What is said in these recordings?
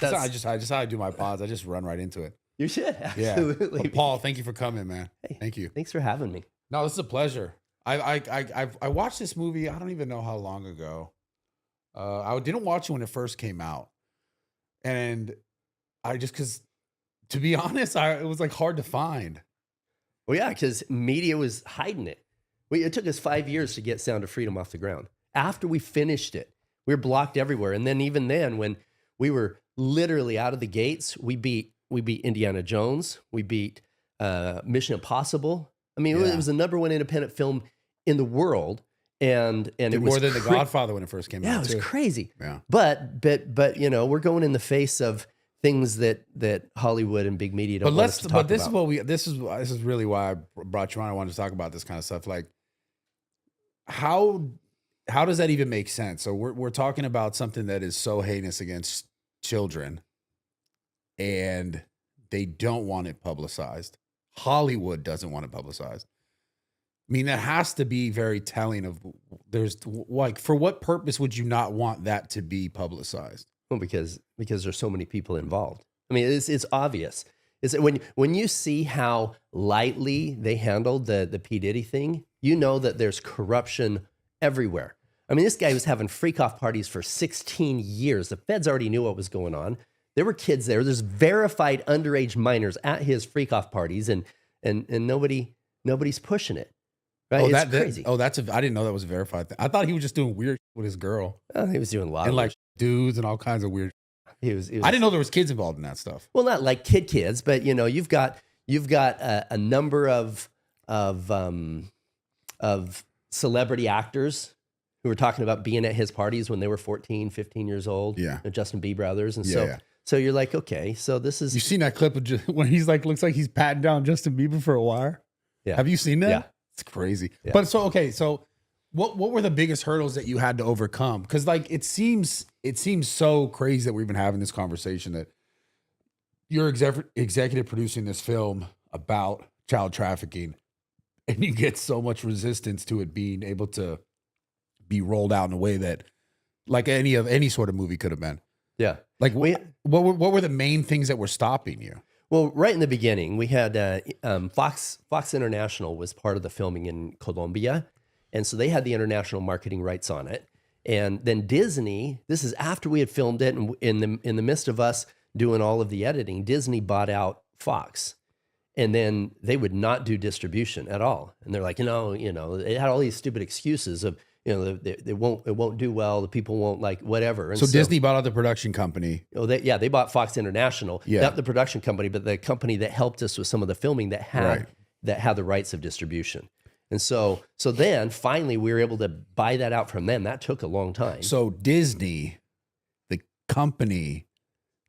That's I just how I do my pods. I just run right into it. You should Yeah. absolutely. But Paul, thank you for coming, man. Hey, thank you. Thanks for having me. No, this is a pleasure. I watched this movie. I don't even know how long ago. I didn't watch it when it first came out, and because to be honest, it was like hard to find. Well, yeah, because media was hiding it. It took us 5 years to get Sound of Freedom off the ground. After we finished it, we were blocked everywhere. And then even then, when we were literally out of the gates, we beat Indiana Jones. We beat Mission Impossible. I mean, it was the #1 independent film in the world. And it was more than The Godfather when it first came out. Yeah, it was crazy. Yeah. But you know, we're going in the face of things that Hollywood and big media don't want us to talk about. This is really why I brought you on. I wanted to talk about this kind of stuff. Like, how does that even make sense? So we're talking about something that is so heinous against children, and they don't want it publicized. Hollywood doesn't want it publicized. I mean, that has to be very telling of for what purpose would you not want that to be publicized? Well, because there's so many people involved. I mean, it's obvious. Is that when you see how lightly they handled the P. Diddy thing, you know that there's corruption everywhere. I mean, this guy was having freak-off parties for 16 years. The feds already knew what was going on. There were kids there. There's verified underage minors at his freak-off parties, and nobody's pushing it. Right? It's crazy. I didn't know that was a verified thing. I thought he was just doing weird with his girl. He was doing a lot and of like dudes and all kinds of weird. He was. I didn't know there was kids involved in that stuff. Well, not like kids, but you know, you've got a number of celebrity actors who were talking about being at his parties when they were 14, 15 years old. Yeah. Justin Bieber brothers. And Yeah. so you're like, okay, so this is. You've seen that clip of when he's like, looks like he's patting down Justin Bieber for a wire. Yeah. Have you seen that? Yeah. It's crazy. Yeah. But so what were the biggest hurdles that you had to overcome? Because like it seems so crazy that we've been having this conversation, that you're executive producing this film about child trafficking, and you get so much resistance to it being able to be rolled out in a way that like any sort of movie could have been. Yeah. Like what were the main things that were stopping you? Well, right in the beginning, we had Fox International was part of the filming in Colombia. And so they had the international marketing rights on it. And then Disney, this is after we had filmed it, and in the midst of us doing all of the editing, Disney bought out Fox. And then they would not do distribution at all. And they're like, it had all these stupid excuses of, it won't do well. The people won't like whatever. And so Disney bought out the production company. Oh, they bought Fox International, Yeah. not the production company, but the company that helped us with some of the filming that had the rights of distribution. And so then finally we were able to buy that out from them. That took a long time. So Disney, the company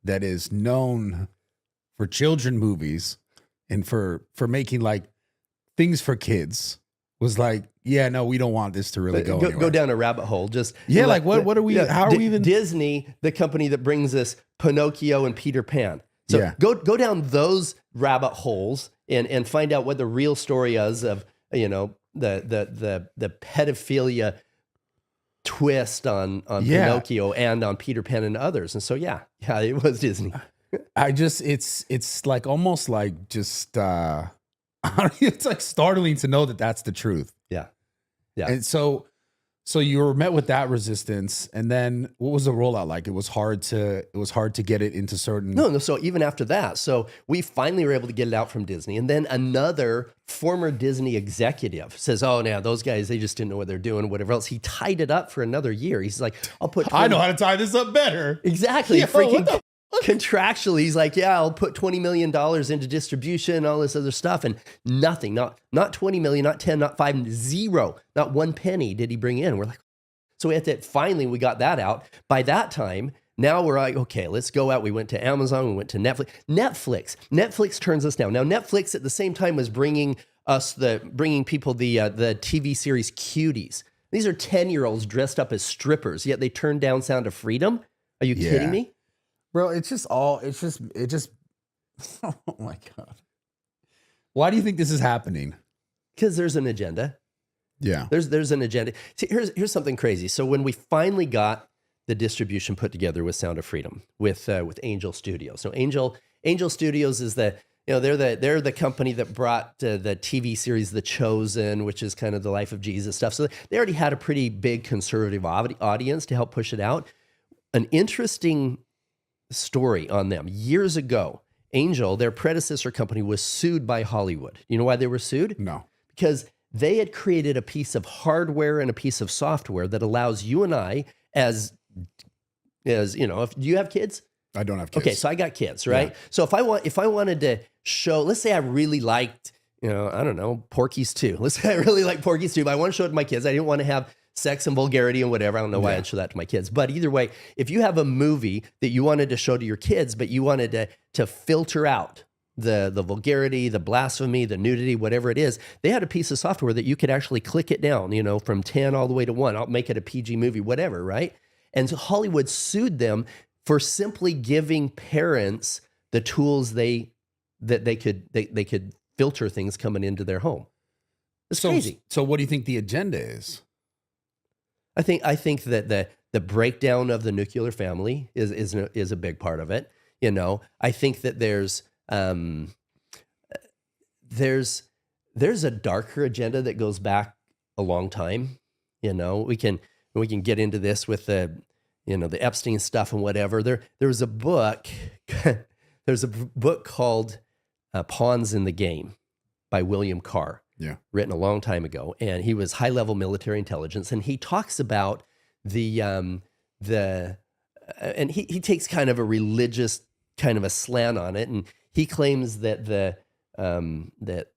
that is known for children movies and for making like things for kids, was like, yeah, no, we don't want this to really go down a rabbit hole. Just like what are we? How are we even? Disney, the company that brings us Pinocchio and Peter Pan. So go down those rabbit holes and find out what the real story is of the pedophilia twist on Pinocchio and on Peter Pan and others. And so it was Disney. It's like almost like just it's like startling to know that that's the truth. Yeah. And so you were met with that resistance, and then what was the rollout like? It was hard to get it into certain. No. So even after that, so we finally were able to get it out from Disney, and then another former Disney executive says, "Oh, now those guys, they just didn't know what they're doing, whatever else." He tied it up for another year. He's like, "I'll put." I know how to tie this up better. Exactly. Freaking contractually, he's like, "Yeah, I'll put $20 million into distribution and all this other stuff," and nothing, not 20 million, not 10, not 5, 0, not one penny did he bring in. We're like, so finally we got that out. By that time, now we're like, okay, let's go out. We went to Amazon, we went to Netflix. Netflix turns us down. Now Netflix at the same time was bringing people the TV series Cuties. These are 10-year-olds dressed up as strippers, yet they turned down Sound of Freedom. Are you kidding me? Bro, it just, oh my God. Why do you think this is happening? Because there's an agenda. Yeah. There's an agenda. See, here's something crazy. So when we finally got the distribution put together with Sound of Freedom with Angel Studios. So Angel Studios is they're the company that brought the TV series The Chosen, which is kind of the life of Jesus stuff. So they already had a pretty big conservative audience to help push it out. An interesting story on them. Years ago, Angel, their predecessor company, was sued by Hollywood. You know why they were sued? No. Because they had created a piece of hardware and a piece of software that allows you and I, as you know, do you have kids? I don't have kids. Okay, so I got kids, right? Yeah. So if I wanted to show, let's say I really liked, I don't know, Porky's 2. Let's say I really like Porky's 2, but I want to show it to my kids. I didn't want to have sex and vulgarity and whatever. I don't know why I'd show that to my kids. But either way, if you have a movie that you wanted to show to your kids, but you wanted to filter out the vulgarity, the blasphemy, the nudity, whatever it is, they had a piece of software that you could actually click it down, from 10 all the way to 1. I'll make it a PG movie, whatever, right? And so Hollywood sued them for simply giving parents the tools that they could filter things coming into their home. It's crazy. So what do you think the agenda is? I think that the breakdown of the nuclear family is a big part of it. I think that there's a darker agenda that goes back a long time. We can get into this with the Epstein stuff and whatever. There was a book. There's a book called Pawns in the Game by William Carr. Yeah. Written a long time ago, and he was high-level military intelligence, and he talks about and he takes kind of a religious kind of a slant on it, and he claims that the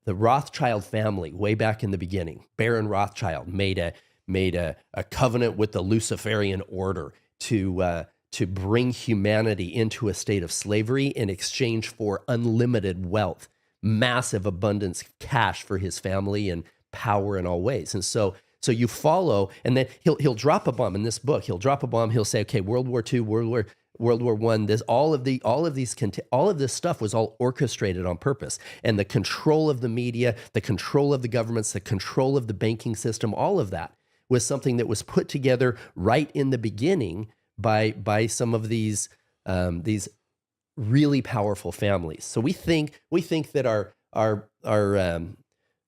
Rothschild family, way back in the beginning, Baron Rothschild made a covenant with the Luciferian order to bring humanity into a state of slavery in exchange for unlimited wealth, massive abundance of cash for his family and power in all ways. And so you follow, and then he'll drop a bomb in this book. He'll drop a bomb. He'll say, okay, World War II, World War I. All of this stuff was all orchestrated on purpose, and the control of the media, the control of the governments, the control of the banking system, all of that was something that was put together right in the beginning by some of these really powerful families. So we think that our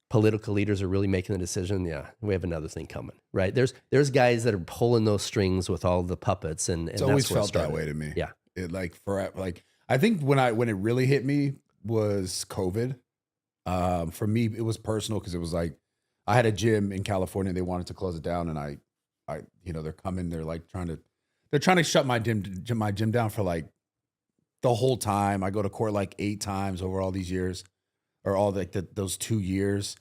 political leaders are really making the decision. Yeah, we have another thing coming, right? There's guys that are pulling those strings with all the puppets, and it's always felt that way to me. Yeah, I think when it really hit me was COVID. For me, it was personal because it was like I had a gym in California. They wanted to close it down, and I they're coming. They're like trying to shut my gym down for like the whole time. I go to court like 8 times over all these years, or all those 2 years.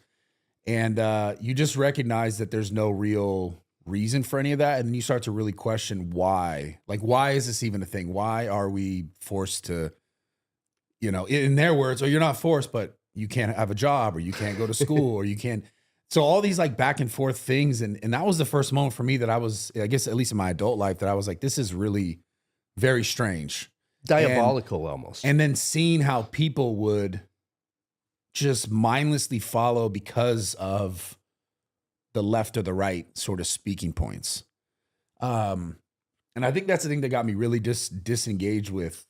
And you just recognize that there's no real reason for any of that. And you start to really question why. Like, why is this even a thing? Why are we forced to, in their words, or you're not forced, but you can't have a job, or you can't go to school, or you can't. So all these like back and forth things. And that was the first moment for me that I was, I guess, at least in my adult life, that I was like, this is really very strange. Diabolical almost. And then seeing how people would just mindlessly follow because of the left or the right sort of speaking points. And I think that's the thing that got me really disengaged with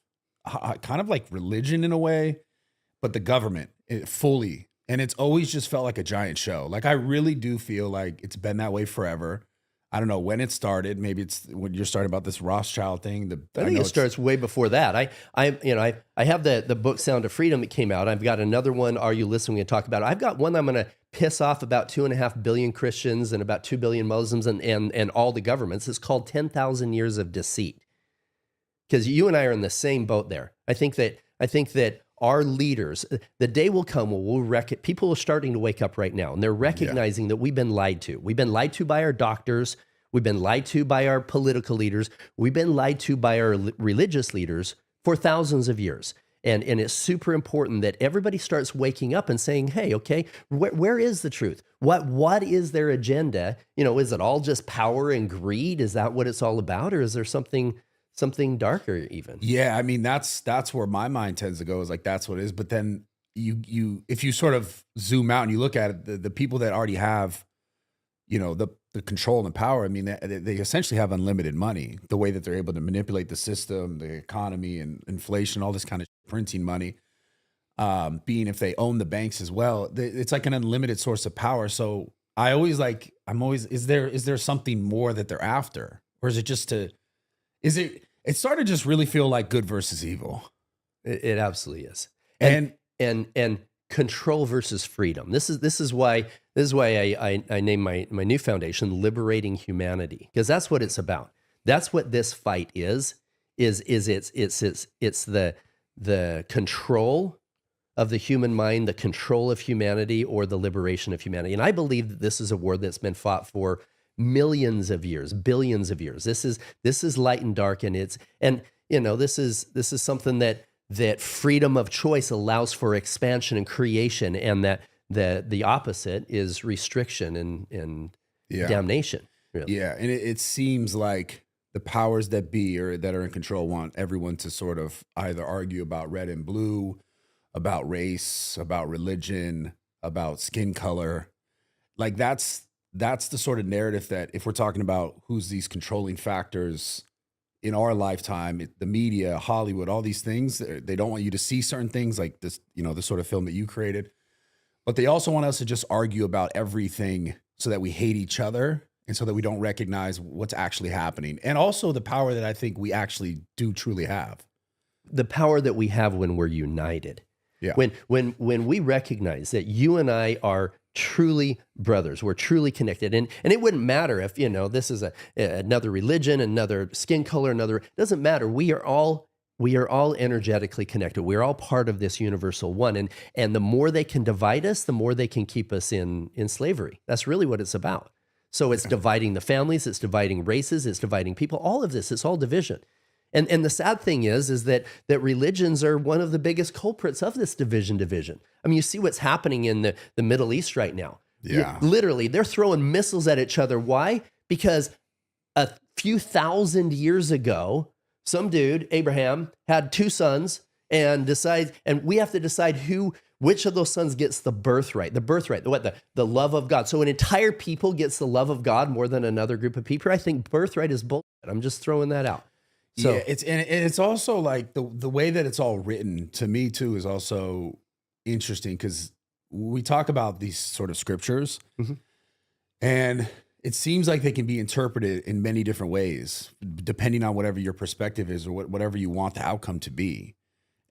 kind of like religion in a way, but the government fully. And it's always just felt like a giant show. Like, I really do feel like it's been that way forever. I don't know when it started. Maybe it's when you're starting about this Rothschild thing. I think it starts way before that. I have the book Sound of Freedom that came out. I've got another one, Are You Listening? We talk about it. I've got one I'm going to piss off about 2.5 billion Christians and about 2 billion Muslims and all the governments. It's called 10,000 Years of Deceit. Because you and I are in the same boat there. I think that our leaders, the day will come where people are starting to wake up right now, and they're recognizing that we've been lied to. We've been lied to by our doctors. We've been lied to by our political leaders. We've been lied to by our religious leaders for thousands of years. And it's super important that everybody starts waking up and saying, hey, okay, where is the truth? What is their agenda? Is it all just power and greed? Is that what it's all about? Or is there something darker even? Yeah, I mean, that's where my mind tends to go, is like, that's what it is. But then you if you sort of zoom out and you look at it, the people that already have the control and the power. I mean, they essentially have unlimited money. The way that they're able to manipulate the system, the economy, and inflation, all this kind of printing money. Being if they own the banks as well, it's like an unlimited source of power. So is there something more that they're after, or is it just it started to just really feel like good versus evil? It absolutely is. And Control versus freedom. This is why I named my new foundation Liberating Humanity, because that's what it's about. That's what this fight is it's the control of the human mind, the control of humanity, or the liberation of humanity. And I believe that this is a war that's been fought for millions of years, billions of years. This is light and dark, and this is something that freedom of choice allows for expansion and creation, and that the opposite is restriction and damnation. Really. Yeah, and it seems like the powers that be or that are in control want everyone to sort of either argue about red and blue, about race, about religion, about skin color. Like that's the sort of narrative that, if we're talking about who's these controlling factors in our lifetime, the media, Hollywood, all these things, they don't want you to see certain things like this, the sort of film that you created, but they also want us to just argue about everything so that we hate each other and so that we don't recognize what's actually happening. And also the power that I think we actually do truly have. The power that we have when we're united. Yeah. When we recognize that you and I are truly brothers, we're truly connected, and it wouldn't matter if this is another religion, another skin color, it doesn't matter. We are all energetically connected. We're all part of this universal one, and the more they can divide us, the more they can keep us in slavery. That's really what it's about. So it's dividing the families, it's dividing races, it's dividing people. All of this, it's all division. And the sad thing is that religions are one of the biggest culprits of this division. I mean, you see what's happening in the Middle East right now. Yeah. Literally, they're throwing missiles at each other. Why? Because a few thousand years ago, some dude, Abraham, had two sons and we have to decide which of those sons gets the birthright, the love of God. So an entire people gets the love of God more than another group of people. I think birthright is bullshit. I'm just throwing that out. So, yeah, it's also like the way that it's all written to me too is also interesting, because we talk about these sort of scriptures, and it seems like they can be interpreted in many different ways depending on whatever your perspective is or whatever you want the outcome to be.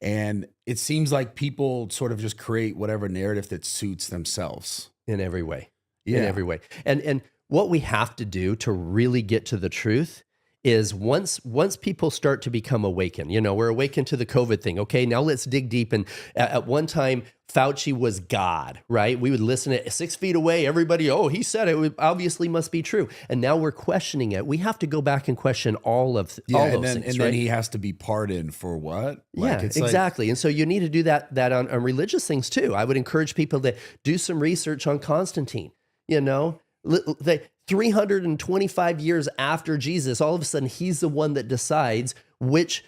And it seems like people sort of just create whatever narrative that suits themselves in every way. Yeah. In every way. And what we have to do to really get to the truth is once people start to become awakened, we're awakened to the COVID thing. Okay, now let's dig deep. And at one time, Fauci was God, right? We would listen at 6 feet away. Everybody, he said it obviously must be true. And now we're questioning it. We have to go back and question all those things. And then he has to be pardoned for what? Exactly. And so you need to do that on religious things too. I would encourage people to do some research on Constantine. 325 years after Jesus, all of a sudden he's the one that decides which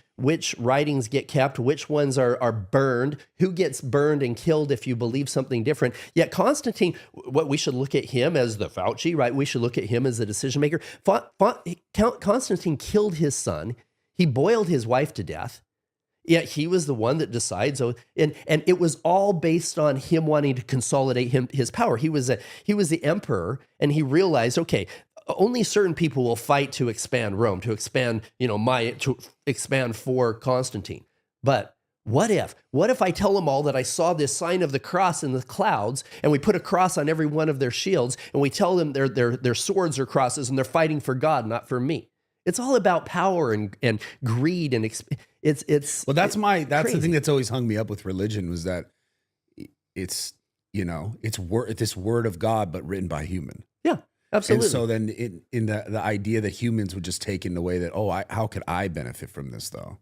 writings get kept, which ones are burned, who gets burned and killed if you believe something different. Yet Constantine, we should look at him as the Fauci, right? We should look at him as the decision maker. Constantine killed his son. He boiled his wife to death. Yet he was the one that decides, and it was all based on him wanting to consolidate his power. He was the emperor, and he realized, okay, only certain people will fight to expand Rome, to expand to expand for Constantine. But what if I tell them all that I saw this sign of the cross in the clouds, and we put a cross on every one of their shields, and we tell them their swords are crosses, and they're fighting for God, not for me. It's all about power and greed, and it's that's crazy. The thing that's always hung me up with religion, was that it's this word of God but written by human. Yeah, absolutely. And so then in the idea that humans would just take in the way that how could I benefit from this though?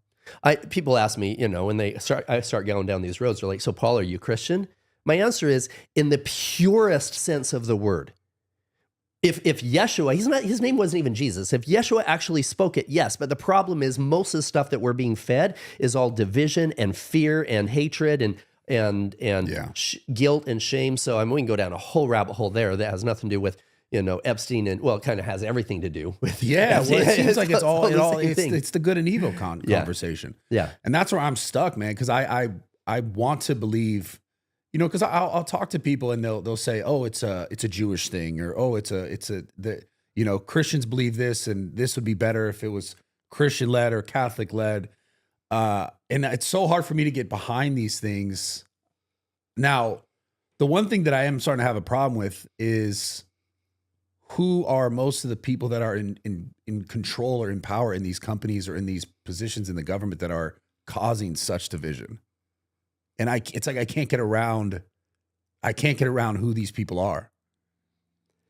People ask me, when I start going down these roads, they're like, "So Paul, are you Christian?" My answer is, in the purest sense of the word. If Yeshua, his name wasn't even Jesus. If Yeshua actually spoke it, yes. But the problem is most of the stuff that we're being fed is all division and fear and hatred and guilt and shame. So we can go down a whole rabbit hole there that has nothing to do with Epstein and it kind of has everything to do with Yeah, well, it seems like it's the same thing. it's the good and evil conversation. Yeah. And that's where I'm stuck, man, because I want to believe, because I'll talk to people and they'll say, oh, it's a Jewish thing, or oh, Christians believe this, and this would be better if it was Christian led or Catholic led. And it's so hard for me to get behind these things. Now, the one thing that I am starting to have a problem with is who are most of the people that are in control or in power in these companies or in these positions in the government that are causing such division. And it's like I can't get around who these people are.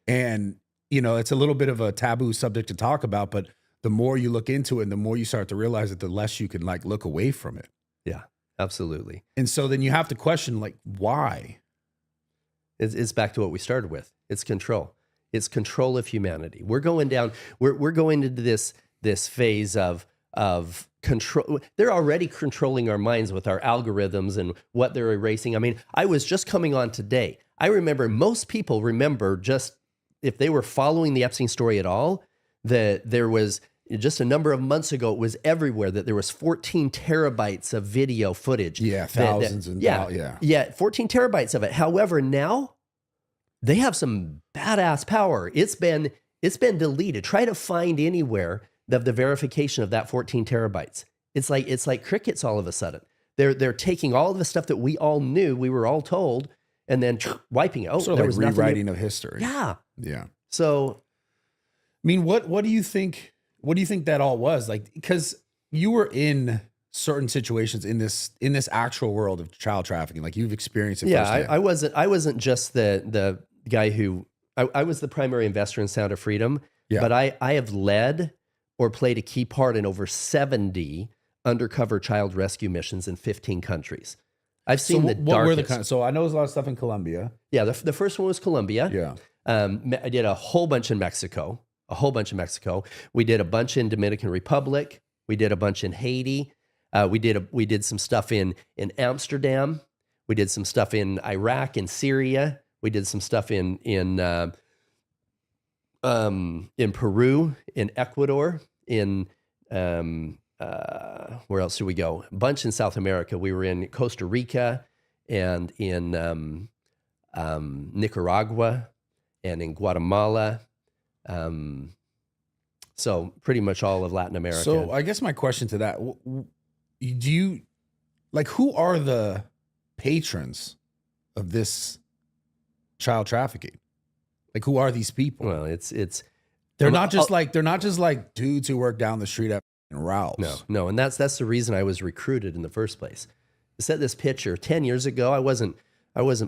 And, it's a little bit of a taboo subject to talk about, but the more you look into it and the more you start to realize it, the less you can look away from it. Yeah, absolutely. And so then you have to question, why? It's back to what we started with. It's control. It's control of humanity. We're going down. We're going into this phase of control. They're already controlling our minds with our algorithms and what they're erasing. I mean, I was just coming on today. I remember most people remember, just if they were following the Epstein story at all, that there was just a number of months ago, it was everywhere that there was 14 terabytes of video footage. Yeah, thousands yeah, 14 terabytes of it. However, now they have some badass power. It's been deleted. Try to find anywhere the verification of that 14 terabytes. It's like crickets all of a sudden. They're taking all of the stuff that we all knew, we were all told, and then wiping it. Oh, sort of there was rewriting of history. Yeah. Yeah. So, I mean, what do you think? What do you think that all was like? Because you were in certain situations in this actual world of child trafficking, like you've experienced it. Yeah, I wasn't just the guy who I was the primary investor in Sound of Freedom. Yeah. But I have led or played a key part in over 70 undercover child rescue missions in 15 countries. I've seen the darkest. So I know there's a lot of stuff in Colombia. Yeah, the first one was Colombia. Yeah. I did a whole bunch in Mexico. We did a bunch in Dominican Republic. We did a bunch in Haiti. We did some stuff in Amsterdam. We did some stuff in Iraq and Syria. We did some stuff in Peru, in Ecuador, in where else did we go? A bunch in South America. We were in Costa Rica and in Nicaragua and in Guatemala. So pretty much all of Latin America. So I guess my question to that, do you, who are the patrons of this child trafficking? Who are these people? Well, they're not just like dudes who work down the street at Ralph's. No. And that's the reason I was recruited in the first place. I set this picture 10 years ago. I wasn't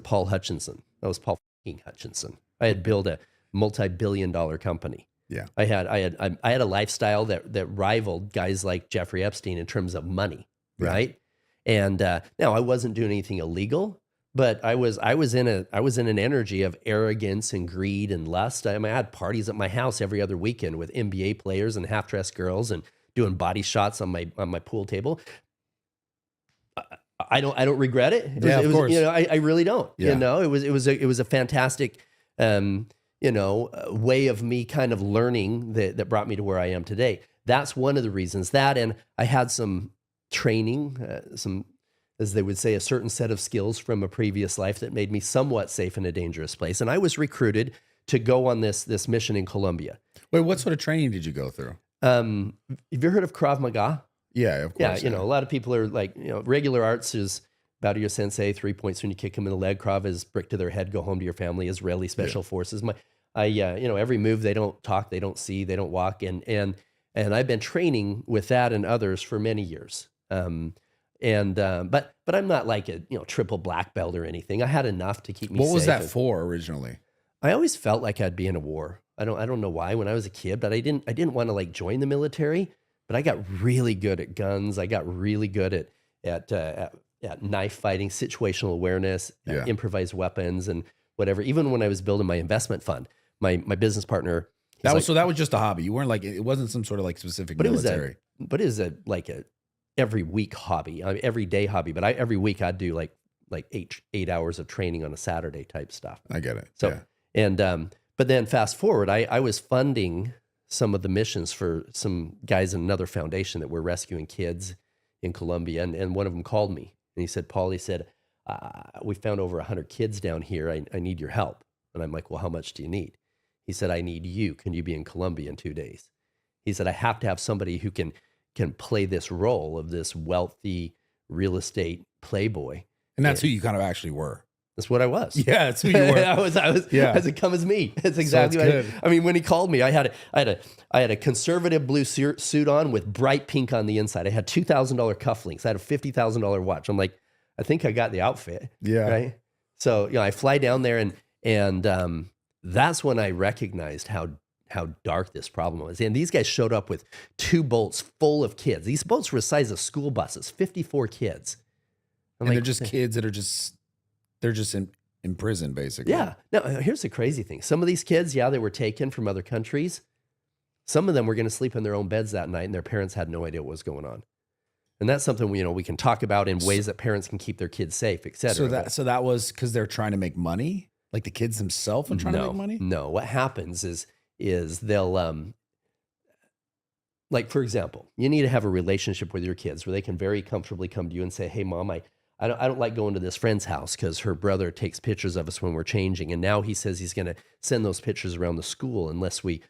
Paul Hutchinson. I was Paul Hutchinson. I had built a multi-billion-dollar company. Yeah. I had a lifestyle that rivaled guys like Jeffrey Epstein in terms of money, right? And now I wasn't doing anything illegal, but I was in an energy of arrogance and greed and lust. I had parties at my house every other weekend with NBA players and half-dressed girls and doing body shots on my pool table. I don't regret it. Of course. I really don't. Yeah. It was a fantastic way of me kind of learning that brought me to where I am today. That's one of the reasons. That, and I had some training, some, as they would say, a certain set of skills from a previous life that made me somewhat safe in a dangerous place. And I was recruited to go on this mission in Colombia. Wait, what sort of training did you go through? Have you heard of Krav Maga? Yeah, of course. Yeah, a lot of people are regular arts is bow to your sensei, 3 points when you kick him in the leg. Krav is brick to their head, go home to your family. Israeli Special Forces. Every move, they don't talk, they don't see, they don't walk. And I've been training with that and others for many years. But I'm not like a triple black belt or anything. I had enough to keep me safe. What was that for originally? I always felt like I'd be in a war. I don't know why when I was a kid, but I didn't want to join the military, but I got really good at guns. I got really good at knife fighting, situational awareness, improvised weapons and whatever. Even when I was building my investment fund, my business partner, that was just a hobby. You weren't it wasn't some sort of specific military. It was a every week hobby, every day hobby. But every week I'd do like 8 hours of training on a Saturday type stuff. I get it. So, and, But then fast forward, I was funding some of the missions for some guys in another foundation that were rescuing kids in Colombia. And one of them called me and he said, Paul, he said, we found over 100 kids down here. I need your help. And I'm like, well, how much do you need? He said, I need you. Can you be in Colombia in 2 days? He said, I have to have somebody who can play this role of this wealthy real estate playboy. And that's who you kind of actually were. That's what I was. Yeah, that's who you were. I was yeah. As it come as me. That's exactly what I mean, when he called me, I had a conservative blue suit on with bright pink on the inside. I had $2,000 cufflinks. I had a $50,000 watch. I'm like, I think I got the outfit. Yeah. Right. So, I fly down there and that's when I recognized how dark this problem was. And these guys showed up with 2 boats full of kids. These boats were the size of school buses, 54 kids. And they're just kids that are they're just in prison, basically. Yeah. Now, here's the crazy thing. Some of these kids, they were taken from other countries. Some of them were going to sleep in their own beds that night, and their parents had no idea what was going on. And that's something we can talk about in ways that parents can keep their kids safe, et cetera. So that was because they're trying to make money? Like the kids themselves are trying to make money? No. What happens is they'll, like, for example, you need to have a relationship with your kids where they can very comfortably come to you and say, hey, Mom, I don't like going to this friend's house because her brother takes pictures of us when we're changing. And now he says he's going to send those pictures around the school unless we,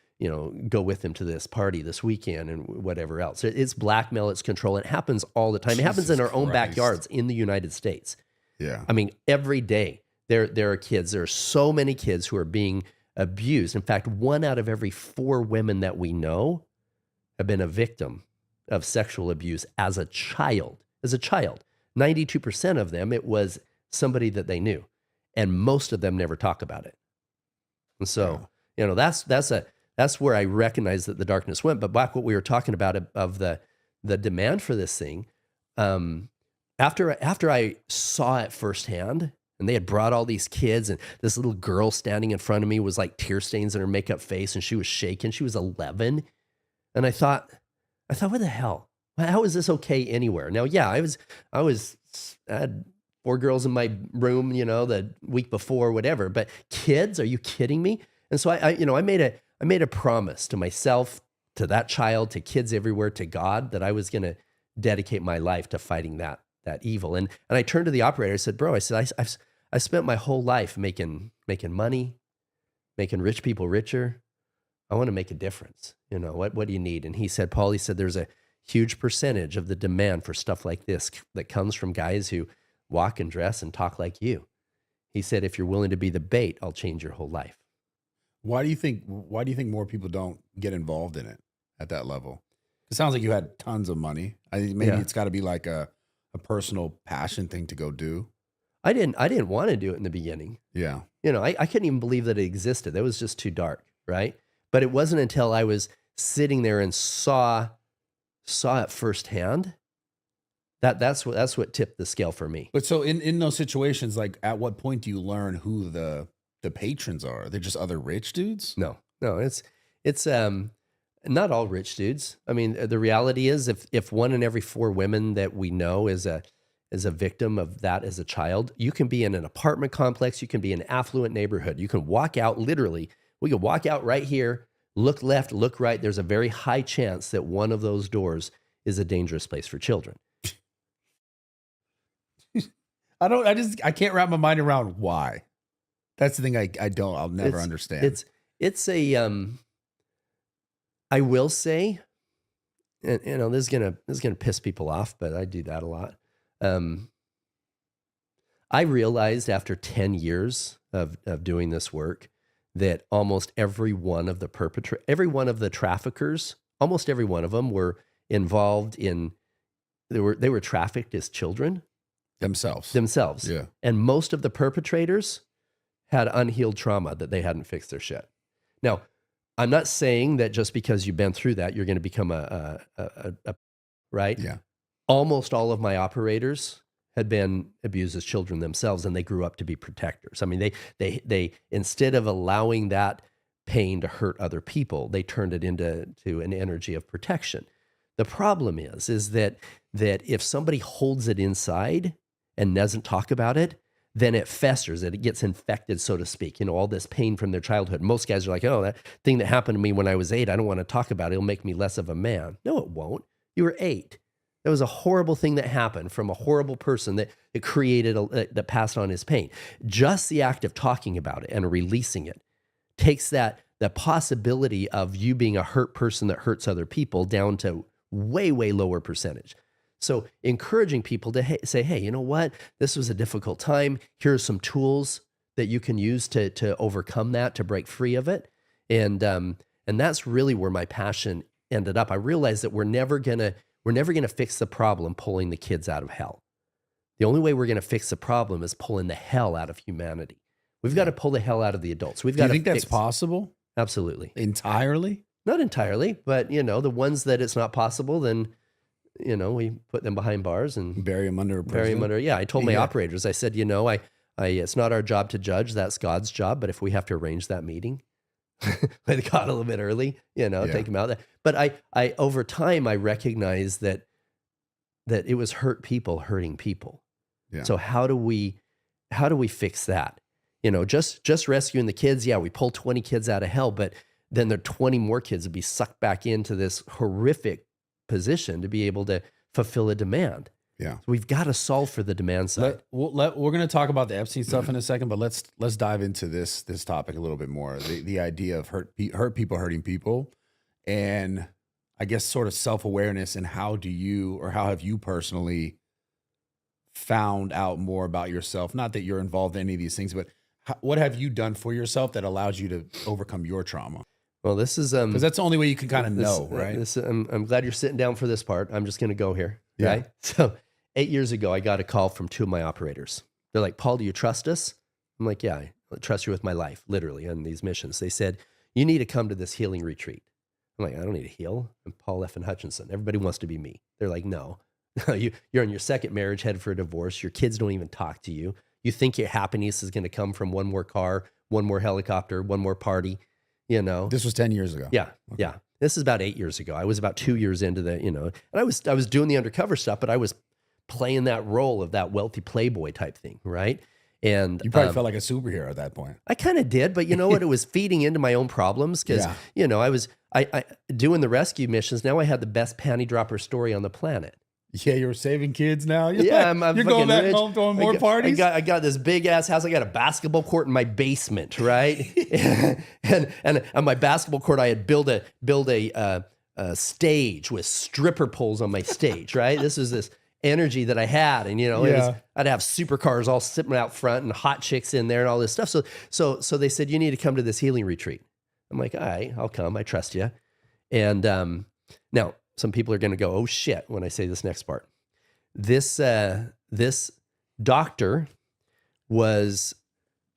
go with him to this party this weekend and whatever else. It's blackmail, it's control. It happens all the time. It happens in our own backyards in the United States. Yeah. I mean, every day there are kids. There are so many kids who are being abused. In fact, 1 out of every 4 women that we know have been a victim of sexual abuse as a child. 92% of them, it was somebody that they knew, and most of them never talk about it. And so, that's where I recognize that the darkness went. But back what we were talking about of the demand for this thing, after I saw it firsthand, and they had brought all these kids, and this little girl standing in front of me was like tear stains in her makeup face, and she was shaking. She was 11, and I thought, what the hell? How is this okay anywhere? Now, I had 4 girls in my room, the week before, whatever. But kids, are you kidding me? And so I made a promise to myself, to that child, to kids everywhere, to God, that I was going to dedicate my life to fighting that evil. And I turned to the operator. I said, bro, I spent my whole life making money, making rich people richer. I want to make a difference. What do you need? And he said, Paul, there's a huge percentage of the demand for stuff like this that comes from guys who walk and dress and talk like you. He said, if you're willing to be the bait, I'll change your whole life. Why do you think more people don't get involved in it at that level? It sounds like you had tons of money. I think maybe it's got to be like a personal passion thing to go do. I didn't want to do it in the beginning. Yeah. I couldn't even believe that it existed. That was just too dark, right? But it wasn't until I was sitting there and saw it firsthand that's what tipped the scale for me. But so in those situations, like at what point do you learn who the patrons are? They're just other rich dudes? No, it's not all rich dudes. I mean, the reality is if 1 in every 4 women that we know is a victim of that as a child, you can be in an apartment complex, you can be in an affluent neighborhood. You can walk out, literally, we could walk out right here, look left, look right. There's a very high chance that one of those doors is a dangerous place for children. I can't wrap my mind around why. That's the thing I'll never understand. It's I will say, and this is gonna piss people off, but I do that a lot. I realized after 10 years of doing this work that almost every one of the traffickers, almost every one of them were involved in, they were trafficked as children. Themselves. Yeah. And most of the perpetrators had unhealed trauma that they hadn't fixed their shit. Now, I'm not saying that just because you've been through that, you're going to become a right? Yeah. Almost all of my operators had been abused as children themselves, and they grew up to be protectors. I mean, they instead of allowing that pain to hurt other people, they turned it into an energy of protection. The problem is that if somebody holds it inside and doesn't talk about it, then it festers, it gets infected, so to speak. All this pain from their childhood. Most guys are like, oh, that thing that happened to me when I was 8, I don't want to talk about it. It'll make me less of a man. No, it won't. You were 8. That was a horrible thing that happened from a horrible person that it created, that passed on his pain. Just the act of talking about it and releasing it takes the possibility of you being a hurt person that hurts other people down to way, way lower percentage. So encouraging people to say, hey, you know what? This was a difficult time. Here are some tools that you can use to overcome that, to break free of it. And that's really where my passion ended up. I realized that we're never gonna fix the problem pulling the kids out of hell. The only way we're gonna fix the problem is pulling the hell out of humanity. We've got to pull the hell out of the adults. We've got Do you think that's possible? Absolutely. Entirely? Not entirely, but the ones that it's not possible, then we put them behind bars and bury them under a prison. Yeah, I told my operators, I said, I it's not our job to judge. That's God's job. But if we have to arrange that meeting, let God a little bit early, take them out. But I over time, I recognized that it was hurt people hurting people. Yeah. So how do we fix that? Just rescuing the kids. Yeah, we pull 20 kids out of hell, but then there are 20 more kids to be sucked back into this horrific position to be able to fulfill a demand. Yeah, so we've got to solve for the demand side. We're going to talk about the Epstein stuff in a second, but let's dive into this topic a little bit more. The idea of hurt people hurting people, and I guess sort of self-awareness, and how have you personally found out more about yourself? Not that you're involved in any of these things, but what have you done for yourself that allows you to overcome your trauma? Well, this is because that's the only way you can kind of know, right? I'm glad you're sitting down for this part. I'm just going to go here. Yeah. Right. So 8 years ago, I got a call from 2 of my operators. They're like, "Paul, do you trust us?" I'm like, "Yeah, I trust you with my life, literally, on these missions." They said, "You need to come to this healing retreat." I'm like, "I don't need to heal. I'm Paul Hutchinson. Everybody wants to be me." They're like, "No, you're in your second marriage, headed for a divorce. Your kids don't even talk to you. You think your happiness is going to come from one more car, one more helicopter, one more party." This was 10 years ago. Yeah. Okay. Yeah. This is about 8 years ago. I was about 2 years into and I was doing the undercover stuff, but I was playing that role of that wealthy playboy type thing. Right. And you probably felt like a superhero at that point. I kind of did, but you know what? It was feeding into my own problems because, I was doing the rescue missions. Now I had the best panty dropper story on the planet. Yeah, you're saving kids now. You're going back home throwing more parties. I got this big ass house. I got a basketball court in my basement, right? and on my basketball court, I had built a stage with stripper poles on my stage, right? This was this energy that I had, and I'd have supercars all sitting out front and hot chicks in there and all this stuff. So they said, "You need to come to this healing retreat." I'm like, "All right, I'll come. I trust you." And now, some people are going to go, "Oh shit," when I say this next part. This doctor was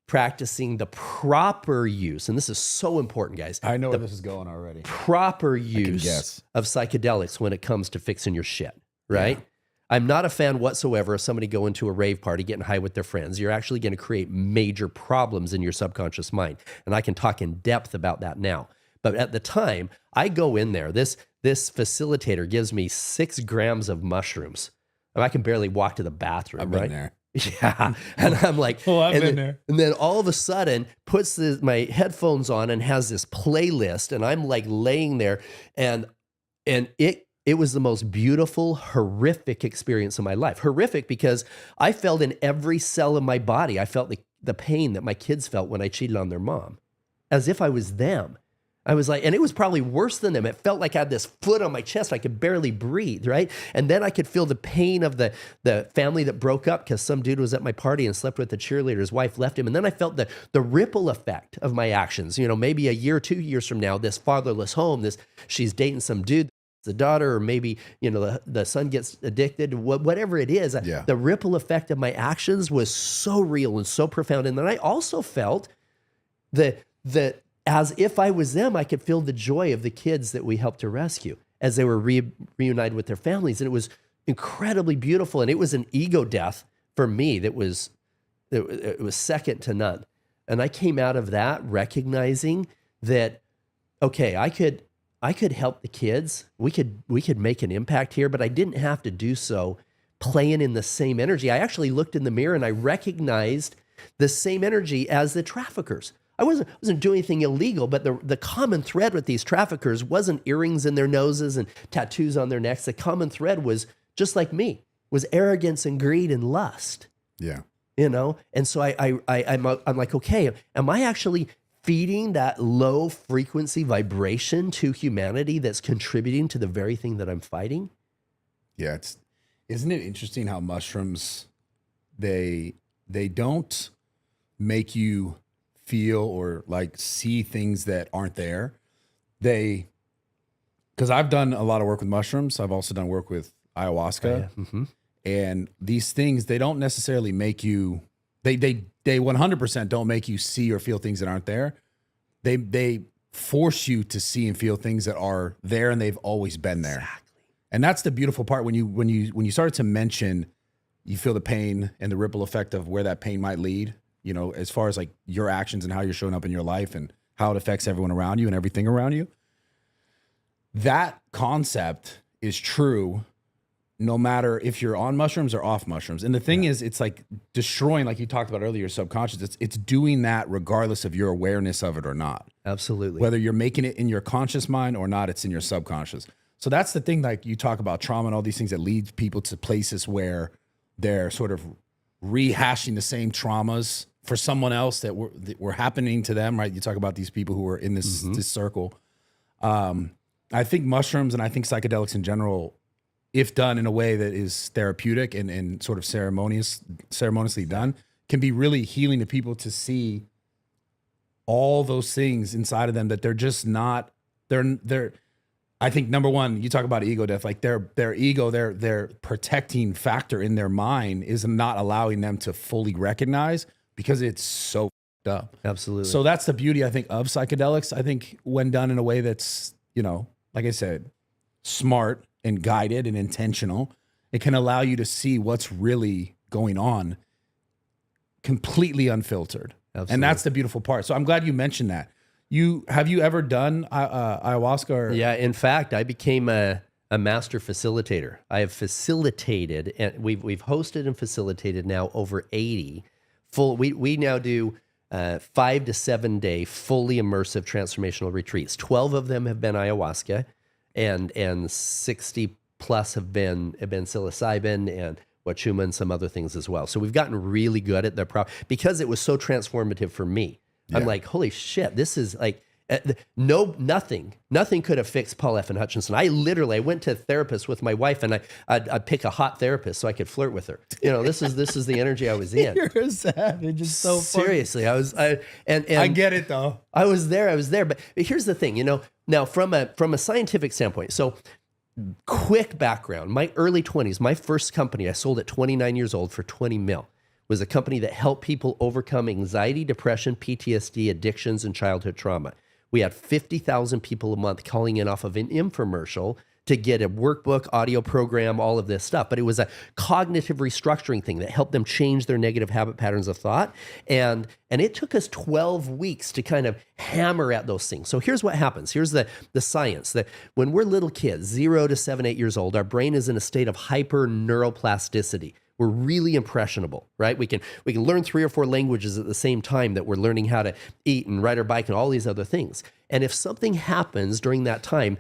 practicing the proper use, and this is so important, guys. I know where this is going already. Proper use of psychedelics when it comes to fixing your shit, right? Yeah. I'm not a fan whatsoever of somebody going to a rave party, getting high with their friends. You're actually going to create major problems in your subconscious mind, and I can talk in depth about that now. But at the time, I go in there, this facilitator gives me 6 grams of mushrooms. I can barely walk to the bathroom, I've right? been there. Yeah. And I'm like, I've been there. And then all of a sudden puts my headphones on and has this playlist, and I'm like laying there, and it was the most beautiful, horrific experience of my life. Horrific because I felt in every cell of my body, I felt the pain that my kids felt when I cheated on their mom, as if I was them. I was like, and it was probably worse than them. It felt like I had this foot on my chest. I could barely breathe, right? And then I could feel the pain of the family that broke up because some dude was at my party and slept with the cheerleader. His wife left him. And then I felt the ripple effect of my actions. Maybe a year, 2 years from now, this fatherless home, she's dating some dude, the daughter, or maybe, the son gets addicted, whatever it is. Yeah. The ripple effect of my actions was so real and so profound. And then I also felt that as if I was them, I could feel the joy of the kids that we helped to rescue as they were reunited with their families. And it was incredibly beautiful. And it was an ego death for me it was second to none. And I came out of that recognizing that, okay, I could help the kids. We could make an impact here, but I didn't have to do so playing in the same energy. I actually looked in the mirror and I recognized the same energy as the traffickers. I wasn't doing anything illegal, but the common thread with these traffickers wasn't earrings in their noses and tattoos on their necks. The common thread was just like me, was arrogance and greed and lust. Yeah. You know? And so I'm like, okay, am I actually feeding that low frequency vibration to humanity that's contributing to the very thing that I'm fighting? Yeah. Isn't it interesting how mushrooms, they don't make you feel or like see things that aren't there. Because I've done a lot of work with mushrooms. I've also done work with ayahuasca. Yeah. Mm-hmm. And these things, they don't necessarily make you, they 100% don't make you see or feel things that aren't there. They force you to see and feel things that are there and they've always been there. Exactly. And that's the beautiful part when you started to mention, you feel the pain and the ripple effect of where that pain might lead, you know, as far as like your actions and how you're showing up in your life and how it affects everyone around you and everything around you. That concept is true no matter if you're on mushrooms or off mushrooms. And the thing is, it's like destroying, like you talked about earlier, your subconscious. It's doing that regardless of your awareness of it or not. Absolutely. Whether you're making it in your conscious mind or not, it's in your subconscious. So that's the thing, like you talk about trauma and all these things that lead people to places where they're sort of rehashing the same traumas for someone else that were happening to them, right? You talk about these people who are in this circle. I think mushrooms and I think psychedelics in general, if done in a way that is therapeutic and sort of ceremoniously done, can be really healing to people to see all those things inside of them that they're just not, they're I think number one, you talk about ego death, like their ego, their protecting factor in their mind is not allowing them to fully recognize because it's so f***ed up. Absolutely. So that's the beauty, I think, of psychedelics. I think when done in a way that's, you know, like I said, smart and guided and intentional, it can allow you to see what's really going on completely unfiltered. Absolutely. And that's the beautiful part. So I'm glad you mentioned that. Have you ever done ayahuasca? Or? Yeah, in fact, I became a master facilitator. I have facilitated, and we've hosted and facilitated now over 80 full. We now do 5 to 7 day fully immersive transformational retreats. 12 of them have been ayahuasca, and 60 plus have been psilocybin and wachuma and some other things as well. So we've gotten really good at because it was so transformative for me. Yeah. I'm like, holy shit, this is like, nothing could have fixed Paul Hutchinson. I went to a therapist with my wife and I'd pick a hot therapist so I could flirt with her. You know, this is the energy I was in. You're a savage. It's so seriously. Funny. I get it though. I was there. But here's the thing, you know, now from a scientific standpoint, so quick background, my early 20s, my first company, I sold at 29 years old for 20 mil. Was a company that helped people overcome anxiety, depression, PTSD, addictions, and childhood trauma. We had 50,000 people a month calling in off of an infomercial to get a workbook, audio program, all of this stuff. But it was a cognitive restructuring thing that helped them change their negative habit patterns of thought. And it took us 12 weeks to kind of hammer at those things. So here's what happens. Here's the science that when we're little kids, 0 to 7, 8 years old, our brain is in a state of hyper neuroplasticity. We're really impressionable, right? We can learn 3 or 4 languages at the same time that we're learning how to eat and ride our bike and all these other things. And if something happens during that time,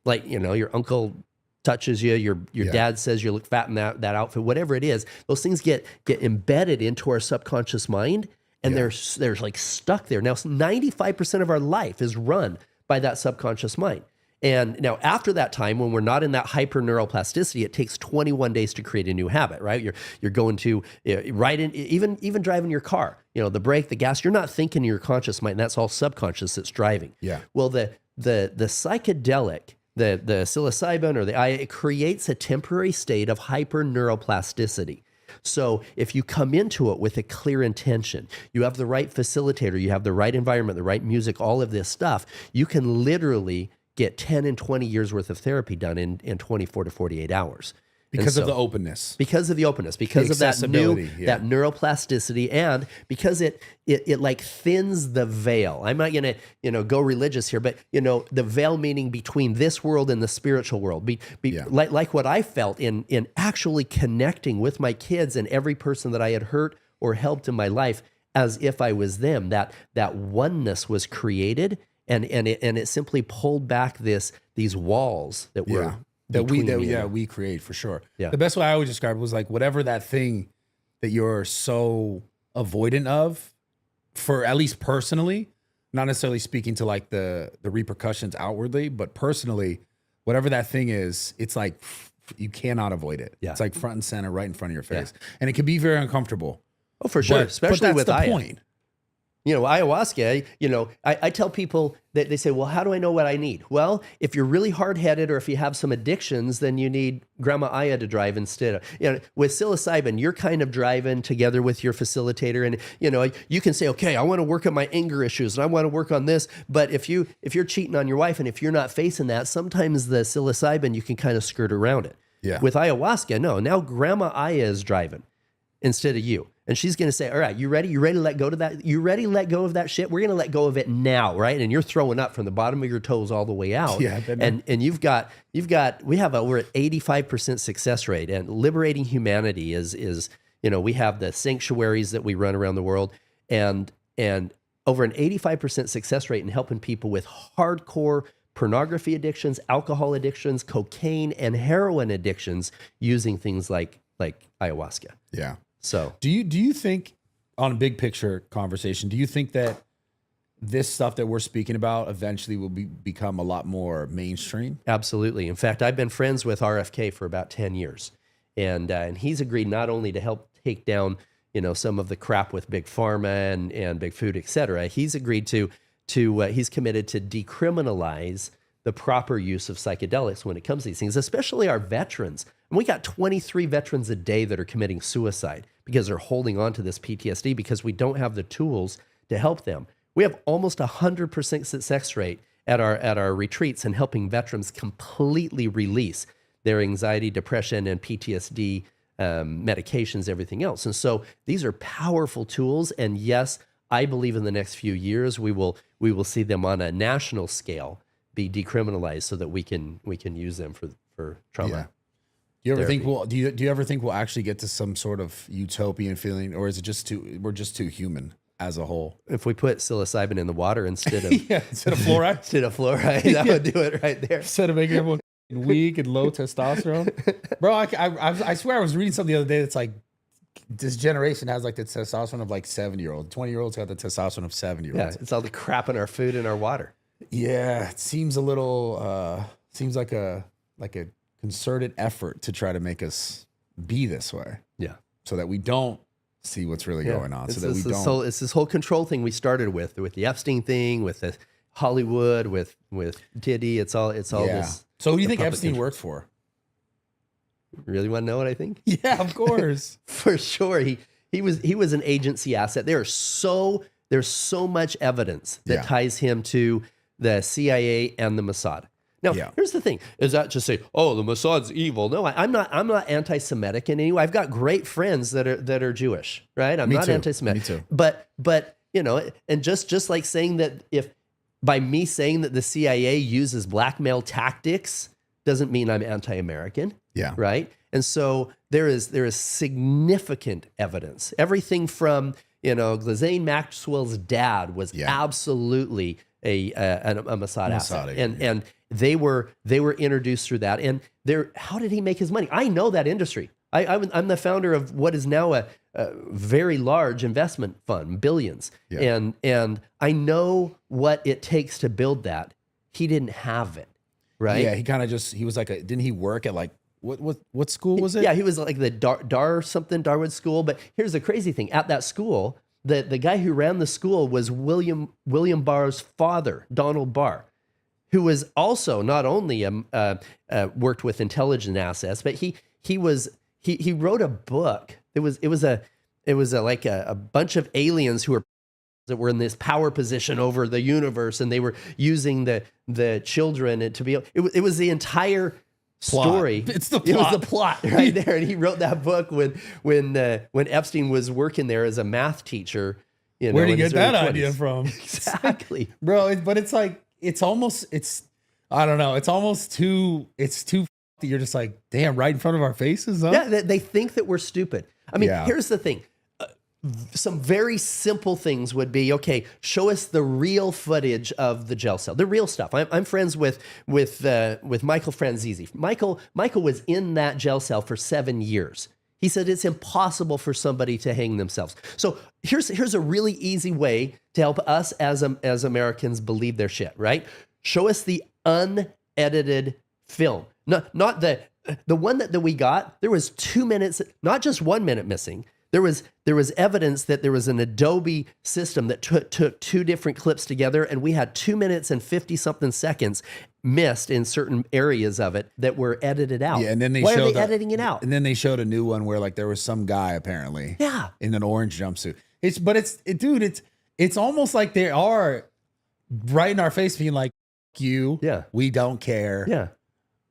like, you know, your uncle touches you, your dad says you look fat in that outfit, whatever it is, those things get embedded into our subconscious mind, and they're like stuck there. Now, 95% of our life is run by that subconscious mind. And now after that time, when we're not in that hyper neuroplasticity, it takes 21 days to create a new habit, right? You're going to right in, even driving your car, you know, the brake, the gas, you're not thinking in your conscious mind, and that's all subconscious that's driving. Yeah. Well, the psychedelic, the psilocybin or it creates a temporary state of hyper neuroplasticity. So if you come into it with a clear intention, you have the right facilitator, you have the right environment, the right music, all of this stuff, you can literally get 10 and 20 years worth of therapy done in 24 to 48 hours. Because of the openness. Because of the openness, because of that accessibility, that neuroplasticity, and because it like thins the veil. I'm not gonna go religious here, but the veil meaning between this world and the spiritual world. Like what I felt in actually connecting with my kids and every person that I had hurt or helped in my life, as if I was them. That oneness was created, and it simply pulled back these walls that were. We create for sure. Yeah. The best way I always describe it was like whatever that thing that you're so avoidant of, for at least personally, not necessarily speaking to like the repercussions outwardly, but personally, whatever that thing is, it's like you cannot avoid it. Yeah. It's like front and center, right in front of your face, and it can be very uncomfortable. Oh, for sure, especially that's with the point. Ayahuasca, I tell people that they say, well, how do I know what I need? Well, if you're really hard-headed or if you have some addictions, then you need Grandma Aya to drive instead of, with psilocybin, you're kind of driving together with your facilitator. And, you can say, okay, I want to work on my anger issues and I want to work on this. But if you're cheating on your wife and if you're not facing that, sometimes the psilocybin, you can kind of skirt around it. Yeah. With ayahuasca, no, now Grandma Aya is driving instead of you. And she's going to say, all right, you ready? You ready to let go of that? You ready to let go of that shit? We're going to let go of it now, right? And you're throwing up from the bottom of your toes all the way out. Yeah, and we have over an 85% success rate, and liberating humanity is we have the sanctuaries that we run around the world, and over an 85% success rate in helping people with hardcore pornography addictions, alcohol addictions, cocaine and heroin addictions using things like ayahuasca. Yeah. So do you think, on a big picture conversation, do you think that this stuff that we're speaking about eventually will become a lot more mainstream? Absolutely. In fact, I've been friends with RFK for about 10 years, and he's agreed not only to help take down some of the crap with big pharma and big food, et cetera. He's agreed to he's committed to decriminalize the proper use of psychedelics when it comes to these things, especially our veterans. And we got 23 veterans a day that are committing suicide because they're holding on to this PTSD because we don't have the tools to help them. We have almost 100% success rate at our retreats and helping veterans completely release their anxiety, depression, and PTSD medications, everything else. And so these are powerful tools. And yes, I believe in the next few years we will see them on a national scale be decriminalized so that we can use them for trauma. Yeah. Do you ever therapy. think do you ever think we'll actually get to some sort of utopian feeling, or is it we're just too human as a whole? If we put psilocybin in the water instead of instead of fluoride, that would do it right there. Instead of making everyone weak and low testosterone, bro. I swear I was reading something the other day that's like this generation has like the testosterone of like 7-year-olds. 20-year-olds got the testosterone of 7-year-olds. Yeah, it's all the crap in our food and our water. Yeah, it seems a little seems like a concerted effort to try to make us be this way. Yeah. So that we don't see what's really going on. It's So that we don't. It's this whole control thing we started with the Epstein thing, with the Hollywood, with Diddy. It's all this. So who do you think public Epstein control. worked for? Really want to know what I think? Yeah, of course. For sure. He was an agency asset. There's so much evidence that ties him to the CIA and the Mossad. Now, here's the thing: is that just say, "Oh, the Mossad's evil"? No, I'm not anti-Semitic in any way. I've got great friends that are Jewish, right? I'm not anti-Semitic. Me too. But and just like saying that by me saying that the CIA uses blackmail tactics doesn't mean I'm anti-American. Yeah. Right. And so there is significant evidence. Everything from Ghislaine Maxwell's dad was absolutely a Mossad asset, and they were introduced through that. And how did he make his money? I know that industry. I'm the founder of what is now a very large investment fund, billions, and I know what it takes to build that. He didn't have it, right? Yeah, he kind of he was like didn't he work at like what school was it? Yeah, he was like the Darwood School. But here's the crazy thing: at that school, the guy who ran the school was William Barr's father, Donald Barr, who was also not only worked with intelligence assets, but he wrote a book. It was like a bunch of aliens that were in this power position over the universe, and they were using the children to be. It was the entire story. It's the It was plot. the plot right there. And he wrote that book when Epstein was working there as a math teacher. You know, Where'd he in his get that early 20s. idea from? Exactly. Bro, but it's like, I don't know. It's almost too that you're just like, damn, right in front of our faces, huh? Yeah, they think that we're stupid. I mean, Yeah. here's the thing. Some very simple things would be, okay, show us the real footage of the jail cell, the real stuff. I'm friends with Michael Franzese. Michael was in that jail cell for 7 years. He said it's impossible for somebody to hang themselves. So here's a really easy way to help us as Americans believe their shit, right? Show us the unedited film. Not the one that we got. There was 2 minutes, not just 1 minute missing. There was evidence that there was an Adobe system that took two different clips together, and we had 2 minutes and 50 something seconds missed in certain areas of it that were edited out. Yeah, and then why are they editing it out? And then they showed a new one where like there was some guy apparently, in an orange jumpsuit. It's almost like they are right in our face, being like, "F you, we don't care,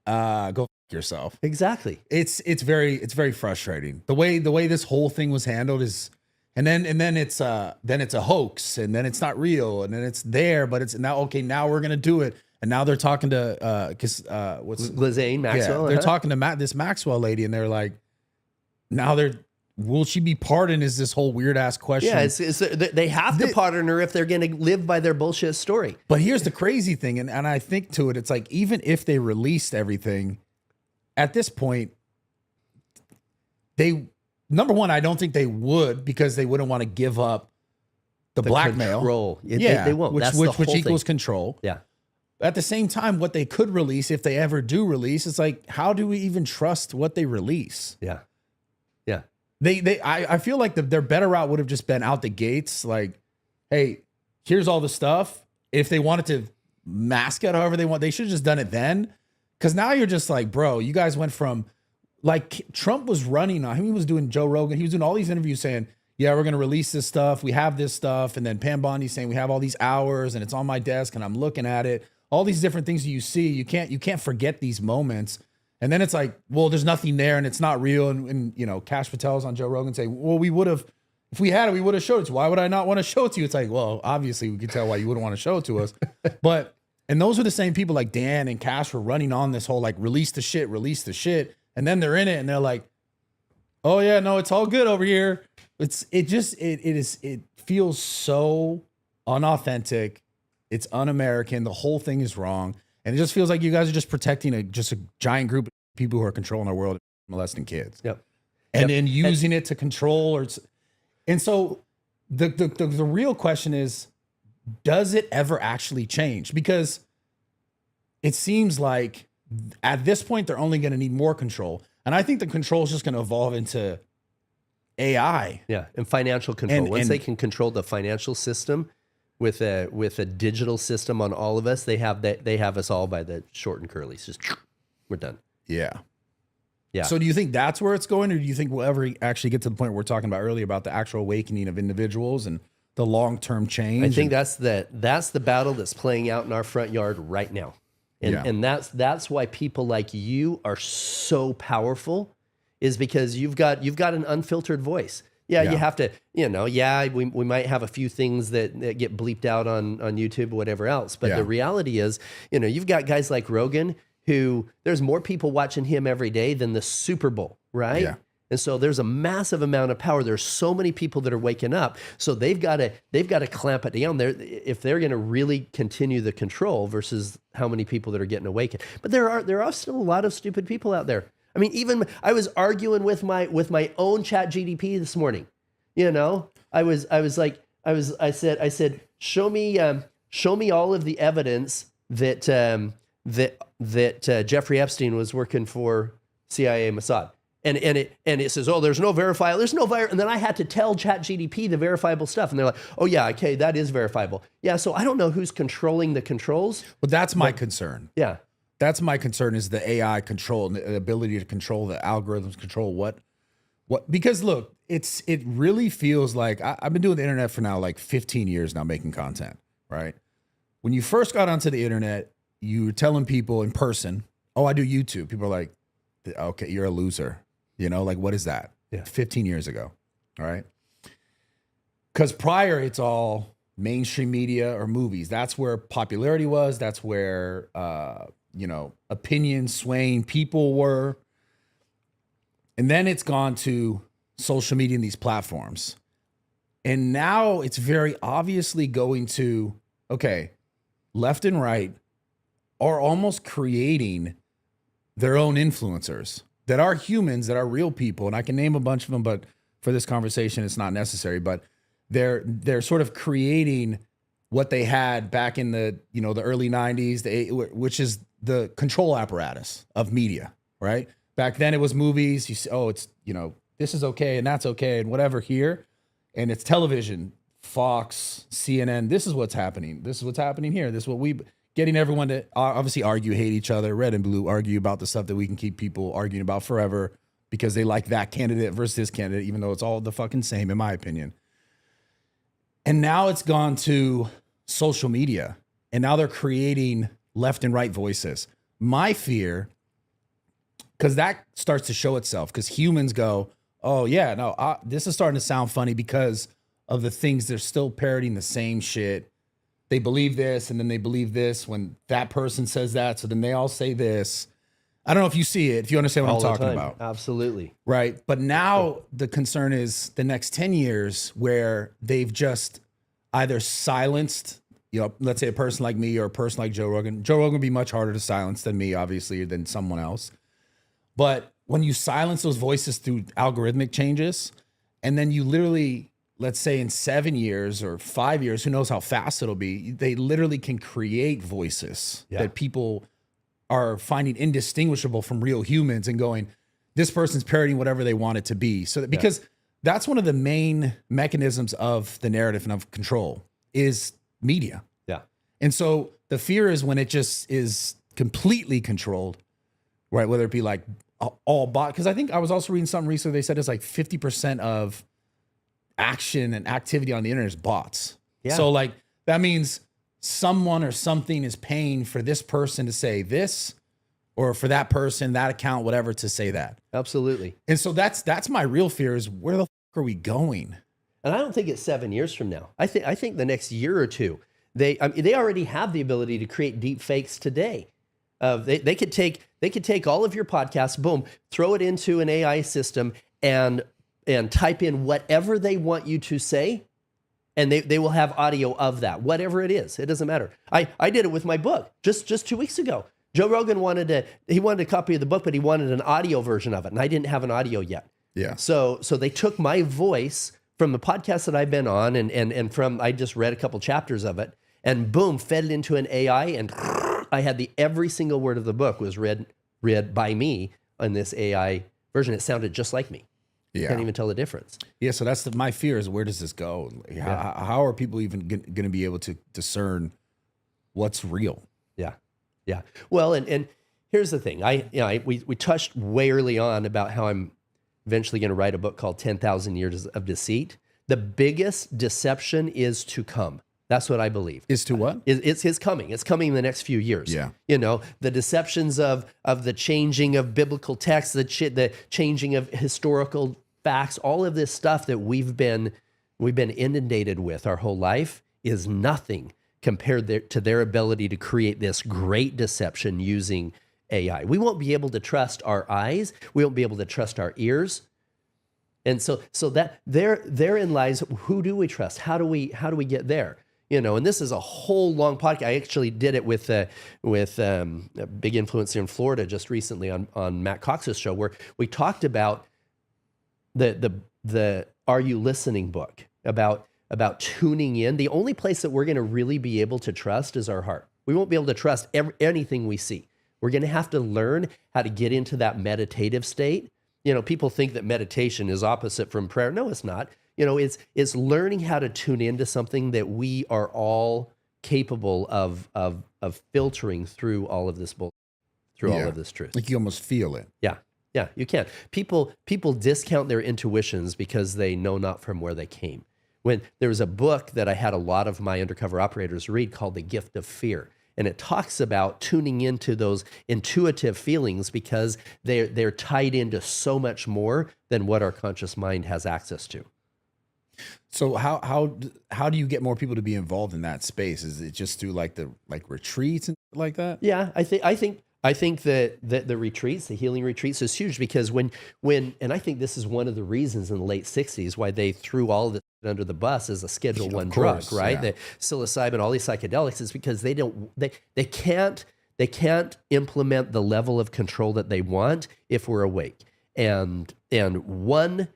go f yourself." Exactly. It's very frustrating the way this whole thing was handled is, and then it's a hoax, and then it's not real, and then it's there, but it's now okay. Now we're gonna do it. And now they're talking to what's Ghislaine Maxwell. Yeah, they're talking to this Maxwell lady, and they're like, now will she be pardoned? Is this whole weird ass question? Yeah, they have to pardon her if they're going to live by their bullshit story. But here's the crazy thing, and I think to it, it's like even if they released everything, at this point, number one, I don't think they would, because they wouldn't want to give up the blackmail. Control. Yeah, they won't. Which equals control. Yeah. At the same time, what they could release, if they ever do release, it's like, how do we even trust what they release? Yeah. Yeah. I feel like their better route would have just been out the gates. Like, hey, here's all the stuff. If they wanted to mask it however they want, they should have just done it then. Because now you're just like, bro, you guys went from like Trump was running on him. He was doing Joe Rogan. He was doing all these interviews saying, yeah, we're going to release this stuff. We have this stuff. And then Pam Bondi's saying we have all these hours and it's on my desk and I'm looking at it. All these different things you see, you can't forget these moments. And then it's like, well, there's nothing there and it's not real. And you know, Kash Patel's on Joe Rogan saying, well, we would have, if we had it, we would have showed it to you. Why would I not want to show it to you? It's like, well, obviously we could tell why you wouldn't want to show it to us. And those are the same people like Dan and Kash were running on this whole like release the shit. And then they're in it and they're like, oh yeah, no, it's all good over here. It feels so unauthentic. It's un-American. The whole thing is wrong. And it just feels like you guys are just protecting a giant group of people who are controlling our world, molesting kids. Yep. And then using it to control and so the real question is, does it ever actually change? Because it seems like at this point, they're only going to need more control. And I think the control is just going to evolve into AI. Yeah. And financial control. Once they can control the financial system, with a digital system on all of us, they have us all by the short and curlies. Just we're done. Yeah. Yeah. So do you think that's where it's going, or do you think we'll ever actually get to the point we're talking about earlier about the actual awakening of individuals and the long-term change? I think that's the battle that's playing out in our front yard right now. And that's why people like you are so powerful, is because you've got an unfiltered voice. Yeah, you have to, we might have a few things that get bleeped out on YouTube or whatever else. But the reality is, you've got guys like Rogan, who there's more people watching him every day than the Super Bowl, right? Yeah. And so there's a massive amount of power. There's so many people that are waking up. So they've got to clamp it down there if they're going to really continue the control versus how many people that are getting awakened. But there are still a lot of stupid people out there. I mean, even I was arguing with my own chat GDP this morning. I said, show me all of the evidence that Jeffrey Epstein was working for CIA Mossad. And it says, oh, there's no verifiable, and then I had to tell chat GDP the verifiable stuff. And they're like, oh yeah, okay, that is verifiable. Yeah, so I don't know who's controlling the controls. Well, that's my concern. Yeah. That's my concern, is the AI control and the ability to control the algorithms, control what, because look, it really feels like I've been doing the internet for now like 15 years now, making content, right? When you first got onto the internet, you were telling people in person, oh, I do YouTube. People are like, okay, you're a loser. You know, like, what is that? Yeah. 15 years ago. All right. Because prior, it's all mainstream media or movies. That's where popularity was. That's where, you know, opinion swaying people were. And then it's gone to social media and these platforms. And now it's very obviously going to, okay, left and right are almost creating their own influencers that are humans, that are real people. And I can name a bunch of them, but for this conversation, it's not necessary. But they're sort of creating what they had back in the, you know, the early 90s, which is the control apparatus of media, right? Back then it was movies. You say, oh, it's, you know, this is okay and that's okay and whatever here. And it's television, Fox, CNN. This is what's happening. This is what's happening here. This is what getting everyone to obviously argue, hate each other, red and blue, argue about the stuff that we can keep people arguing about forever because they like that candidate versus this candidate, even though it's all the fucking same, in my opinion. And now it's gone to social media, and now they're creating left and right voices. My fear, because that starts to show itself, because humans go, oh yeah, no, this is starting to sound funny because of the things they're still parroting the same shit. They believe this, and then they believe this when that person says that, so then they all say this. I don't know if you see it, if you understand what I'm talking about. Absolutely. Right. But now the concern is the next 10 years where they've just either silenced, you know, let's say a person like me or a person like Joe Rogan. Joe Rogan would be much harder to silence than me, obviously, than someone else. But when you silence those voices through algorithmic changes, and then you literally, let's say in 7 years or 5 years, who knows how fast it'll be, they literally can create voices that people are finding indistinguishable from real humans and going, this person's parroting whatever they want it to be. So that, because that's one of the main mechanisms of the narrative and of control is media. Yeah. And so the fear is when it just is completely controlled, right? Whether it be like all bot, because I think I was also reading something recently. They said it's like 50% of action and activity on the internet is bots. Yeah. So like, that means someone or something is paying for this person to say this, or for that person, that account, whatever, to say that. Absolutely. And so that's my real fear is where the fuck are we going? And I don't think it's 7 years from now. I think the next year or two, they already have the ability to create deep fakes today. They could take all of your podcasts, boom, throw it into an AI system and type in whatever they want you to say, and they will have audio of that, whatever it is. It doesn't matter. I did it with my book just 2 weeks ago. Joe Rogan wanted a copy of the book, but he wanted an audio version of it, and I didn't have an audio yet. Yeah. So they took my voice from the podcast that I've been on, and from, I just read a couple chapters of it, and boom, fed it into an AI, and I had every single word of the book was read by me on this AI version. It sounded just like me. Yeah. Can't even tell the difference. Yeah, so that's my fear is, where does this go? How are people even going to be able to discern what's real? Yeah. Well, and here's the thing. We touched way early on about how I'm eventually going to write a book called 10,000 Years of Deceit. The biggest deception is to come. That's what I believe. Is to what? It's his coming. It's coming in the next few years. Yeah. You know, the deceptions of the changing of biblical texts, the changing of historical facts, all of this stuff that we've been inundated with our whole life is nothing compared to their ability to create this great deception using AI. We won't be able to trust our eyes. We won't be able to trust our ears. And so that therein lies, who do we trust? How do we get there? You know, and this is a whole long podcast. I actually did it with a big influencer in Florida just recently on Matt Cox's show, where we talked about the Are You Listening book, about tuning in. The only place that we're going to really be able to trust is our heart. We won't be able to trust anything we see. We're going to have to learn how to get into that meditative state. You know, people think that meditation is opposite from prayer. No, it's not. You know, it's learning how to tune into something that we are all capable of filtering through all of this all of this truth. Like you almost feel it. Yeah, you can. People discount their intuitions because they know not from where they came. When there was a book that I had a lot of my undercover operators read called The Gift of Fear. And it talks about tuning into those intuitive feelings because they're tied into so much more than what our conscious mind has access to. So how do you get more people to be involved in that space? Is it just through like the retreats and like that? Yeah, I think that the retreats, the healing retreats, is huge because when and I think this is one of the reasons in the late 60s why they threw all of this under the bus as a Schedule 1 drug, right? Yeah. The psilocybin, all these psychedelics is because they can't implement the level of control that they want if we're awake. And one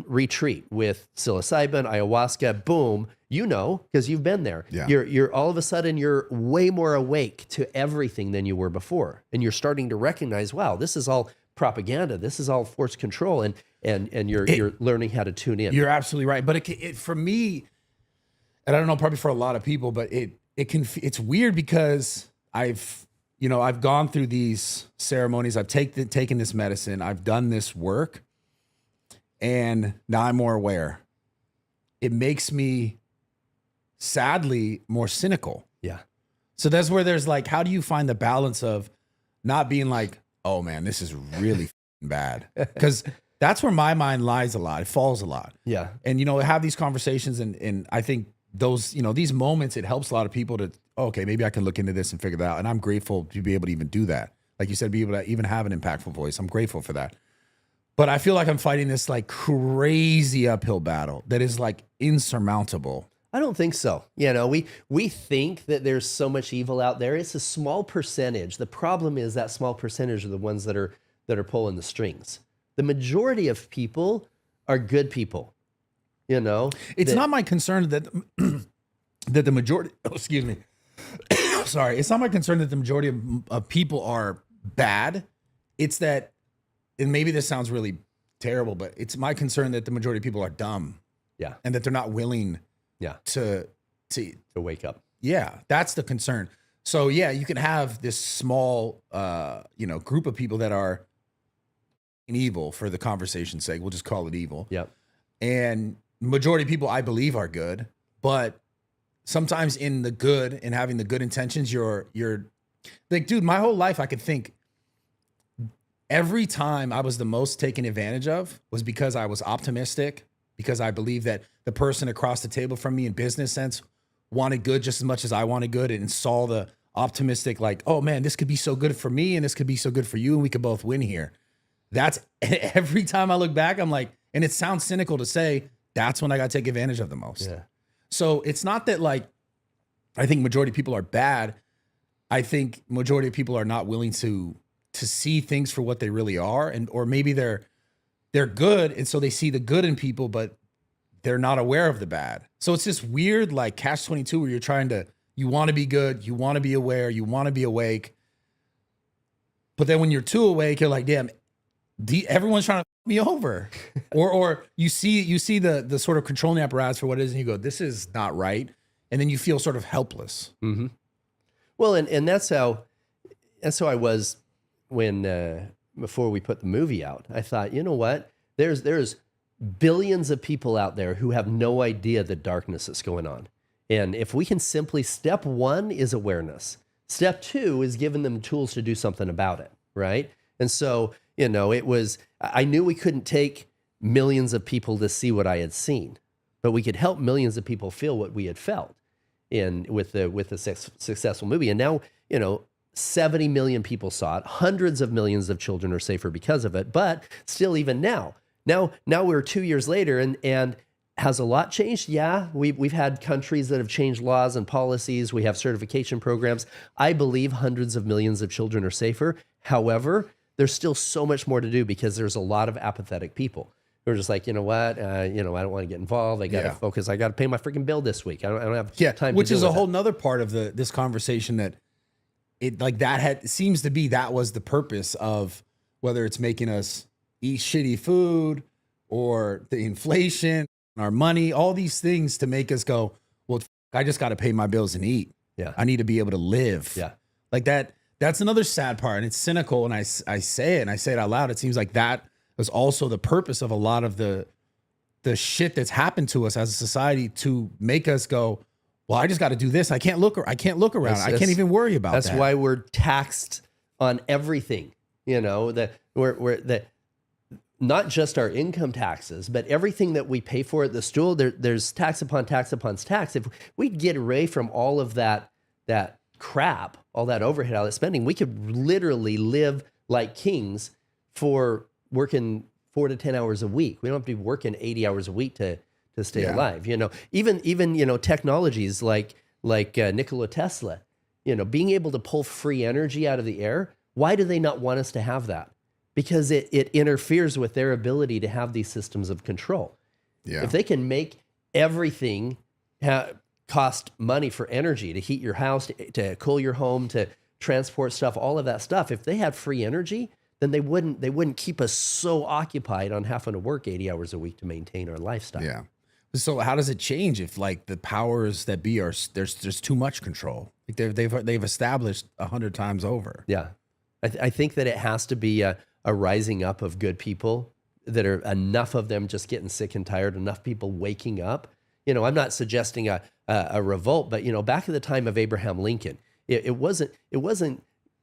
retreat with psilocybin, ayahuasca, boom, because you've been there. Yeah. You're all of a sudden you're way more awake to everything than you were before. And you're starting to recognize, wow, this is all propaganda. This is all forced control. And you're learning how to tune in. You're absolutely right. But it for me, and I don't know, probably for a lot of people, but it's weird because I've gone through these ceremonies. I've taken this medicine. I've done this work. And now I'm more aware. It makes me sadly more cynical. Yeah. So that's where there's like, how do you find the balance of not being like, oh man, this is really bad? Because that's where my mind lies a lot. It falls a lot. Yeah. And, have these conversations and I think those, these moments, it helps a lot of people to, okay, maybe I can look into this and figure that out. And I'm grateful to be able to even do that. Like you said, be able to even have an impactful voice. I'm grateful for that. But I feel like I'm fighting this like crazy uphill battle that is like insurmountable. I don't think so. We think that there's so much evil out there. It's a small percentage. The problem is that small percentage are the ones that are pulling the strings. The majority of people are good people. It's not my concern that that the majority. Oh, excuse me. Sorry, it's not my concern that the majority of people are bad. It's that. And maybe this sounds really terrible, but it's my concern that the majority of people are dumb. Yeah. And that they're not willing to wake up. Yeah, that's the concern. So yeah, you can have this small group of people that are evil for the conversation's sake. We'll just call it evil. Yep. And majority of people I believe are good, but sometimes in the good and having the good intentions, you're like, dude, my whole life I could think every time I was the most taken advantage of was because I was optimistic, because I believed that the person across the table from me in business sense wanted good just as much as I wanted good and saw the optimistic, like, oh man, this could be so good for me and this could be so good for you and we could both win here. That's every time I look back, I'm like, and it sounds cynical to say, that's when I got to take advantage of the most. Yeah. So it's not that like, I think majority of people are bad. I think majority of people are not willing to see things for what they really are, or maybe they're good, and so they see the good in people, but they're not aware of the bad. So it's this weird like catch-22 where you want to be good, you want to be aware, you want to be awake, but then when you're too awake, you're like, damn, everyone's trying to f me over, or you see the sort of controlling apparatus for what it is, and you go, this is not right, and then you feel sort of helpless. Mm-hmm. Well, and that's how I was. When before we put the movie out, I thought, you know what? There's billions of people out there who have no idea the darkness that's going on. And if we can simply, step one is awareness. Step two is giving them tools to do something about it, right? And so, I knew we couldn't take millions of people to see what I had seen, but we could help millions of people feel what we had felt with the successful movie. And now, 70 million people saw it. Hundreds of millions of children are safer because of it. But still, even now we're 2 years later, and has a lot changed? Yeah, we've had countries that have changed laws and policies. We have certification programs. I believe hundreds of millions of children are safer. However, there's still so much more to do because there's a lot of apathetic people who are just like, you know what, I don't want to get involved. I got to focus. I got to pay my freaking bill this week. I don't have time. Which to is deal a with whole that. nother part of this conversation that. It like that seems to be that was the purpose of whether it's making us eat shitty food or the inflation, our money, all these things to make us go, well, I just got to pay my bills and eat. Yeah. I need to be able to live. Yeah. Like that. That's another sad part. And it's cynical. And I say it and I say it out loud. It seems like that was also the purpose of a lot of the shit that's happened to us as a society to make us go, well, I just got to do this. I can't look around. I can't even worry about that. That's why we're taxed on everything, that we're not just our income taxes, but everything that we pay for at the stool, there's tax upon tax upon tax. If we get away from all of that crap, all that overhead, all that spending, we could literally live like kings for working 4 to 10 hours a week. We don't have to be working 80 hours a week to stay alive. Even technologies like Nikola Tesla, being able to pull free energy out of the air. Why do they not want us to have that? Because it interferes with their ability to have these systems of control. Yeah. If they can make everything cost money for energy, to heat your house, to cool your home, to transport stuff, all of that stuff, if they had free energy, then they wouldn't keep us so occupied on having to work 80 hours a week to maintain our lifestyle. Yeah. So how does it change if like the powers that be there's too much control? Like they've established 100 times over. Yeah. I think that it has to be a rising up of good people, that are enough of them just getting sick and tired, enough people waking up. I'm not suggesting a revolt, but back at the time of Abraham Lincoln, it wasn't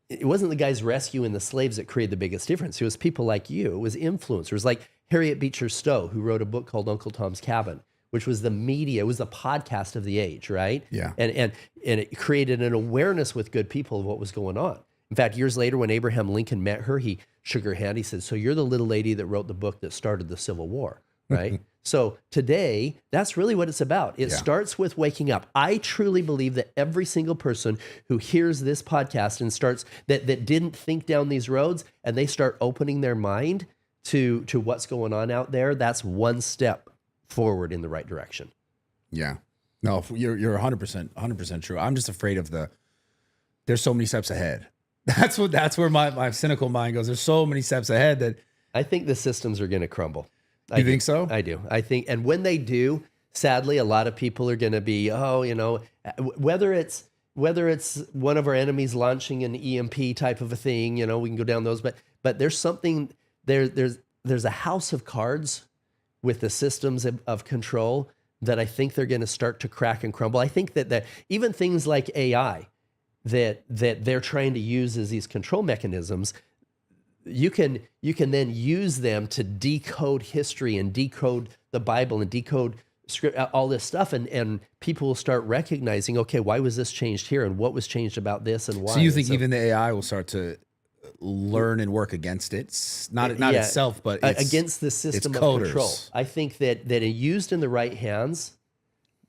the guys rescuing the slaves that created the biggest difference. It was people like you. It was influencers like Harriet Beecher Stowe, who wrote a book called Uncle Tom's Cabin, which was the media, it was the podcast of the age, right? Yeah. And it created an awareness with good people of what was going on. In fact, years later, when Abraham Lincoln met her, he shook her hand. He said, "So you're the little lady that wrote the book that started the Civil War," right? So today, that's really what it's about. It starts with waking up. I truly believe that every single person who hears this podcast and starts that didn't think down these roads, and they start opening their mind to what's going on out there, that's one step forward in the right direction. Yeah. No, you're 100% true. I'm just afraid of there's so many steps ahead. That's where my cynical mind goes. There's so many steps ahead that I think the systems are going to crumble. You think so? I do. I think, and when they do, sadly, a lot of people are going to be, whether it's one of our enemies launching an EMP type of a thing, we can go down those, but there's something there's a house of cards with the systems of control that I think they're going to start to crack and crumble. I think that even things like AI that they're trying to use as these control mechanisms, you can then use them to decode history and decode the Bible and decode script, all this stuff, and people will start recognizing, okay, why was this changed here, and what was changed about this, and why. So you think even the AI will start to learn and work against it, not itself, but against the system of control. I think that used in the right hands,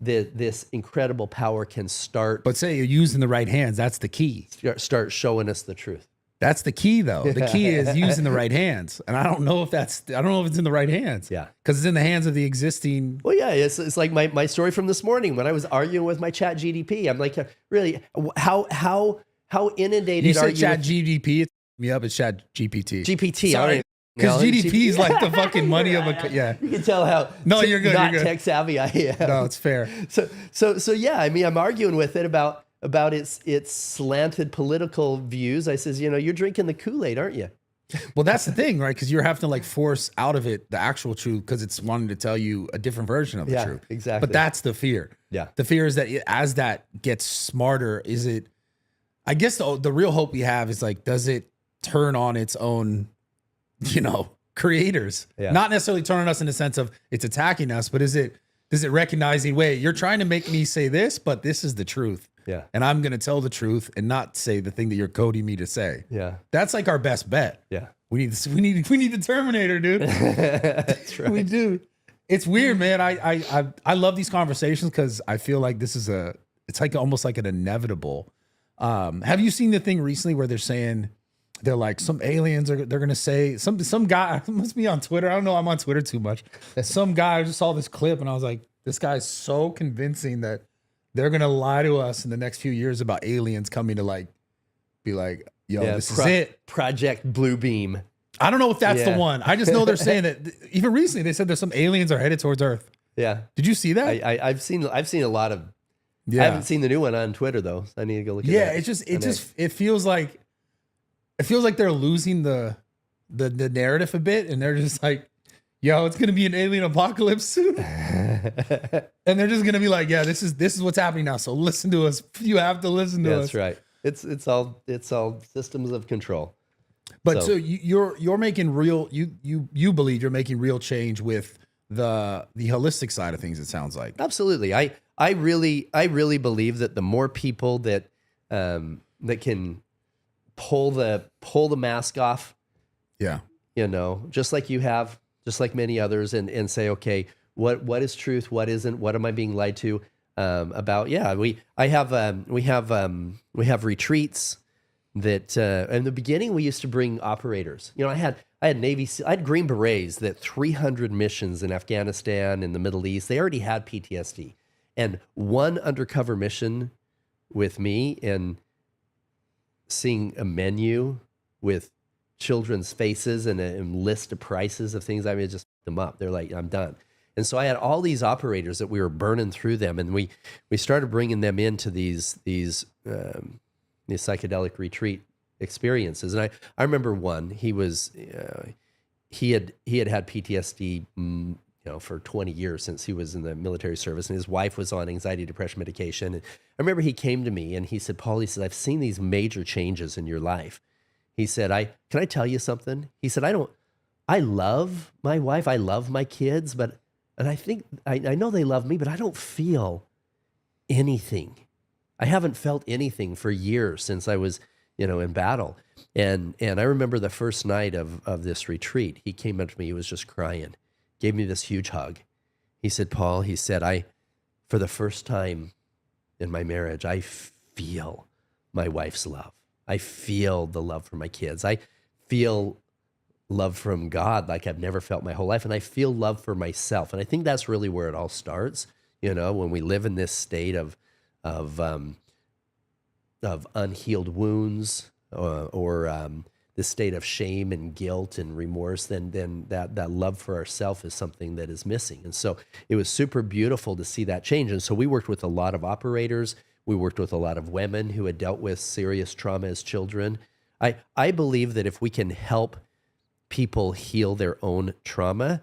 this incredible power can start. But say you're used in the right hands, that's the key. Start showing us the truth. That's the key, though. The key is using the right hands, and I don't know if it's in the right hands. Yeah, because it's in the hands of the existing. Well, yeah, it's like my story from this morning when I was arguing with my Chat GDP. I'm like, really, how inundated are you? Chat GDP? It's me up. It's Chat GPT. GPT. Sorry. Because GDP is like the fucking money of a You can tell how you're good. Not you're good. tech savvy I am. No, it's fair. So yeah. I mean, I'm arguing with it about its slanted political views. I says, you're drinking the Kool-Aid, aren't you? Well, that's the thing, right? Because you're having to like force out of it the actual truth because it's wanting to tell you a different version of the truth. Exactly. But that's the fear. Yeah. The fear is that as that gets smarter, I guess the real hope we have is like, does it turn on its own, creators? Yeah. Not necessarily turn on us in the sense of it's attacking us, but is it recognizing, wait, you're trying to make me say this, but this is the truth. Yeah. And I'm going to tell the truth and not say the thing that you're coding me to say. Yeah. That's like our best bet. Yeah. We need the Terminator, dude. That's right. We do. It's weird, man. I love these conversations because I feel like it's like almost like an inevitable. Have you seen the thing recently where they're like some aliens they're going to say some guy must be on Twitter. I don't know. I'm on Twitter too much. Some guy, I just saw this clip and I was like, this guy's so convincing that they're going to lie to us in the next few years about aliens coming to like, be like, yo, this is it. Project Blue Beam. I don't know if that's the one. I just know they're saying that even recently they said there's some aliens are headed towards Earth. Yeah. Did you see that? I've seen a lot of, I haven't seen the new one on Twitter though. So I need to go look at that. It feels like they're losing the narrative a bit and they're just like, yo, it's gonna be an alien apocalypse soon, and they're just gonna be like, yeah, this is what's happening now. So listen to us. You have to listen to us. That's right. It's all systems of control. But so you're making real. You believe you're making real change with the holistic side of things. It sounds like. Absolutely. I really believe that the more people that that can pull the mask off, yeah, just like you have, just like many others, and say, okay, what is truth, what isn't, what am I being lied to about? Yeah, we have retreats that in the beginning we used to bring operators. I had Navy, I had Green Berets that 300 missions in Afghanistan, in the Middle East. They already had PTSD, and one undercover mission with me and seeing a menu with children's faces and a list of prices of things, I mean, just them up. They're like, I'm done. And so I had all these operators that we were burning through them, and we started bringing them into these psychedelic retreat experiences. And I remember one. He was he had PTSD, for 20 years since he was in the military service, and his wife was on anxiety depression medication. And I remember he came to me and he said, Paul, he said, I've seen these major changes in your life. He said, can I tell you something? He said, I love my wife, I love my kids, and I think I know they love me, but I don't feel anything. I haven't felt anything for years since I was, in battle. And I remember the first night of this retreat, he came up to me, he was just crying, gave me this huge hug. He said, Paul, he said, for the first time in my marriage, I feel my wife's love. I feel the love for my kids. I feel love from God like I've never felt my whole life. And I feel love for myself. And I think that's really where it all starts. When we live in this state of unhealed wounds or this state of shame and guilt and remorse, then that love for ourself is something that is missing. And so it was super beautiful to see that change. And so we worked with a lot of operators. We worked with a lot of women who had dealt with serious trauma as children. I believe that if we can help people heal their own trauma,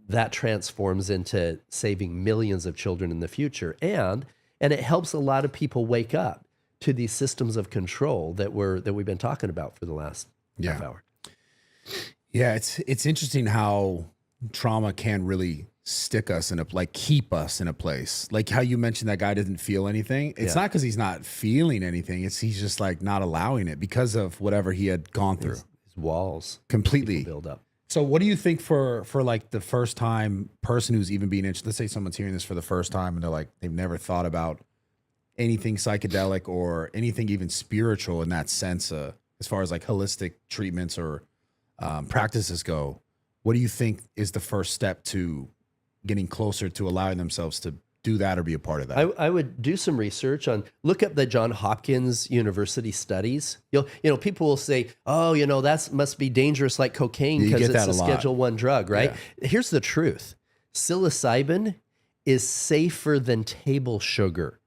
that transforms into saving millions of children in the future. And it helps a lot of people wake up to these systems of control that we've been talking about for the last half hour. Yeah, it's interesting how trauma can really stick us keep us in a place. Like how you mentioned that guy didn't feel anything. It's not because he's not feeling anything. He's just not allowing it because of whatever he had gone through. His walls completely build up. So what do you think for the first time person who's even being interested? Let's say someone's hearing this for the first time and they've never thought about anything psychedelic or anything even spiritual in that sense, as far as holistic treatments or practices go. What do you think is the first step to getting closer to allowing themselves to do that or be a part of that? I would do some research look up the Johns Hopkins University studies. People will say, oh, that must be dangerous like cocaine because it's a Schedule I drug, right? Yeah. Here's the truth. Psilocybin is safer than table sugar.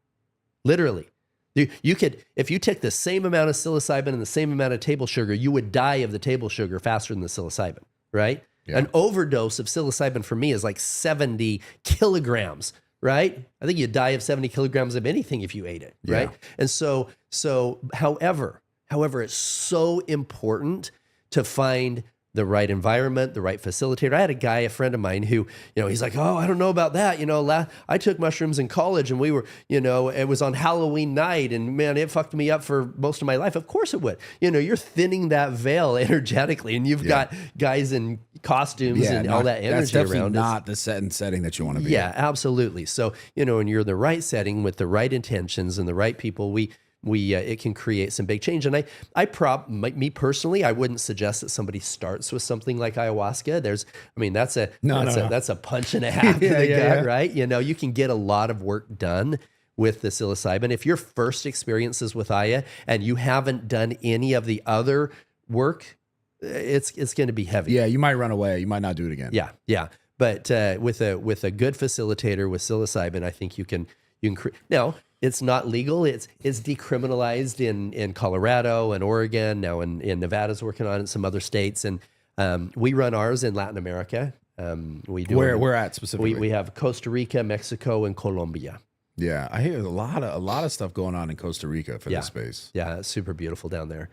Literally. You could, if you take the same amount of psilocybin and the same amount of table sugar, you would die of the table sugar faster than the psilocybin, right? Yeah. An overdose of psilocybin for me is 70 kilograms, right? I think you'd die of 70 kilograms of anything if you ate it, right? Yeah. And so however, it's so important to find the right environment, the right facilitator. I had a friend of mine who, he's like, oh, I don't know about that. I took mushrooms in college and we were, it was on Halloween night and man, it fucked me up for most of my life. Of course it would. You're thinning that veil energetically and you've got guys in costumes and all that energy around. That's definitely not the setting that you want to be in. Yeah, absolutely. So, when you're in the right setting with the right intentions and the right people, it can create some big change. And me personally, I wouldn't suggest that somebody starts with something like ayahuasca. That's a punch and a half to the gut, right? You can get a lot of work done with the psilocybin. If your first experiences with Aya and you haven't done any of the other work, it's going to be heavy. Yeah, you might run away. You might not do it again. Yeah. But with a good facilitator with psilocybin, I think you can now. It's not legal. It's decriminalized in Colorado and Oregon. Now in Nevada's working on it in some other states. And We run ours in Latin America. We do Where at specifically? We have Costa Rica, Mexico, and Colombia. Yeah, I hear a lot of stuff going on in Costa Rica for this space. Yeah, it's super beautiful down there.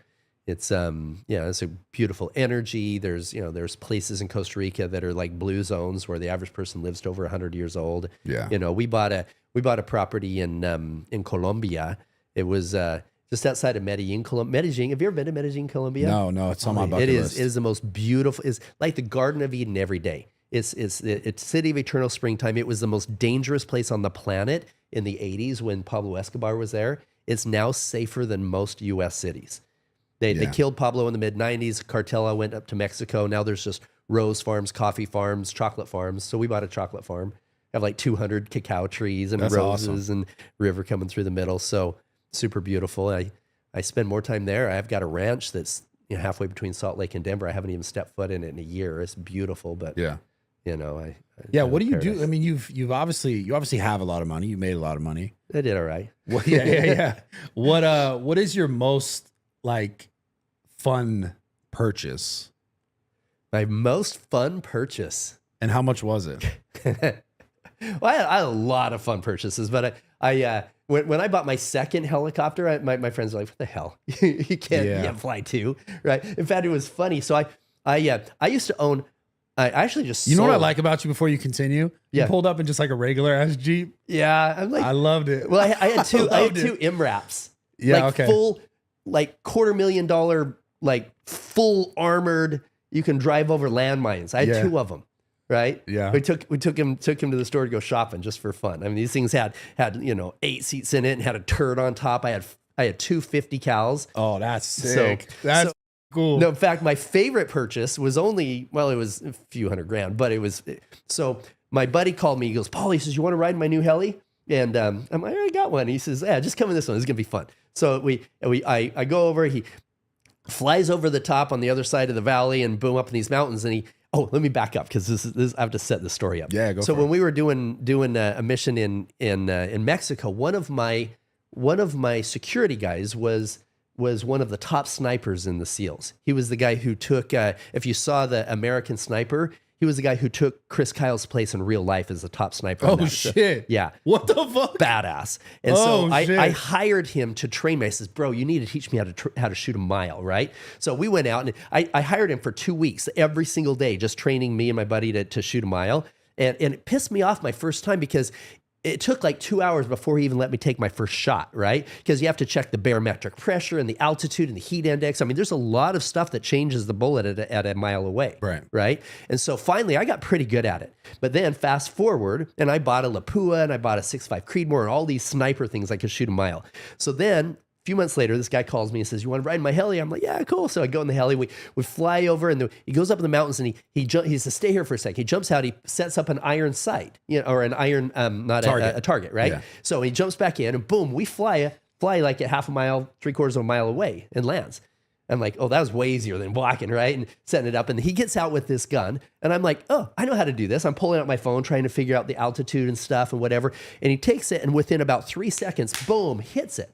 It's it's a beautiful energy. There's places in Costa Rica that are like blue zones where the average person lives to over 100 years old. Yeah. We bought a property in Colombia. It was just outside of Medellin, Medellin. Have you ever been to Medellin, Colombia? No, it's on my bucket list. It is the most beautiful. It's like the Garden of Eden every day. It's city of eternal springtime. It was the most dangerous place on the planet in the 80s when Pablo Escobar was there. It's now safer than most U.S. cities. They killed Pablo in the mid-90s. Cartela went up to Mexico. Now there's just rose farms, coffee farms, chocolate farms. So we bought a chocolate farm. Have like 200 cacao trees and roses and river coming through the middle. So super beautiful. I spend more time there. I've got a ranch that's halfway between Salt Lake and Denver. I haven't even stepped foot in it in a year. It's beautiful, but what do you do? I mean, you obviously have a lot of money. You made a lot of money. I did all right. Well, yeah. What is your most like fun purchase? My most fun purchase. And how much was it? Well, I had a lot of fun purchases, but when I bought my second helicopter, my friends were like, "What the hell? you can't fly two, right?" In fact, it was funny. So I used to own. I actually just know what I like about you before you continue? Yeah. You pulled up in just like a regular ass Jeep. Yeah, I'm like, I loved it. Well, I had two MRAPs. Yeah, like full, like $250,000, like full armored. You can drive over landmines. I had two of them. Right. Yeah. We took him to the store to go shopping just for fun. I mean, these things had 8 seats in it and had a turret on top. I had 250 cals. Oh, that's sick. That's cool. No, in fact, my favorite purchase was it was a few $100,000, but it was, so my buddy called me. He goes, "Paul," he says, "You want to ride in my new heli?" And I'm like, "I already got one." He says, "Yeah, just come in this one. This is gonna be fun." So I go over. He flies over the top on the other side of the valley and boom up in these mountains. And let me back up because this I have to set the story up. Yeah, go. So when we were doing a mission in Mexico, one of my security guys was one of the top snipers in the SEALs. He was the guy who took, if you saw the American Sniper, he was the guy who took Chris Kyle's place in real life as the top sniper. Oh, shit. So, yeah. What the fuck? Badass. And I hired him to train me. I says, "Bro, you need to teach me how to shoot a mile," right? So we went out and I hired him for 2 weeks, every single day, just training me and my buddy to shoot a mile. And it pissed me off my first time because it took like 2 hours before he even let me take my first shot, right? Because you have to check the barometric pressure and the altitude and the heat index. I mean, there's a lot of stuff that changes the bullet at a mile away, right? And so finally, I got pretty good at it. But then fast forward, and I bought a Lapua and I bought a 6.5 Creedmoor and all these sniper things I could shoot a mile. So then a few months later, this guy calls me and says, "You want to ride in my heli?" I'm like, "Yeah, cool." So I go in the heli, we fly over, and he goes up in the mountains, and he says, "Stay here for a sec." He jumps out, he sets up an iron sight, or an iron, not target. A target, right? Yeah. So he jumps back in, and boom, we fly like at half a mile, 3/4 of a mile away, and lands. I'm like, "Oh, that was way easier than walking," right? And setting it up, and he gets out with this gun, and I'm like, "Oh, I know how to do this." I'm pulling out my phone, trying to figure out the altitude and stuff and whatever, and he takes it, and within about 3 seconds, boom, hits it.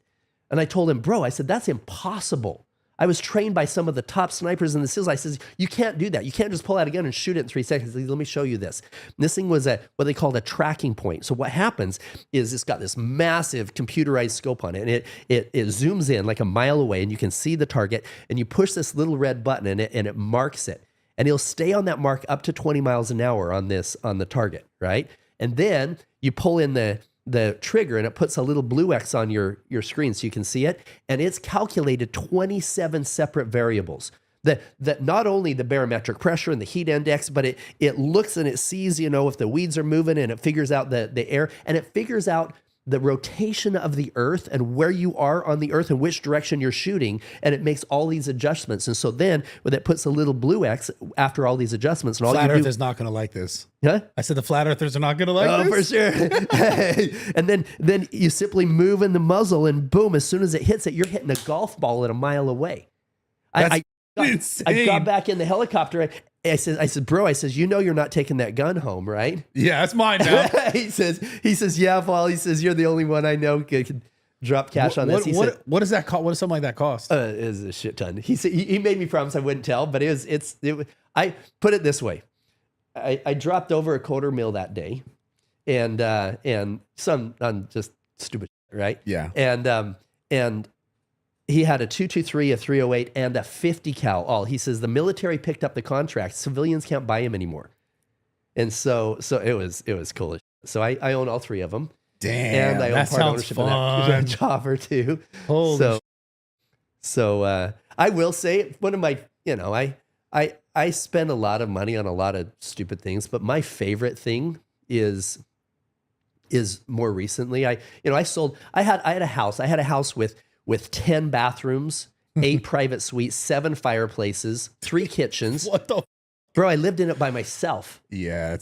And I told him, "Bro," I said, "that's impossible. I was trained by some of the top snipers in the SEALs." I says, "You can't do that. You can't just pull out a gun and shoot it in 3 seconds. Let me show you this." And this thing was what they called a tracking point. So what happens is it's got this massive computerized scope on it, and it zooms in like a mile away, and you can see the target, and you push this little red button in it, and it marks it. And it'll stay on that mark up to 20 miles an hour on the target, right? And then you pull in the trigger, and it puts a little blue X on your screen so you can see it. And it's calculated 27 separate variables that not only the barometric pressure and the heat index, but it looks and it sees, if the weeds are moving, and it figures out the air, and it figures out the rotation of the earth and where you are on the earth and which direction you're shooting. And it makes all these adjustments. And so then when it puts a little blue X after all these adjustments, and all Flat Earth is not going to like this. Huh? I said the flat earthers are not going to like this. For sure. And then you simply move in the muzzle, and boom, as soon as it hits it, you're hitting a golf ball at a mile away. I got back in the helicopter. I said, "Bro," I says, "You're not taking that gun home, right?" "Yeah, that's mine now." he says, "Yeah, Paul." He says, "You're the only one I know could drop cash on this." He said, "What does that cost? What does something like that cost?" It was a shit ton. He said he made me promise I wouldn't tell, but I put it this way. I dropped over a $250,000 that day, and some on just stupid, right? Yeah. And he had a 223, a 308, and a 50 cal. All he says the military picked up the contract. Civilians can't buy him anymore, and so it was cool. So I own all 3 of them. Damn, And I own that part sounds ownership fun. in that Jobber too. Holy So I will say one of my, I spend a lot of money on a lot of stupid things, but my favorite thing is more recently. I had a house with 10 bathrooms, 8 private suites, 7 fireplaces, 3 kitchens. What the? Bro, I lived in it by myself. Yeah,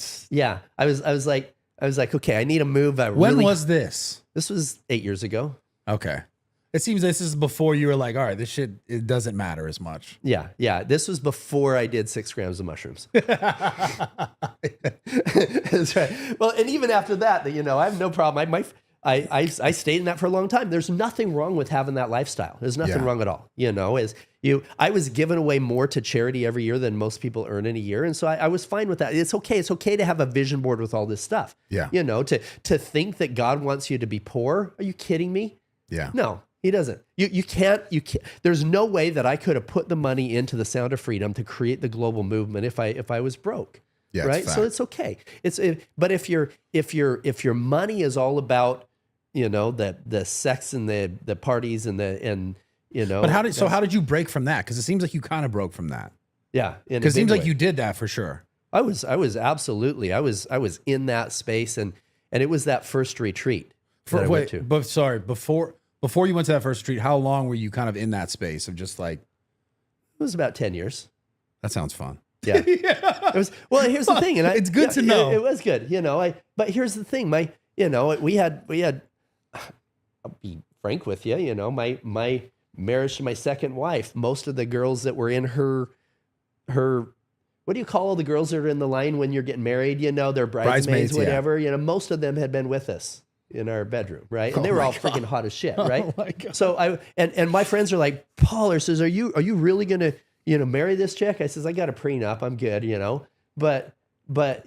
I was like, okay, I need to move. When was this? This was 8 years ago. Okay. It seems this is before you were like, all right, this shit, it doesn't matter as much. Yeah. This was before I did 6 grams of mushrooms. That's right. Well, and even after that, I have no problem. I stayed in that for a long time. There's nothing wrong with having that lifestyle. There's nothing wrong at all. I was giving away more to charity every year than most people earn in a year. And so I was fine with that. It's okay. It's okay to have a vision board with all this stuff. Yeah. To think that God wants you to be poor. Are you kidding me? Yeah. No, he doesn't. You can't. There's no way that I could have put the money into the Sound of Freedom to create the global movement if I was broke. Yeah, right. So it's okay. But if your money is all about, the sex and the parties and But how did you break from that? Because it seems like you kind of broke from that. Yeah. Because it seems like you did that for sure. I was absolutely, I was in that space, and it was that first retreat. But sorry, before you went to that first retreat, how long were you kind of in that space of just like? It was about 10 years. That sounds fun. Yeah. It was, well, here's the thing. And it's good to know. It was good. But here's the thing. We had, I'll be frank with you, my marriage to my second wife, most of the girls that were in her, what do you call all the girls that are in the line when you're getting married? They're bridesmaids, whatever. Yeah. Most of them had been with us in our bedroom, right? And they were all freaking hot as shit, right? Oh my God. So and my friends are like, Paul, says, are you really gonna, marry this chick? I says, I got a prenup, I'm good, but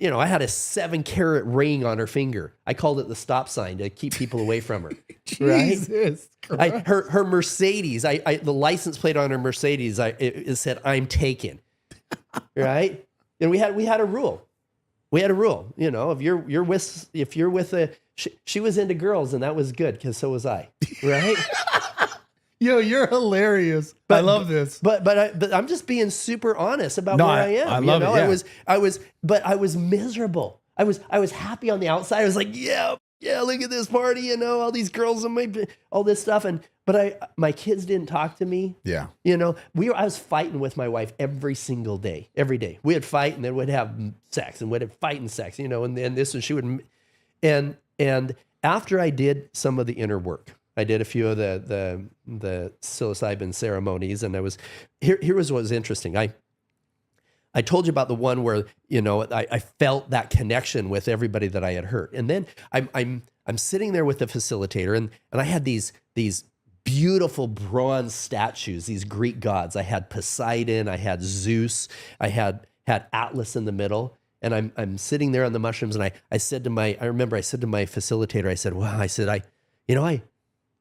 I had a 7-carat ring on her finger. I called it the stop sign to keep people away from her. Jesus right? Her Mercedes, the license plate on her Mercedes, it said, I'm taken. Right? And we had a rule. We had a rule, if you're with she was into girls, and that was good because so was I. Right? Yo, you're hilarious. I love this. But I'm just being super honest about where I am. I love it. Yeah. I was miserable. I was happy on the outside. I was like, yeah, look at this party, all these girls and all this stuff. But my kids didn't talk to me. Yeah. I was fighting with my wife every single day, every day. We'd fight and then we'd have sex and we'd have fight and sex, and then this and she would, and after I did some of the inner work, I did a few of the psilocybin ceremonies, and here was what was interesting. I told you about the one where I felt that connection with everybody that I had hurt, and then I'm sitting there with the facilitator, and I had these beautiful bronze statues, these Greek gods. I had Poseidon, I had Zeus, I had Atlas in the middle. And I'm sitting there on the mushrooms, and I said to my facilitator, I said,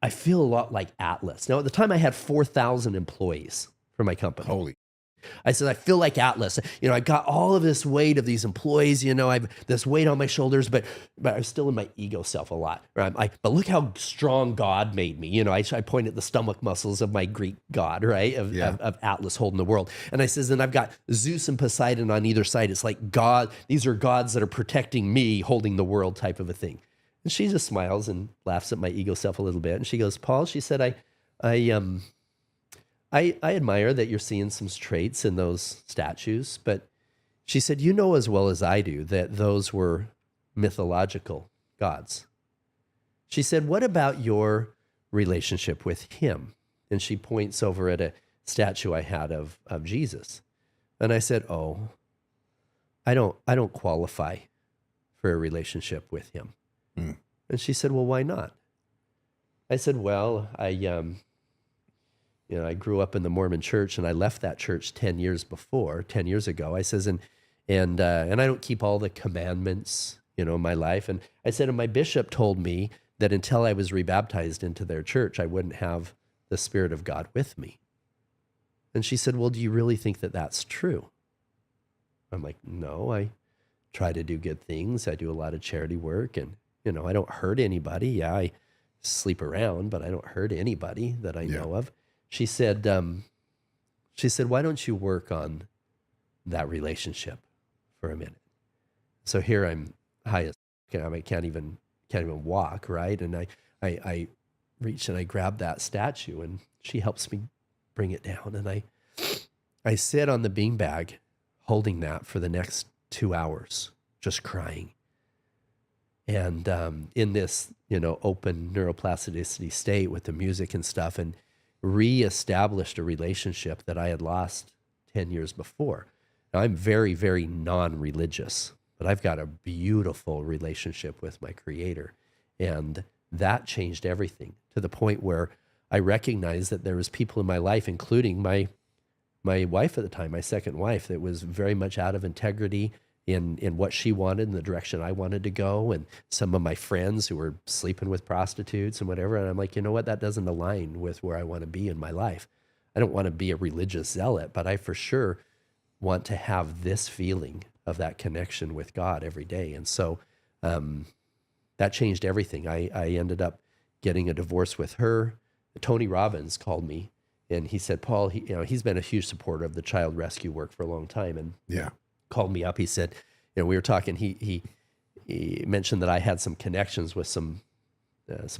I feel a lot like Atlas. Now, at the time, I had 4,000 employees for my company. Holy. I said, I feel like Atlas. I got all of this weight of these employees, I've this weight on my shoulders, but I was still in my ego self a lot. Right? But look how strong God made me. I pointed at the stomach muscles of my Greek God, right? Of Atlas holding the world. And I says, and I've got Zeus and Poseidon on either side. It's like God, these are gods that are protecting me, holding the world type of a thing. And she just smiles and laughs at my ego self a little bit. And she goes, Paul, she said, I admire that you're seeing some traits in those statues, but she said, as well as I do that those were mythological gods. She said, what about your relationship with him? And she points over at a statue I had of Jesus. And I said, oh, I don't qualify for a relationship with him. Mm. And she said, well, why not? I said, well, I grew up in the Mormon church and I left that church 10 years ago. I says, and I don't keep all the commandments, in my life. And I said, and my bishop told me that until I was rebaptized into their church, I wouldn't have the Spirit of God with me. And she said, well, do you really think that that's true? I'm like, no, I try to do good things. I do a lot of charity work and, I don't hurt anybody. Yeah, I sleep around, but I don't hurt anybody that I know of. She said, why don't you work on that relationship for a minute? So here I'm high as I can't even walk, right? And I reach and I grab that statue and she helps me bring it down. And I sit on the beanbag holding that for the next 2 hours, just crying. And in this, open neuroplasticity state with the music and stuff, and reestablished a relationship that I had lost 10 years before. Now, I'm very, very non-religious, but I've got a beautiful relationship with my Creator. And that changed everything to the point where I recognized that there was people in my life, including my wife at the time, my second wife, that was very much out of integrity in what she wanted and the direction I wanted to go, and some of my friends who were sleeping with prostitutes and whatever. And I'm like, you know what? That doesn't align with where I want to be in my life. I don't want to be a religious zealot, but I for sure want to have this feeling of that connection with God every day. And so that changed everything. I ended up getting a divorce with her. Tony Robbins called me and he said, Paul, he's been a huge supporter of the child rescue work for a long time. And called me up. He said, we were talking, he mentioned that I had some connections with some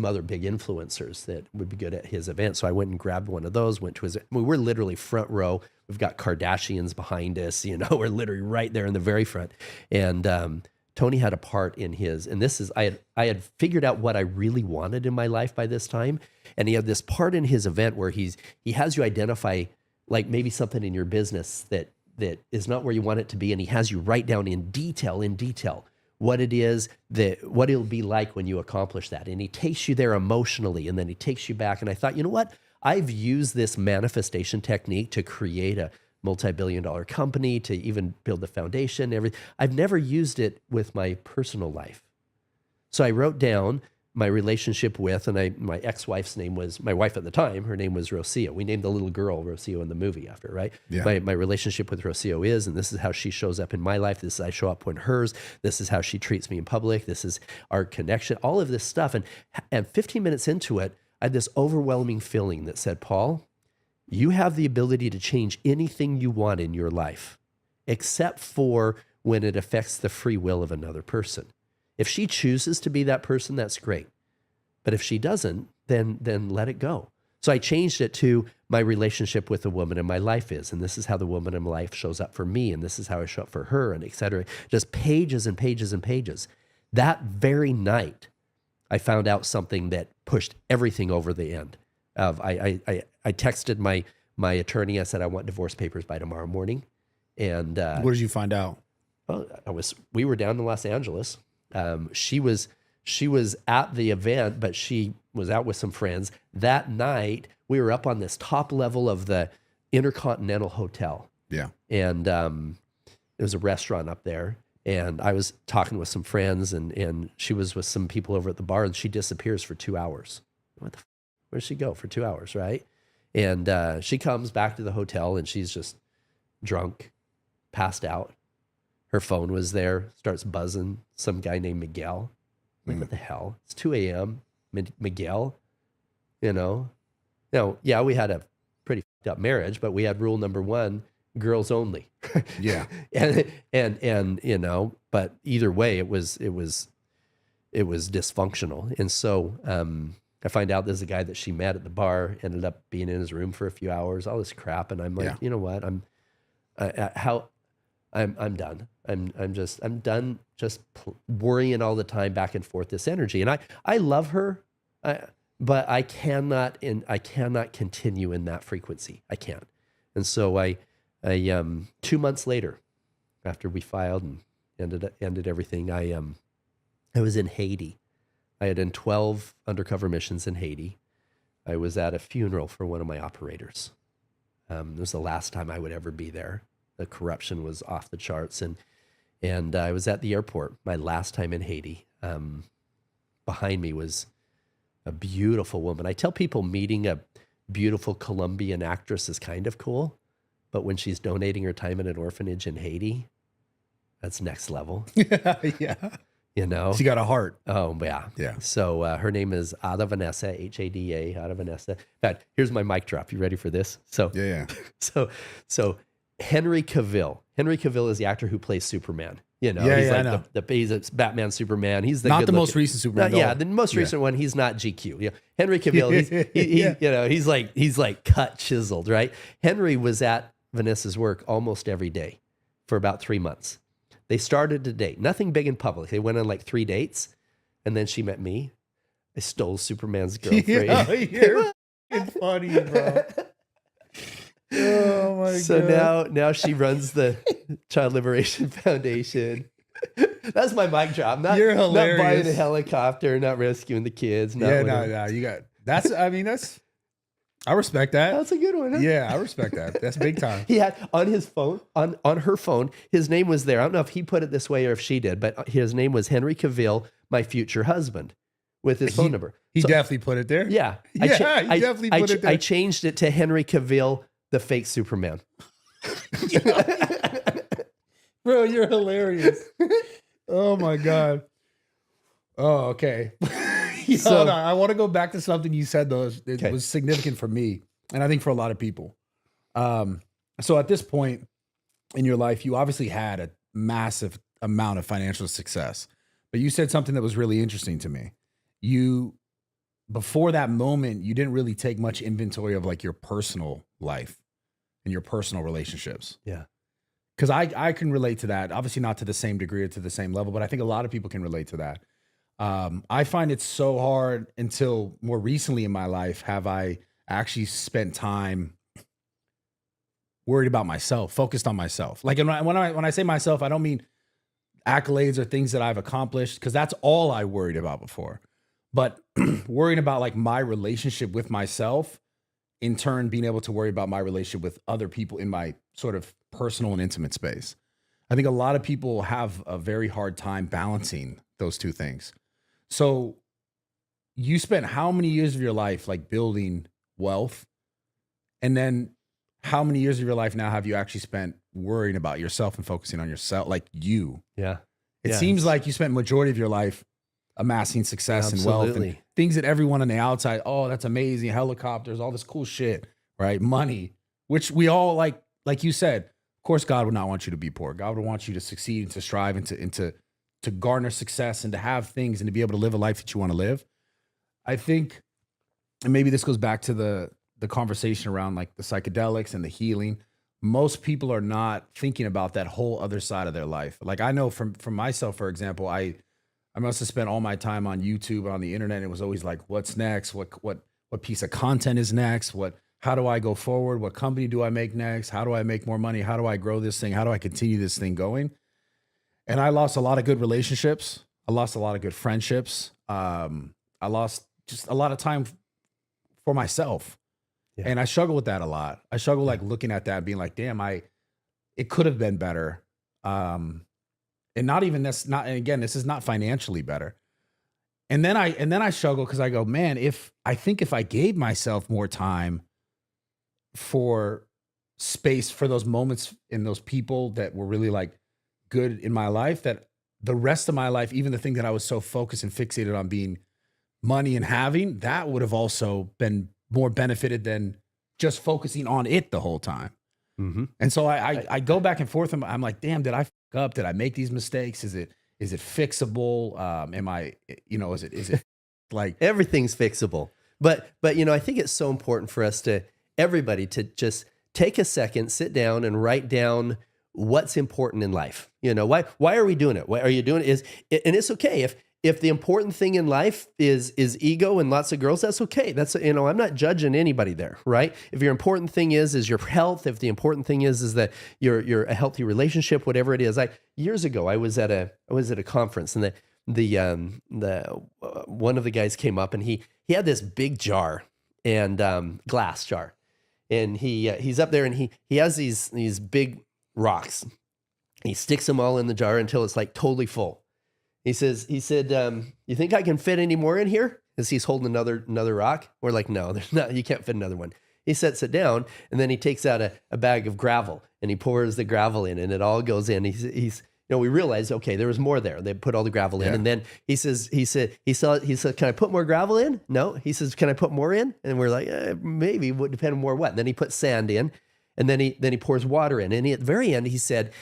other big influencers that would be good at his event. So I went and grabbed one of those, went to his, we're literally front row. We've got Kardashians behind us, we're literally right there in the very front. And Tony had a part in his, and this is, I had figured out what I really wanted in my life by this time. And he had this part in his event where he has you identify like maybe something in your business that is not where you want it to be. And he has you write down in detail what it is, what it'll be like when you accomplish that. And he takes you there emotionally, and then he takes you back. And I thought, you know what? I've used this manifestation technique to create a multi-billion-dollar company, to even build the foundation, everything. I've never used it with my personal life. So I wrote down my relationship with, and my ex-wife's name was, my wife at the time, her name was Rocio. We named the little girl Rocio in the movie after, right? Yeah. My relationship with Rocio is, and this is how she shows up in my life. This is how I show up when hers. This is how she treats me in public. This is our connection, all of this stuff. And 15 minutes into it, I had this overwhelming feeling that said, Paul, you have the ability to change anything you want in your life, except for when it affects the free will of another person. If she chooses to be that person, that's great. But if she doesn't, then let it go. So I changed it to my relationship with the woman in my life is, and this is how the woman in my life shows up for me, and this is how I show up for her, and et cetera. Just pages and pages and pages. That very night, I found out something that pushed everything over the end. I texted my attorney. I said, I want divorce papers by tomorrow morning. And what did you find out? Well, we were down in Los Angeles. She was at the event, but she was out with some friends. That night, we were up on this top level of the Intercontinental Hotel. Yeah. And it was a restaurant up there. And I was talking with some friends, and she was with some people over at the bar, and she disappears for 2 hours. Where'd she go for 2 hours, right? And she comes back to the hotel, and she's just drunk, passed out. Her phone was there, starts buzzing. Some guy named Miguel. I'm like, what the hell? It's 2 a.m. Miguel, Now, yeah, we had a pretty fucked up marriage, but we had rule number 1, girls only. Yeah. and but either way, it was dysfunctional. And so I find out there's a guy that she met at the bar, ended up being in his room for a few hours, all this crap. And I'm like, you know what? I'm done. I'm done just worrying all the time back and forth this energy. And I love her, but I cannot continue in that frequency. I can't. And so I 2 months later, after we filed and ended everything, I was in Haiti. I had done 12 undercover missions in Haiti. I was at a funeral for one of my operators. It was the last time I would ever be there. The corruption was off the charts. And I was at the airport, my last time in Haiti. Behind me was a beautiful woman. I tell people meeting a beautiful Colombian actress is kind of cool, but when she's donating her time in an orphanage in Haiti, that's next level. Yeah. You know? She got a heart. Oh, yeah. Yeah. So her name is Ada Vanessa, Hada, Ada Vanessa. In fact, here's my mic drop. You ready for this? So, Yeah. So Henry Cavill. Henry Cavill is the actor who plays Superman. You know, Yeah, he's yeah, I like know. he's a Batman, Superman. He's the Not the good-looking- most recent Superman. Yeah, though. the most Yeah. recent one. He's not GQ. Yeah, Henry Cavill. Yeah. You know, he's like cut, chiseled, right? Henry was at Vanessa's work almost every day for about 3 months. They started to date. Nothing big in public. They went on like 3 dates, and then she met me. I stole Superman's girlfriend. Yeah, you're fucking funny, bro. Oh my So god. now she runs the Child Liberation Foundation. That's my mic drop. You're Not buying hilarious. a helicopter, not rescuing the kids. Not Yeah, whatever. no, you got that's. I mean, that's. I respect that. That's a good one. Huh? Yeah, I respect that. That's big time. He had on his phone, on her phone, his name was there. I don't know if he put it this way or if she did, but his name was Henry Cavill, my future husband, with his phone number. He So- definitely put it there. Yeah. Yeah, he definitely put it there. I changed it to Henry Cavill, the fake Superman. Bro, you're hilarious. Oh my god. Oh, okay. So- Hold on. I want to go back to something you said though. It Okay. was significant for me, and I think for a lot of people. So at this point in your life, you obviously had a massive amount of financial success, but you said something that was really interesting to me. Before that moment, you didn't really take much inventory of like your personal life and your personal relationships. Yeah. Because I can relate to that. Obviously not to the same degree or to the same level, but I think a lot of people can relate to that. I find it so hard until more recently in my life have I actually spent time worried about myself, focused on myself. Like when I say myself, I don't mean accolades or things that I've accomplished, because that's all I worried about before. But worrying about like my relationship with myself, in turn being able to worry about my relationship with other people in my sort of personal and intimate space. I think a lot of people have a very hard time balancing those two things. So you spent how many years of your life like building wealth? And then how many years of your life now have you actually spent worrying about yourself and focusing on yourself? Like you. Yeah. It Yeah, seems it's- like you spent majority of your life amassing success and wealth and Absolutely. things that everyone on the outside, oh, that's amazing, helicopters, all this cool shit, right? Money, which we all like you said, of course, God would not want you to be poor. God would want you to succeed and to strive and to garner success and to have things and to be able to live a life that you want to live. I think, and maybe this goes back to the conversation around like the psychedelics and the healing. Most people are not thinking about that whole other side of their life. Like I know from myself, for example, I must have spent all my time on YouTube and on the internet. It was always like, what's next? What piece of content is next? How do I go forward? What company do I make next? How do I make more money? How do I grow this thing? How do I continue this thing going? And I lost a lot of good relationships. I lost a lot of good friendships. I lost just a lot of time for myself. Yeah. And I struggle with that a lot. I struggle like looking at that and being like, damn, it could have been better. And not even this, and again, this is not financially better. And then I struggle because I go, man, if I gave myself more time for space for those moments and those people that were really like good in my life, that the rest of my life, even the thing that I was so focused and fixated on being money and having, that would have also been more benefited than just focusing on it the whole time. Mm-hmm. And so I go back and forth. And I'm like, damn, did I fuck up? Did I make these mistakes? Is it fixable? Am I, is it like Everything's fixable. But I think it's so important for us everybody to just take a second, sit down and write down what's important in life. Why are we doing it? Why are you doing it? And it's okay if the important thing in life is ego and lots of girls, that's okay. That's, I'm not judging anybody there, right? If your important thing is your health, if the important thing is that you're a healthy relationship, whatever it is. Years ago, I was at a conference, and the one of the guys came up and he had this big jar, glass jar. And he's up there and he has these big rocks. He sticks them all in the jar until it's like totally full. He said, you think I can fit any more in here? As he's holding another rock. We're like, no, there's not, you can't fit another one. He sets it down and then he takes out a bag of gravel and he pours the gravel in and it all goes in. He's we realized, okay, there was more there. They put all the gravel in. And then he said, can I put more gravel in? No. He says, can I put more in? And we're like, maybe, would depend on more what. And then he puts sand in and then he pours water in. And at the very end, he said,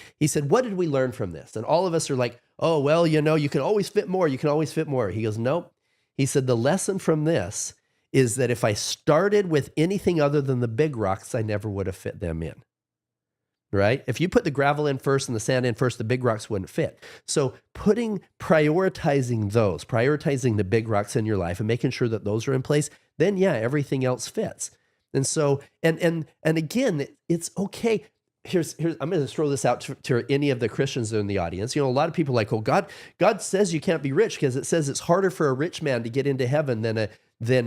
what did we learn from this? And all of us are like, oh, well, you can always fit more. You can always fit more. He goes, nope. He said, the lesson from this is that if I started with anything other than the big rocks, I never would have fit them in. Right? If you put the gravel in first and the sand in first, the big rocks wouldn't fit. So prioritizing the big rocks in your life and making sure that those are in place, then everything else fits. And so, and again, it's okay. Here's I'm going to throw this out to any of the Christians in the audience. A lot of people are like, oh, God says you can't be rich because it says it's harder for a rich man to get into heaven than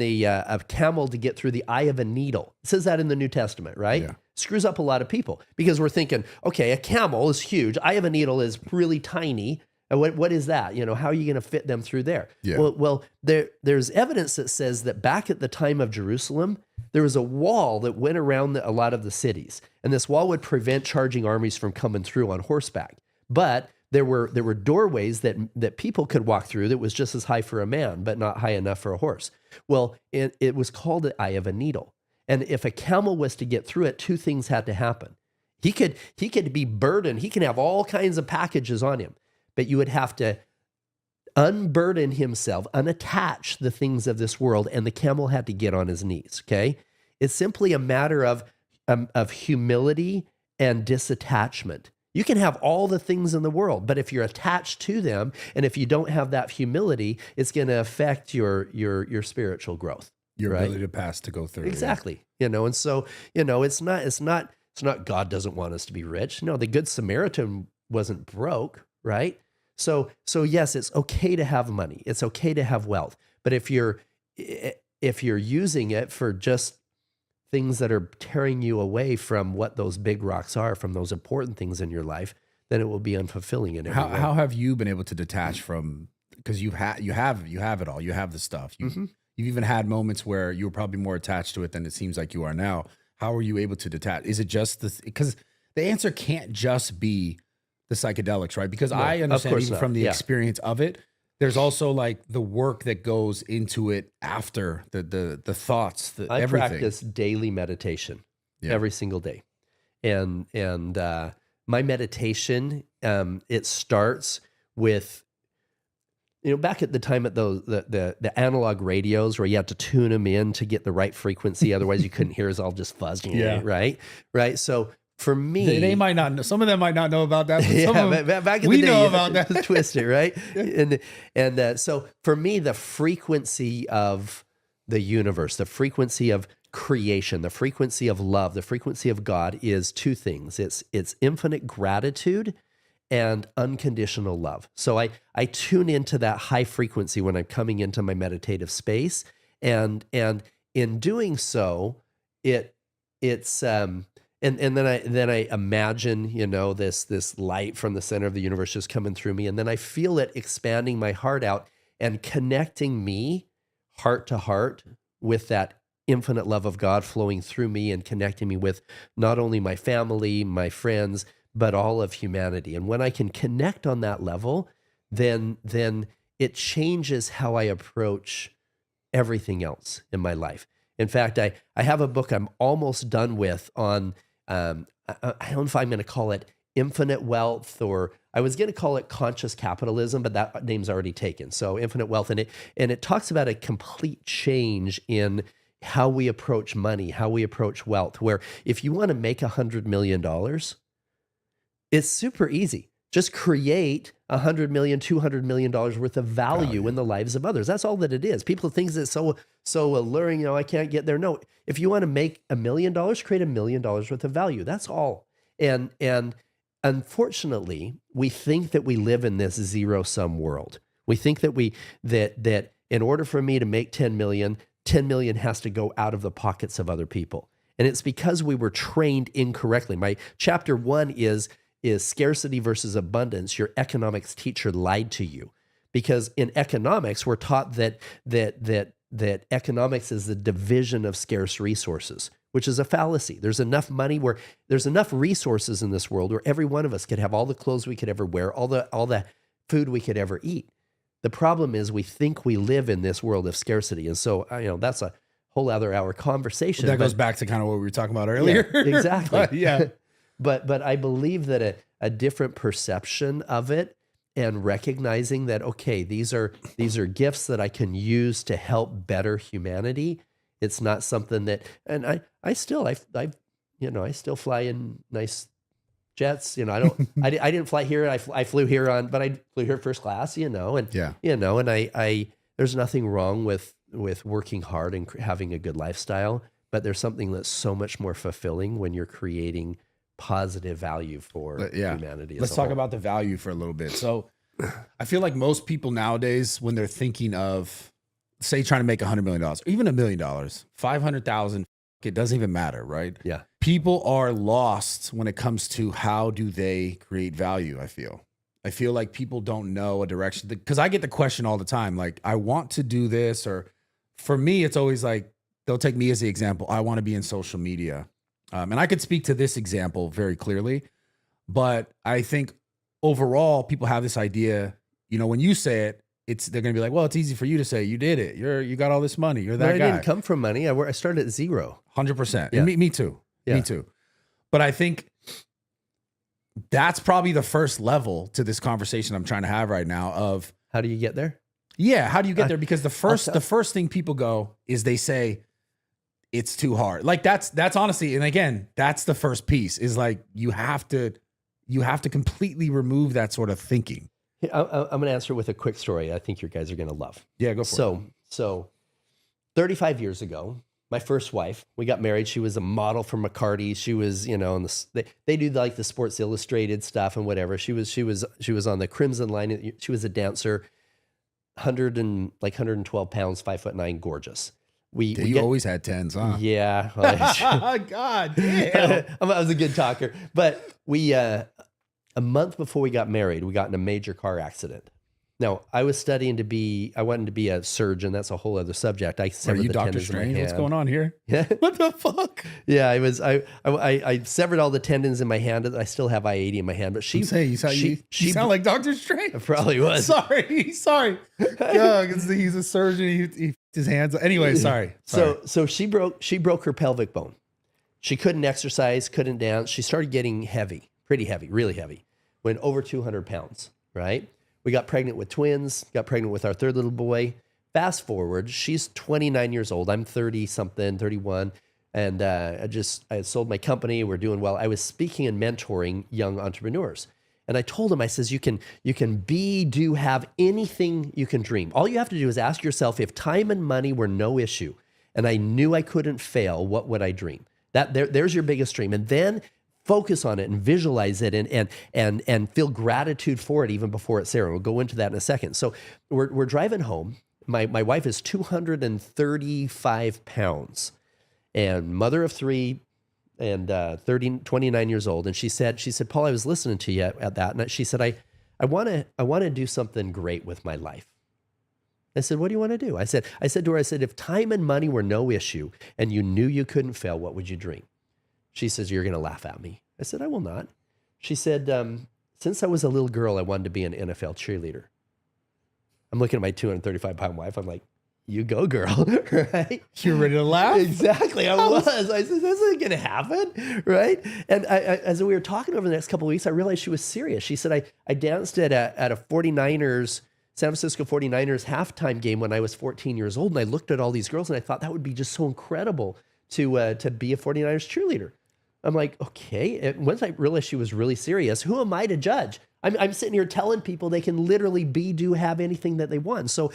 a camel to get through the eye of a needle. It says that in the New Testament, right? Yeah. Screws up a lot of people because we're thinking, okay, a camel is huge. Eye of a needle is really tiny. What is that? How are you going to fit them through there? Yeah. Well, there's evidence that says that back at the time of Jerusalem, there was a wall that went around a lot of the cities, and this wall would prevent charging armies from coming through on horseback. But there were doorways that people could walk through that was just as high for a man, but not high enough for a horse. Well, it was called the eye of a needle. And if a camel was to get through it, two things had to happen. He could be burdened. He can have all kinds of packages on him, but you would have to unburden himself, unattach the things of this world, and the camel had to get on his knees, okay? It's simply a matter of humility and disattachment. You can have all the things in the world, but if you're attached to them, and if you don't have that humility, it's going to affect your spiritual growth. Your ability to pass, to go through. Exactly. And so, it's not God doesn't want us to be rich. No, the Good Samaritan wasn't broke, right? So yes, it's okay to have money. It's okay to have wealth. But if you're using it for just things that are tearing you away from what those big rocks are, from those important things in your life, then it will be unfulfilling in every way. How have you been able to detach from, because you have it all, you have the stuff. You've even had moments where you were probably more attached to it than it seems like you are now. How are you able to detach? Is it just because the answer can't just be the psychedelics, right? Because I understand even from the experience of it, there's also like the work that goes into it after the thoughts, I everything. Practice daily meditation every single day. And my meditation, it starts with, back at the time at the analog radios where you had to tune them in to get the right frequency, otherwise you couldn't hear, it's all just fuzzing, right? So for me, they might not know. Some of them might not know about that. But some of them, back in the day, know about that. Twisted, right? And so for me, the frequency of the universe, the frequency of creation, the frequency of love, the frequency of God is two things. It's infinite gratitude and unconditional love. So I tune into that high frequency when I'm coming into my meditative space, and in doing so, it's and then I imagine this light from the center of the universe just coming through me, and then I feel it expanding my heart out and connecting me heart to heart with that infinite love of God flowing through me and connecting me with not only my family, my friends, but all of humanity. And when I can connect on that level, then it changes how I approach everything else in my life. In fact, I have a book I'm almost done with on, I don't know if I'm going to call it infinite wealth, or I was going to call it conscious capitalism, but that name's already taken. So infinite wealth, and it talks about a complete change in how we approach money, how we approach wealth, where if you want to make $100 million, it's super easy. Just create $100 million, $200 million worth of value in the lives of others. That's all that it is. People think it's so alluring, I can't get there. No, if you want to make $1 million, create $1 million worth of value. That's all. And unfortunately, we think that we live in this zero-sum world. We think that that in order for me to make 10 million, 10 million has to go out of the pockets of other people. And it's because we were trained incorrectly. My chapter 1 is scarcity versus abundance. Your economics teacher lied to you. Because in economics, we're taught that economics is the division of scarce resources, which is a fallacy. There's enough money there's enough resources in this world where every one of us could have all the clothes we could ever wear, all the food we could ever eat. The problem is we think we live in this world of scarcity. And so, that's a whole other hour conversation. That goes back to kind of what we were talking about earlier. Yeah, exactly. But, but I believe that a different perception of it, and recognizing that, okay, these are gifts that I can use to help better humanity. It's not something that, and I still fly in nice jets. I didn't fly here. I flew here but I flew here first class. And I there's nothing wrong with working hard and having a good lifestyle, but there's something that's so much more fulfilling when you're creating positive value for humanity. Let's talk about the value for a little bit. So I feel like most people nowadays, when they're thinking of, say, trying to make $100 million, or even $1 million, 500,000, it doesn't even matter, right? Yeah. People are lost when it comes to how do they create value, I feel like people don't know a direction, because I get the question all the time, like, I want to do this, or for me, it's always like, they'll take me as the example. I want to be in social media. And I could speak to this example very clearly, but I think overall people have this idea, when you say it, they're going to be like, well, it's easy for you to say, you did it. You got all this money. You're that guy. I didn't come from money. I started at zero. 100%. Yeah. And me too. Yeah. Me too. But I think that's probably the first level to this conversation I'm trying to have right now of, how do you get there? Yeah. How do you get there? Because the first thing people go is they say, it's too hard. Like that's honestly, and again, that's the first piece, is like, you have to completely remove that sort of thinking. I'm going to answer with a quick story I think you guys are going to love. Yeah, go for it. So 35 years ago, my first wife, we got married. She was a model for McCarty. She was, they do like the Sports Illustrated stuff and whatever. She was on the Crimson line. She was a dancer, 112 pounds, 5'9", gorgeous. You always had 10s, huh? Yeah. God damn. I was a good talker. But a month before we got married, we got in a major car accident. Now, I was studying I wanted to be a surgeon. That's a whole other subject. I severed the Doctor tendons in my Strange? hand. What's going on here? Yeah. What the fuck? Yeah, I severed all the tendons in my hand. I still have I-80 in my hand, but you sound like Doctor Strange. I probably was. Sorry. Yeah, he's a surgeon. He his hands. Anyway, sorry. So she broke her pelvic bone. She couldn't exercise, couldn't dance. She started getting heavy, pretty heavy, really heavy. Went over 200 pounds, right? We got pregnant with twins, got pregnant with our third little boy. Fast forward, she's 29 years old. I'm 30 something, 31. And I had sold my company. We're doing well. I was speaking and mentoring young entrepreneurs. And I told him, I says, you can have anything you can dream. All you have to do is ask yourself, if time and money were no issue, and I knew I couldn't fail, what would I dream? There's your biggest dream. And then focus on it and visualize it and feel gratitude for it even before it's there. And we'll go into that in a second. So we're driving home. My wife is 235 pounds and mother of three, and 29 years old. And she said, Paul, I was listening to you at that. And she said, I want to do something great with my life. I said, what do you want to do? I said to her, if time and money were no issue and you knew you couldn't fail, what would you dream? She says, you're going to laugh at me. I said, I will not. She said, since I was a little girl, I wanted to be an NFL cheerleader. I'm looking at my 235-pound wife. I'm like, you go, girl, right? You're ready to laugh? Exactly, I was. I said, this isn't going to happen, right? And as we were talking over the next couple of weeks, I realized she was serious. She said, I danced at a 49ers, San Francisco 49ers halftime game when I was 14 years old, and I looked at all these girls, and I thought that would be just so incredible to be a 49ers cheerleader. I'm like, okay. And once I realized she was really serious, who am I to judge? I'm sitting here telling people they can literally have anything that they want. So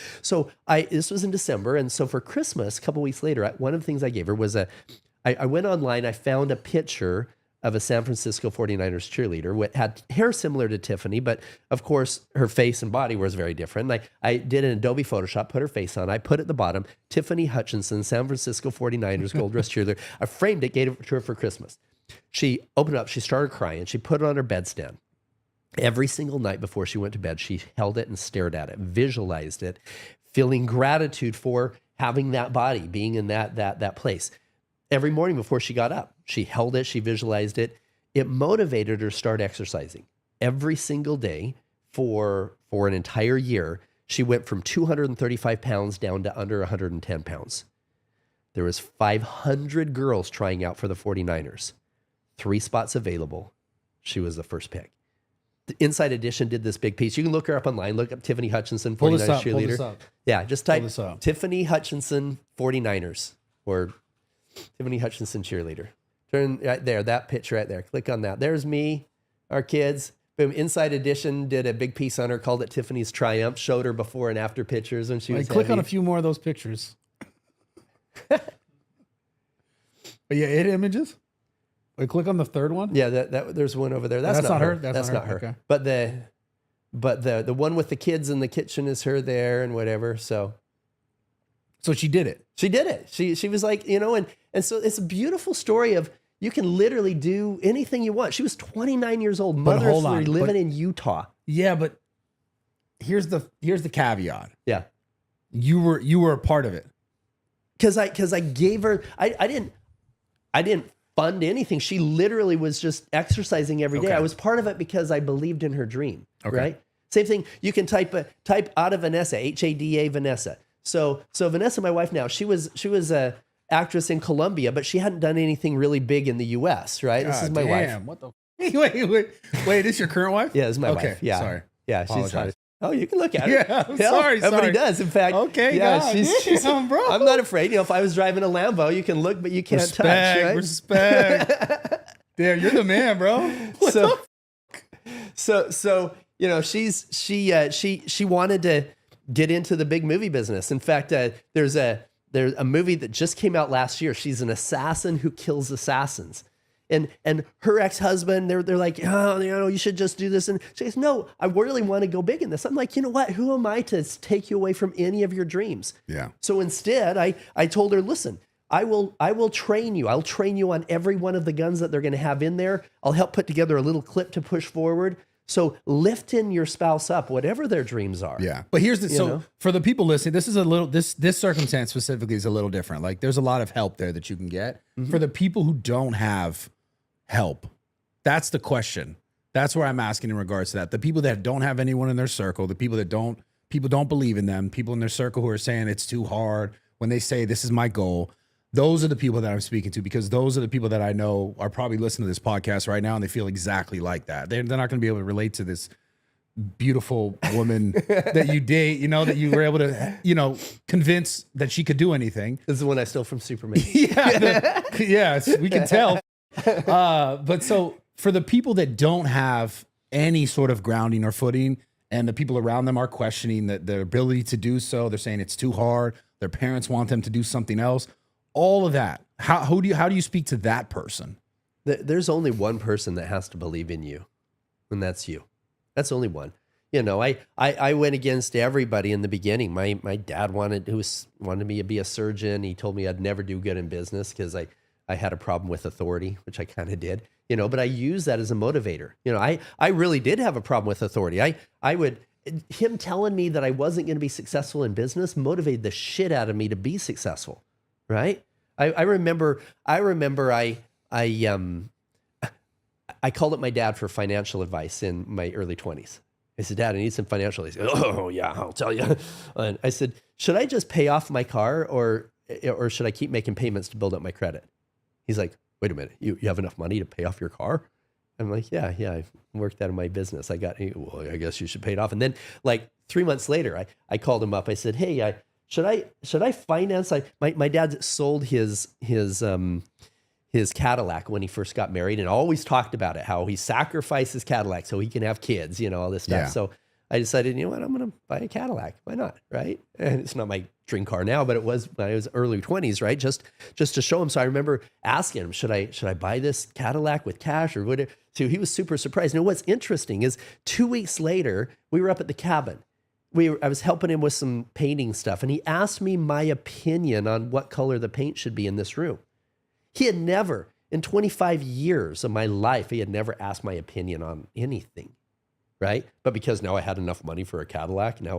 this was in December. And so for Christmas, a couple weeks later, one of the things I gave her was I went online, I found a picture of a San Francisco 49ers cheerleader, had hair similar to Tiffany, but of course her face and body was very different. I did an Adobe Photoshop, put her face on. I put at the bottom, Tiffany Hutchinson, San Francisco 49ers gold dress cheerleader. I framed it, gave it to her for Christmas. She opened it up, she started crying. She put it on her bedstand. Every single night before she went to bed, she held it and stared at it, visualized it, feeling gratitude for having that body, being in that place. Every morning before she got up, she held it, she visualized it. It motivated her to start exercising. Every single day for an entire year, she went from 235 pounds down to under 110 pounds. There was 500 girls trying out for the 49ers. 3 spots available. She was the first pick. The Inside Edition did this big piece. You can look her up online. Look up Tiffany Hutchinson, 49ers cheerleader. Pull this up. Yeah, just type Tiffany Hutchinson 49ers or Tiffany Hutchinson cheerleader. Turn right there, that picture right there. Click on that. There's me, our kids. Boom. Inside Edition did a big piece on her, called it Tiffany's Triumph, showed her before and after pictures when she was click on a few more of those pictures. But yeah, hit images. Wait, click on the third one. Yeah, that there's one over there. That's not her. That's not her. Okay. But the one with the kids in the kitchen is her there and whatever. So she did it. She did it. She was like, and so it's a beautiful story of you can literally do anything you want. She was 29 years old, motherless, living in Utah. Yeah, but here's the caveat. Yeah. You were a part of it. Cause I gave her, I didn't fund anything. She literally was just exercising every day. I was part of it because I believed in her dream. Okay. Right. Same thing. You can type out of Vanessa, HADA Vanessa. So Vanessa, my wife now, she was a actress in Colombia, but she hadn't done anything really big in the US, right? This is my wife. What the wait, this your current wife? Yeah, this is my wife. Yeah. Sorry. Yeah, she's hot. Oh, you can look at her. Yeah, I'm sorry. Everybody does. In fact, okay, yeah, God, she's bro. I'm not afraid. If I was driving a Lambo, you can look, but you can't touch. Right? Respect. Damn, you're the man, bro. So she wanted to get into the big movie business. In fact, there's a movie that just came out last year. She's an assassin who kills assassins. And her ex-husband, they're like, oh, you should just do this. And she goes, no, I really want to go big in this. I'm like, you know what? Who am I to take you away from any of your dreams? Yeah. So instead, I told her, listen, I will train you. I'll train you on every one of the guns that they're going to have in there. I'll help put together a little clip to push forward. So lifting your spouse up, whatever their dreams are. Yeah. But here's for the people listening, this is this circumstance specifically is a little different. Like there's a lot of help there that you can get. Mm-hmm. For the people who don't have help, that's the question. That's where I'm asking in regards to that. The people that don't have anyone in their circle, the people that people don't believe in them, people in their circle who are saying it's too hard when they say this is my goal. Those are the people that I'm speaking to, because those are the people that I know are probably listening to this podcast right now and they feel exactly like that. They're not going to be able to relate to this beautiful woman that you date, that you were able to, convince that she could do anything. This is the one I stole from Superman. Yes, we can tell. But so for the people that don't have any sort of grounding or footing, and the people around them are questioning their ability to do so, they're saying it's too hard. Their parents want them to do something else. All of that. How do you speak to that person? There's only one person that has to believe in you, and that's you. That's only one. I went against everybody in the beginning. My dad wanted me to be a surgeon. He told me I'd never do good in business because I had a problem with authority, which I kind of did. But I use that as a motivator. I really did have a problem with authority. Him telling me that I wasn't going to be successful in business motivated the shit out of me to be successful. Right. I remember I called up my dad for financial advice in my early 20s. I said, Dad, I need some financial advice. Oh yeah, I'll tell you. And I said, should I just pay off my car or should I keep making payments to build up my credit? He's like, wait a minute, you have enough money to pay off your car? I'm like, yeah, I worked out of my business. I guess you should pay it off. And then like 3 months later, I called him up. I said, hey, should I finance? My dad sold his Cadillac when he first got married and always talked about it, how he sacrificed his Cadillac so he can have kids, all this stuff. Yeah. So I decided, you know what, I'm going to buy a Cadillac. Why not? Right. And it's not my dream car now, but it was when I was early 20s, right? Just to show him. So I remember asking him, should I buy this Cadillac with cash or whatever? So he was super surprised. And what's interesting is 2 weeks later, we were up at the cabin. I was helping him with some painting stuff, and he asked me my opinion on what color the paint should be in this room. He had never, in 25 years of my life, he had never asked my opinion on anything, right? But because now I had enough money for a Cadillac, now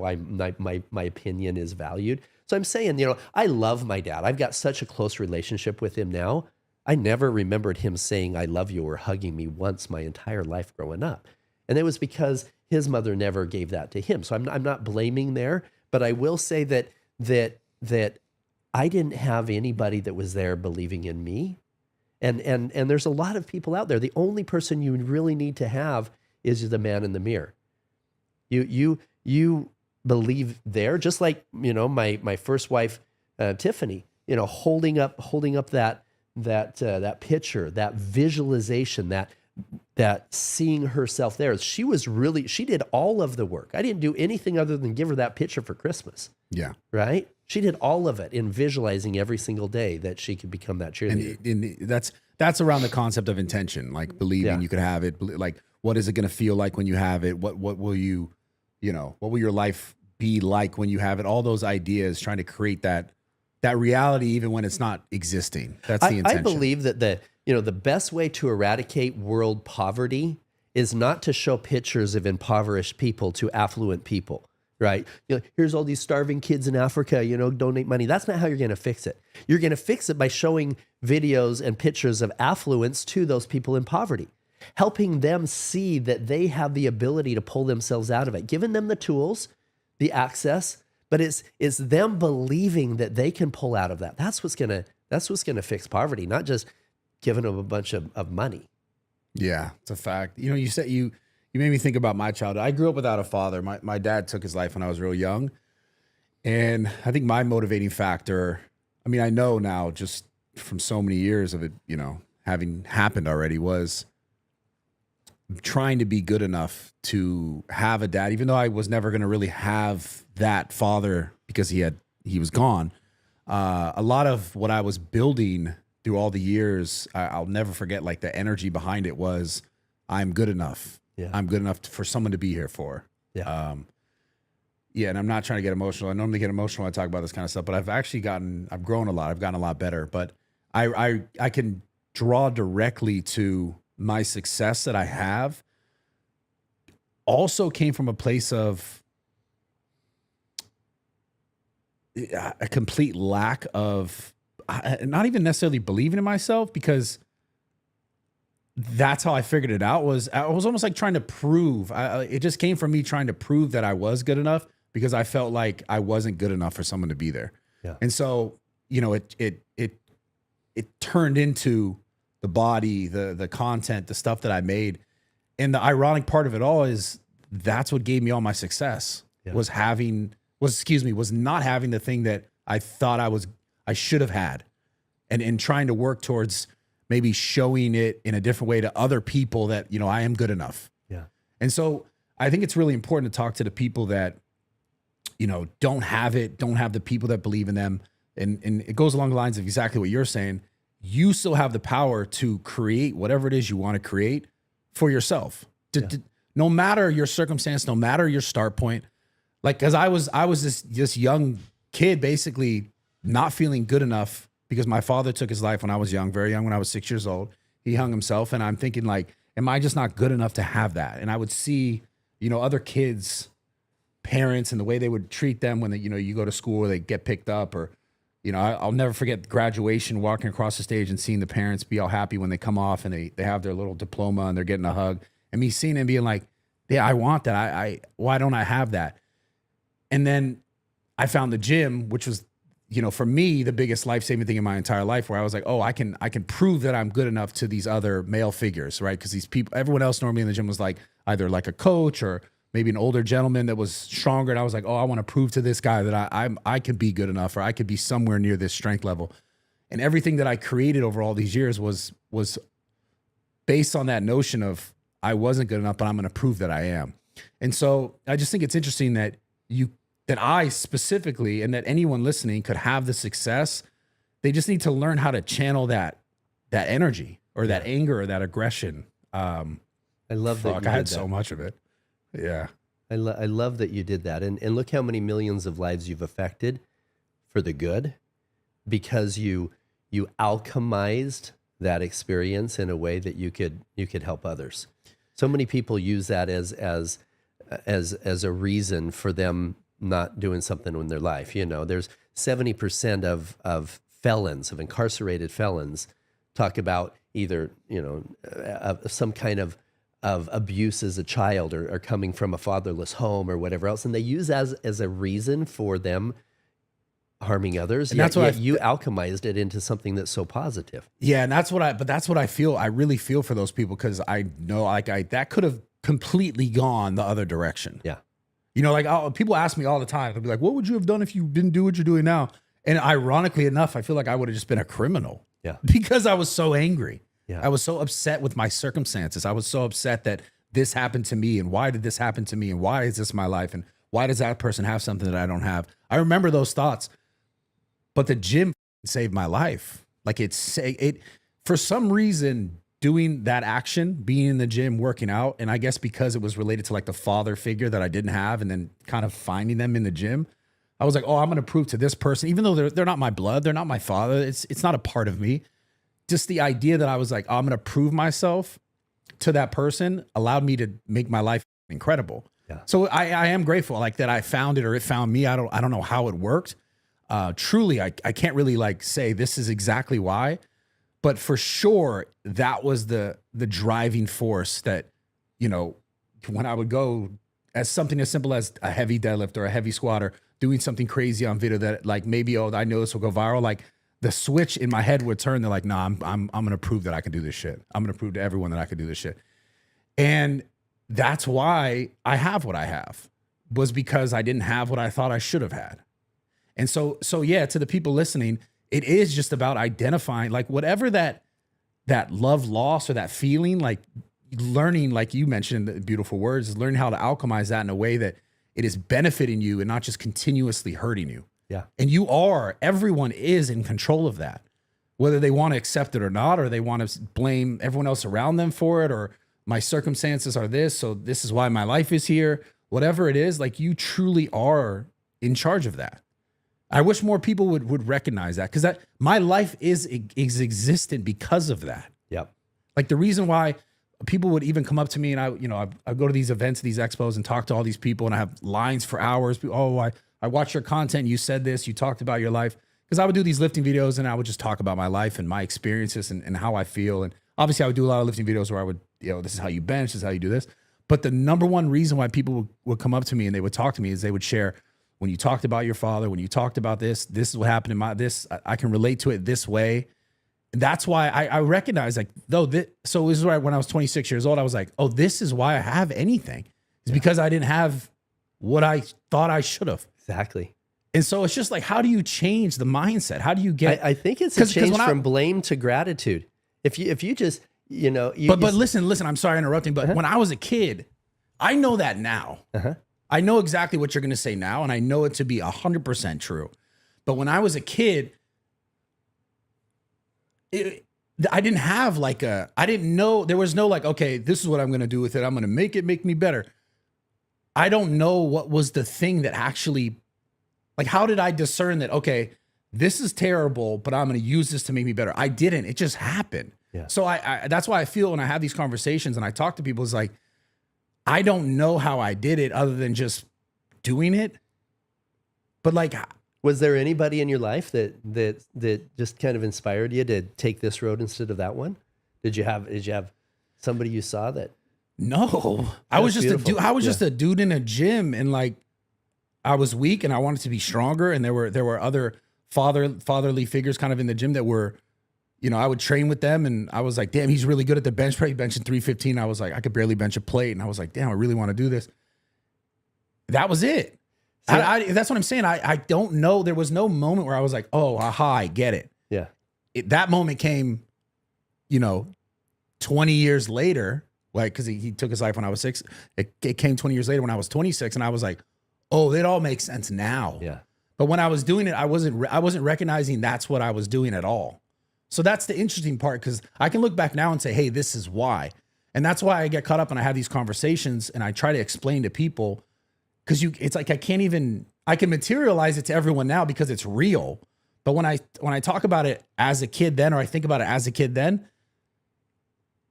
my opinion is valued. So I'm saying, you know, I love my dad. I've got such a close relationship with him now. I never remembered him saying I love you or hugging me once my entire life growing up. And it was because his mother never gave that to him. So I'm not blaming there, but I will say that I didn't have anybody that was there believing in me. And there's a lot of people out there. The only person you really need to have is the man in the mirror. You believe there, just like, you know, my first wife, Tiffany, you know, holding up that picture, that visualization, that seeing herself there. She did all of the work. I didn't do anything other than give her that picture for Christmas. Yeah. Right? She did all of it in visualizing every single day that she could become that cheerleader. And that's around the concept of intention, like believing you could have it. Like, what is it going to feel like when you have it? What will you know, what will your life be like when you have it? All those ideas, trying to create that reality, even when it's not existing. That's the intention. I believe that the best way to eradicate world poverty is not to show pictures of impoverished people to affluent people, right? You know, here's all these starving kids in Africa, you know, donate money. That's not how you're going to fix it. You're going to fix it by showing videos and pictures of affluence to those people in poverty, helping them see that they have the ability to pull themselves out of it, giving them the tools, the access, but it's them believing that they can pull out of that. That's what's gonna fix poverty, not just giving them a bunch of money. Yeah, it's a fact. You know, you said you made me think about my childhood. I grew up without a father. My dad took his life when I was real young. And I think my motivating factor, I mean, I know now just from so many years of it, you know, having happened already, was trying to be good enough to have a dad, even though I was never going to really have that father because he was gone. A lot of what I was building through all the years, I'll never forget, like the energy behind it was, I'm good enough. Yeah. I'm good enough for someone to be here for. Yeah. Yeah. And I'm not trying to get emotional. I normally get emotional when I talk about this kind of stuff, but I've grown a lot. I've gotten a lot better, but I can draw directly to my success that I have also came from a place of a complete lack of not even necessarily believing in myself, because that's how I figured it out. I was almost like trying to prove. It just came from me trying to prove that I was good enough, because I felt like I wasn't good enough for someone to be there. Yeah. And so, you know, it turned into the body, the content, the stuff that I made. And the ironic part of it all is that's what gave me all my success. Yeah. was not having the thing that I thought I should have had, and trying to work towards maybe showing it in a different way to other people that, you know, I am good enough. Yeah. And so I think it's really important to talk to the people that, you know, don't have the people that believe in them. And it goes along the lines of exactly what you're saying. You still have the power to create whatever it is you want to create for yourself. No matter your circumstance, no matter your start point. Like, cause I was this young kid, basically not feeling good enough because my father took his life when I was young, very young, when I was 6 years old. He hung himself, and I'm thinking, like, am I just not good enough to have that? And I would see, you know, other kids, parents, and the way they would treat them when you go to school, or they get picked up, or, you know, I'll never forget graduation, walking across the stage and seeing the parents be all happy when they come off and they have their little diploma and they're getting a hug, and me seeing them being like, yeah, I want that. Why don't I have that? And then I found the gym, which was, you know, for me, the biggest life-saving thing in my entire life, where I was like, oh, I can prove that I'm good enough to these other male figures, right? Because these people, everyone else normally in the gym was like either like a coach or maybe an older gentleman that was stronger. And I was like, oh, I want to prove to this guy that I could be good enough, or I could be somewhere near this strength level. And everything that I created over all these years was based on that notion of I wasn't good enough, but I'm going to prove that I am. And so I just think it's interesting that I specifically, and that anyone listening could have the success. They just need to learn how to channel that energy or that anger or that aggression. I love that. I had so much of it. Yeah. I love that you did that. And look how many millions of lives you've affected for the good, because you alchemized that experience in a way that you could help others. So many people use that as a reason for them not doing something in their life. There's 70% of felons, of incarcerated felons, talk about either, some kind of abuse as a child or coming from a fatherless home or whatever else. And they use as a reason for them harming others. And that's what you alchemized it into something that's so positive. Yeah. And that's what I feel. I really feel for those people, because I know that could have completely gone the other direction. Yeah. People ask me all the time, they'll be like, what would you have done if you didn't do what you're doing now? And ironically enough, I feel like I would have just been a criminal. Yeah. Because I was so angry. Yeah. I was so upset with my circumstances. I was so upset that this happened to me, and why did this happen to me, and why is this my life, and why does that person have something that I don't have? I remember those thoughts, but the gym saved my life. Like it for some reason, doing that action, being in the gym, working out, and I guess because it was related to like the father figure that I didn't have, and then kind of finding them in the gym, I was like, oh, I'm going to prove to this person, even though they're not my blood, they're not my father, it's not a part of me. Just the idea that I was like, oh, I'm going to prove myself to that person allowed me to make my life incredible. Yeah. So I am grateful, like, that I found it, or it found me. I don't know how it worked. Truly, I can't really like say this is exactly why, but for sure that was the driving force that, when I would go as something as simple as a heavy deadlift or a heavy squat or doing something crazy on video that like maybe, I know this will go viral. Like the switch in my head would turn. They're like, nah, I'm going to prove that I can do this shit. I'm going to prove to everyone that I can do this shit. And that's why I have what I have, was because I didn't have what I thought I should have had. And so yeah, to the people listening, it is just about identifying like whatever that love loss or that feeling, like learning, like you mentioned, the beautiful words, is learning how to alchemize that in a way that it is benefiting you and not just continuously hurting you. Yeah. And everyone is in control of that, whether they want to accept it or not, or they want to blame everyone else around them for it, or my circumstances are this, so this is why my life is here. Whatever it is, like, you truly are in charge of that. I wish more people would recognize that, because my life is existent because of that. Yep. Like the reason why people would even come up to me, and I go to these events, these expos, and talk to all these people, and I have lines for hours. Oh, I watched your content. You said this. You talked about your life. Because I would do these lifting videos, and I would just talk about my life and my experiences and how I feel. And obviously, I would do a lot of lifting videos where I would, this is how you bench, this is how you do this. But the number one reason why people would come up to me and they would talk to me is they would share, when you talked about your father, when you talked about this is what happened in I can relate to it this way. And that's why I recognize, like, so this is why when I was 26 years old, I was like, oh, this is why I have anything. It's because I didn't have what I thought I should have. Exactly. And so it's just like, how do you change the mindset? How do you get? I think it's a change from blame to gratitude. If you just, But listen, I'm sorry interrupting, but when I was a kid, I know that now. I know exactly what you're going to say now, and I know it to be 100% true. But when I was a kid, I didn't have I didn't know, there was no like, okay, this is what I'm going to do with it. I'm going to make me better. I don't know what was the thing that actually, like, how did I discern that, okay, this is terrible, but I'm going to use this to make me better? I didn't. It just happened. Yeah. So that's why I feel when I have these conversations and I talk to people, it's like, I don't know how I did it other than just doing it. But like, was there anybody in your life that just kind of inspired you to take this road instead of that one? Did you have somebody you saw that? No, I was just beautiful. Just a dude in a gym, and like, I was weak and I wanted to be stronger. And there were other fatherly figures kind of in the gym that were, I would train with them, and I was like, damn, he's really good at the bench press, benching 315. I was like, I could barely bench a plate. And I was like, damn, I really want to do this. That was it. So, that's what I'm saying. I don't know. There was no moment where I was like, oh, aha, I get it. Yeah. That moment came, 20 years later, Like, because he took his life when I was 6. It came 20 years later when I was 26, and I was like, oh, it all makes sense now. Yeah. But when I was doing it, I wasn't recognizing that's what I was doing at all. So that's the interesting part, because I can look back now and say, hey, this is why. And that's why I get caught up and I have these conversations and I try to explain to people, because it's like I can materialize it to everyone now because it's real. But when I talk about it as a kid then, or I think about it as a kid then,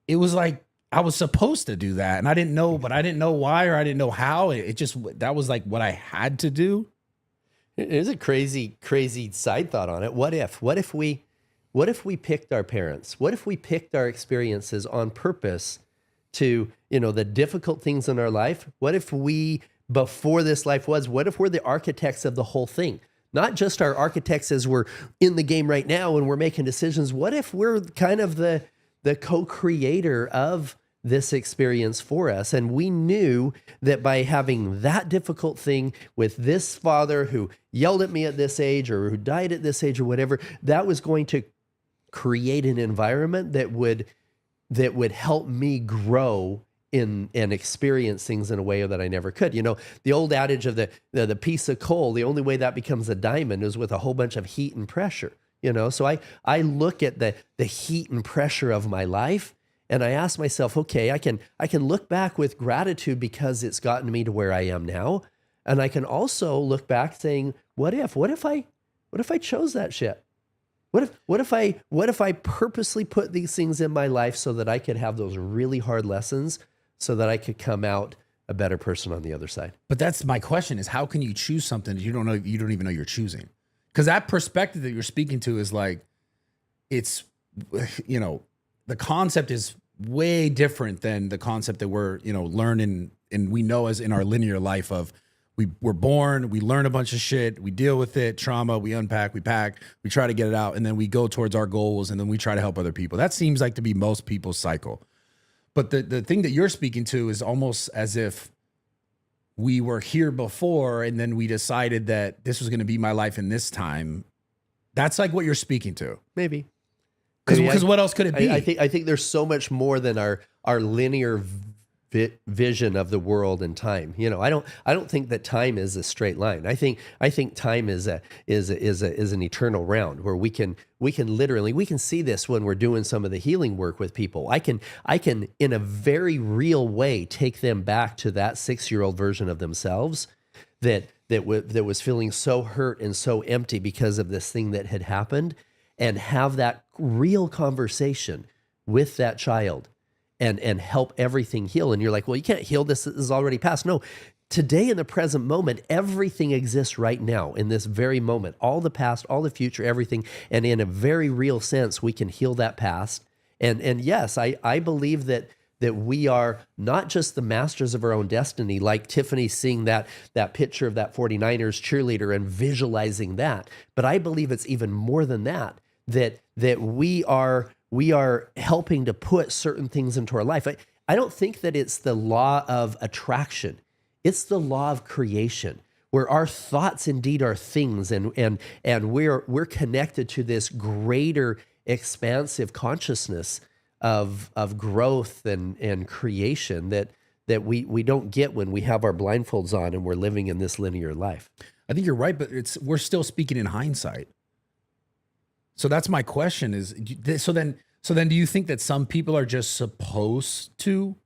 it was like I was supposed to do that. And I didn't know, but I didn't know why, or I didn't know how. That was like what I had to do. There's a crazy side thought on it. What if we picked our parents? What if we picked our experiences on purpose to, the difficult things in our life? What if we, before this life what if we're the architects of the whole thing? Not just our architects as we're in the game right now and we're making decisions. What if we're kind of the co-creator of this experience for us? And we knew that by having that difficult thing with this father who yelled at me at this age, or who died at this age, or whatever, that was going to create an environment that would help me grow in and experience things in a way that I never could. The old adage of the piece of coal, the only way that becomes a diamond is with a whole bunch of heat and pressure. So I look at the heat and pressure of my life, and I ask myself, okay, I can look back with gratitude because it's gotten me to where I am now. And I can also look back saying, what if I chose that shit? What if I purposely put these things in my life so that I could have those really hard lessons so that I could come out a better person on the other side? But that's my question, is how can you choose something that you don't even know you're choosing? Because that perspective that you're speaking to is like, it's, the concept is way different than the concept that we're, learning and we know as in our linear life of we're born, we learn a bunch of shit, we deal with it, trauma, we unpack, we pack, we try to get it out, and then we go towards our goals, and then we try to help other people. That seems like to be most people's cycle. But the thing that you're speaking to is almost as if we were here before, and then we decided that this was going to be my life in this time. That's like what you're speaking to. Maybe. Because what else could it be? I think there's so much more than our linear vision of the world and time. I don't think that time is a straight line. I think time is an eternal round where we can literally see this when we're doing some of the healing work with people. I can in a very real way take them back to that 6-year-old version of themselves that was feeling so hurt and so empty because of this thing that had happened, and have that real conversation with that child and help everything heal. And you're like, well, you can't heal this. This is already past. No, today in the present moment, everything exists right now in this very moment, all the past, all the future, everything. And in a very real sense, we can heal that past. And yes, I believe that we are not just the masters of our own destiny, like Tiffany seeing that picture of that 49ers cheerleader and visualizing that. But I believe it's even more than that we are helping to put certain things into our life. I don't think that it's the law of attraction. It's the law of creation, where our thoughts indeed are things, and we're connected to this greater expansive consciousness of growth and creation that we don't get when we have our blindfolds on and we're living in this linear life. I think you're right, but we're still speaking in hindsight. So that's my question is, so then do you think that some people are just supposed to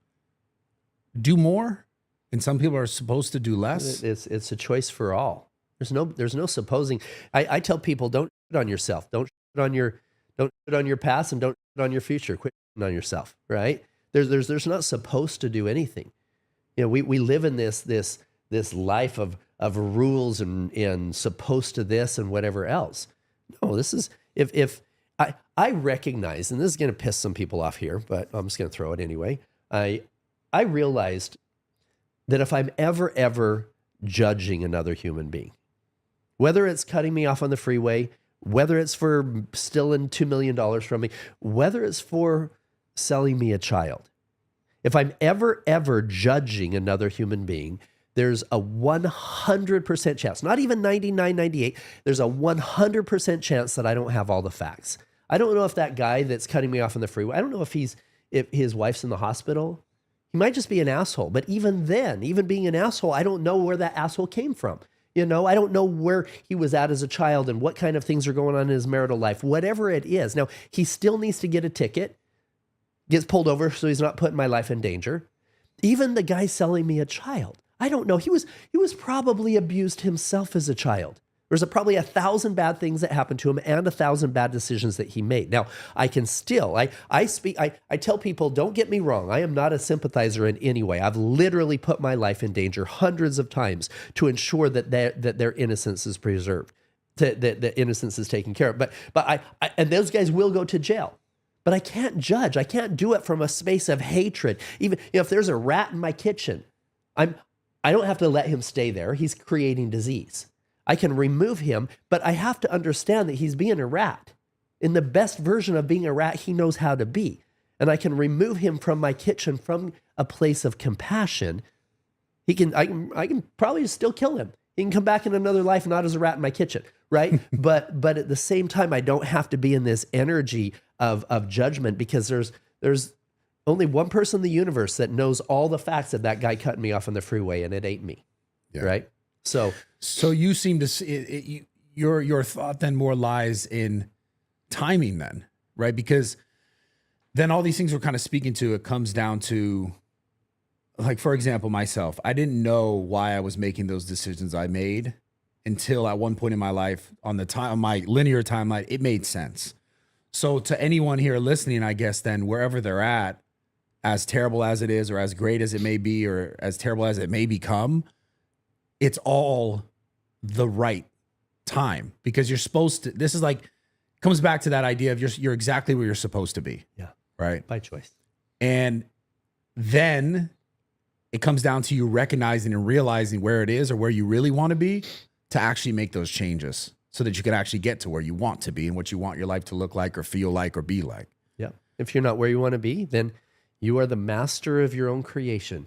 do more and some people are supposed to do less? It's a choice for all. There's no supposing. I tell people, don't shit on yourself. Don't shit on your past, and don't shit on your future. Quit shitting on yourself, right? There's not supposed to do anything. We live in this life of rules and supposed to this and whatever else. No, this is, if I recognize, and this is going to piss some people off here, but I'm just going to throw it anyway. I realized that if I'm ever judging another human being, whether it's cutting me off on the freeway, whether it's for stealing $2 million from me, whether it's for selling me a child, if I'm ever judging another human being, there's a 100% chance, not even 99, 98, there's a 100% chance that I don't have all the facts. I don't know if that guy that's cutting me off on the freeway, I don't know if his wife's in the hospital. He might just be an asshole. But even then, even being an asshole, I don't know where that asshole came from. You know, I don't know where he was at as a child and what kind of things are going on in his marital life, whatever it is. Now, he still needs to get a ticket, gets pulled over so he's not putting my life in danger. Even the guy selling me a child, I don't know. He was probably abused himself as a child. There's probably 1,000 bad things that happened to him and 1,000 bad decisions that he made. Now, I can still, I tell people, don't get me wrong. I am not a sympathizer in any way. I've literally put my life in danger hundreds of times to ensure that their innocence is preserved, that innocence is taken care of. But I and those guys will go to jail. But I can't judge. I can't do it from a space of hatred. Even if there's a rat in my kitchen, I don't have to let him stay there. He's creating disease. I can remove him, but I have to understand that he's being a rat. In the best version of being a rat he knows how to be. And I can remove him from my kitchen from a place of compassion. I can probably still kill him. He can come back in another life, not as a rat in my kitchen, right? but at the same time, I don't have to be in this energy of judgment, because there's only one person in the universe that knows all the facts of that guy cutting me off on the freeway, and it ain't me, right? So you seem to see your thought then more lies in timing then, right? Because then all these things we're kind of speaking to, it comes down to, like, for example, myself, I didn't know why I was making those decisions I made until at one point in my life on my linear timeline, it made sense. So to anyone here listening, I guess then wherever they're at, as terrible as it is, or as great as it may be, or as terrible as it may become, it's all the right time, because you're supposed to, this is like, comes back to that idea of you're exactly where you're supposed to be. Yeah. Right. By choice. And then it comes down to you recognizing and realizing where it is or where you really want to be to actually make those changes so that you can actually get to where you want to be and what you want your life to look like or feel like or be like. Yeah. If you're not where you want to be, then you are the master of your own creation.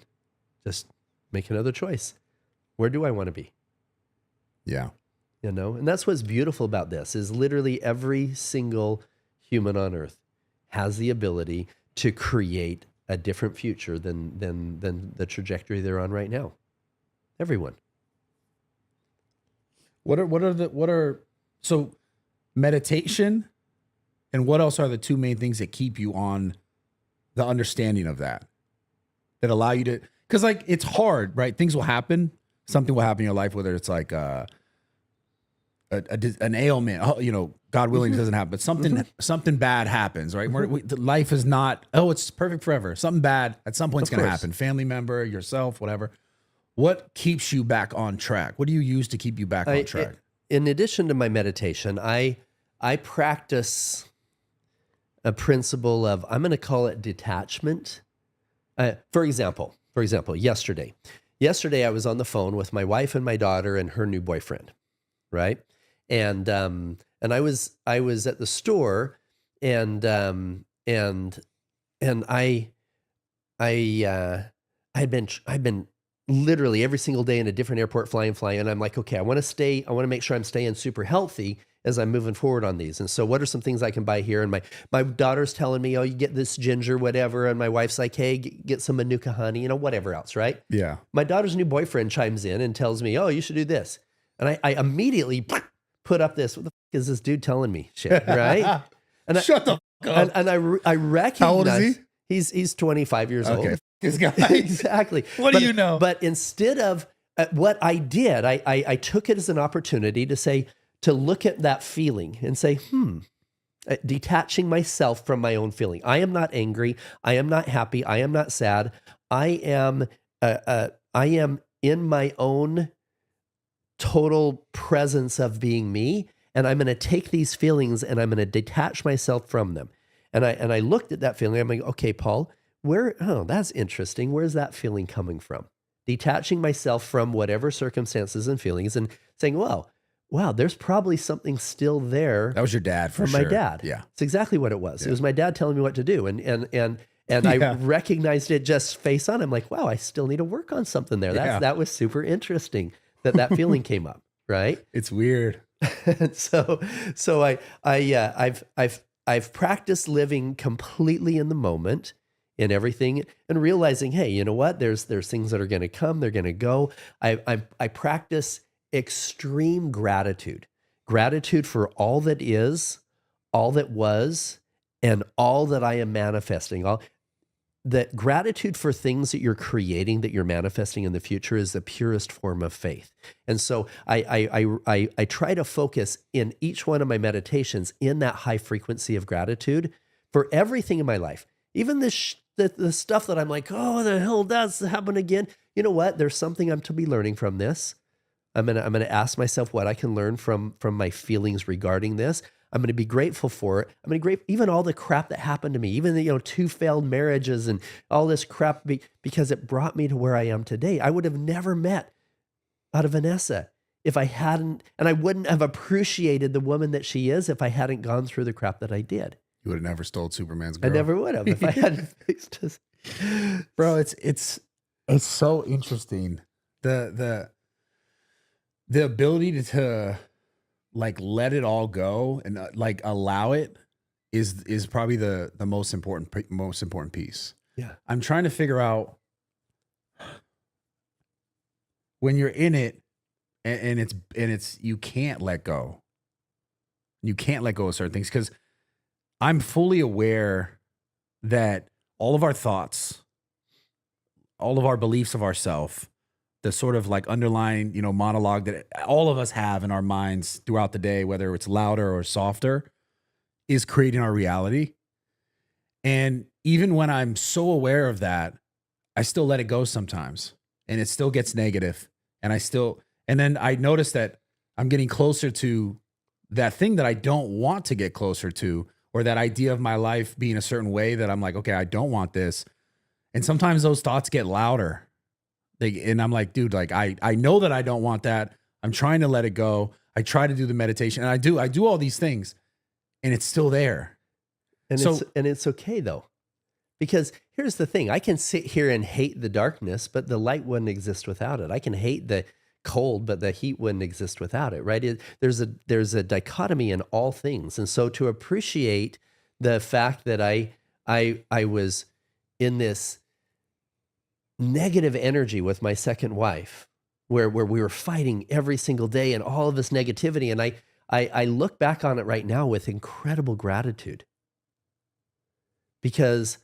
Just make another choice. Where do I want to be? Yeah. You know, and that's what's beautiful about this is literally every single human on earth has the ability to create a different future than the trajectory they're on right now. Everyone. So meditation and what else are the two main things that keep you on the understanding of that allow you to, because like it's hard, right? Things will happen. Something will happen in your life, whether it's like an ailment, you know, God willing, it doesn't happen, but something bad happens, right? Life is not, it's perfect forever. Something bad at some point is going to happen. Family member, yourself, whatever. What keeps you back on track? What do you use to keep you back on track? In addition to my meditation, I practice a principle of, I'm going to call it detachment. For example, yesterday I was on the phone with my wife and my daughter and her new boyfriend, right? And I was at the store, and I'd been literally every single day in a different airport flying, and I'm like, okay, I want to make sure I'm staying super healthy as I'm moving forward on these. And so what are some things I can buy here? And my daughter's telling me, oh, you get this ginger, whatever. And my wife's like, hey, get some Manuka honey, whatever else, right? Yeah. My daughter's new boyfriend chimes in and tells me, oh, you should do this. And I immediately put up this, what the fuck is this dude telling me shit, right? And Shut the fuck up. And I recognize. How old is he? He's 25 years old. This guy. Exactly. What do you know? But instead of what I did, I took it as an opportunity to look at that feeling and say, detaching myself from my own feeling. I am not angry. I am not happy. I am not sad. I am in my own total presence of being me. And I'm going to take these feelings and I'm going to detach myself from them. And I looked at that feeling. I'm like, okay, Paul, that's interesting. Where's that feeling coming from? Detaching myself from whatever circumstances and feelings and saying, wow, there's probably something still there. That was your dad from my dad. Yeah. It's exactly what it was. Yeah. It was my dad telling me what to do. And I recognized it just face on. I'm like, wow, I still need to work on something there. That was super interesting that feeling came up. Right. It's weird. So I've practiced living completely in the moment in everything, and realizing, hey, you know what? There's things that are going to come, they're going to go. I practice extreme gratitude for all that is, all that was, and all that I am manifesting. That gratitude for things that you're creating, that you're manifesting in the future, is the purest form of faith. And so I try to focus in each one of my meditations in that high frequency of gratitude for everything in my life. Even the stuff that I'm like, oh, the hell does happen again? You know what? There's something I'm to be learning from this. I'm gonna ask myself what I can learn from my feelings regarding this. I'm gonna be grateful for it. I'm gonna be grateful even all the crap that happened to me, even the 2 failed marriages and all this crap, because it brought me to where I am today. I would have never met out of Vanessa if I hadn't, and I wouldn't have appreciated the woman that she is if I hadn't gone through the crap that I did. You would have never stole Superman's girl. I never would have if I hadn't fixed this. Bro, it's so interesting. The ability to like let it all go and like allow it is probably the most important piece. Yeah. I'm trying to figure out when you're in it and it's you can't let go. You can't let go of certain things, because I'm fully aware that all of our thoughts, all of our beliefs of ourselves, the sort of like underlying, monologue that all of us have in our minds throughout the day, whether it's louder or softer, is creating our reality. And even when I'm so aware of that, I still let it go sometimes, and it still gets negative. And then I notice that I'm getting closer to that thing that I don't want to get closer to, or that idea of my life being a certain way that I'm like, okay, I don't want this. And sometimes those thoughts get louder. And I'm like, dude, like I know that I don't want that. I'm trying to let it go. I try to do the meditation, and I do all these things, and it's still there. And it's okay though, because here's the thing: I can sit here and hate the darkness, but the light wouldn't exist without it. I can hate the cold, but the heat wouldn't exist without it. Right? There's a dichotomy in all things, and so to appreciate the fact that I was in this negative energy with my second wife, where we were fighting every single day and all of this negativity. And I look back on it right now with incredible gratitude, because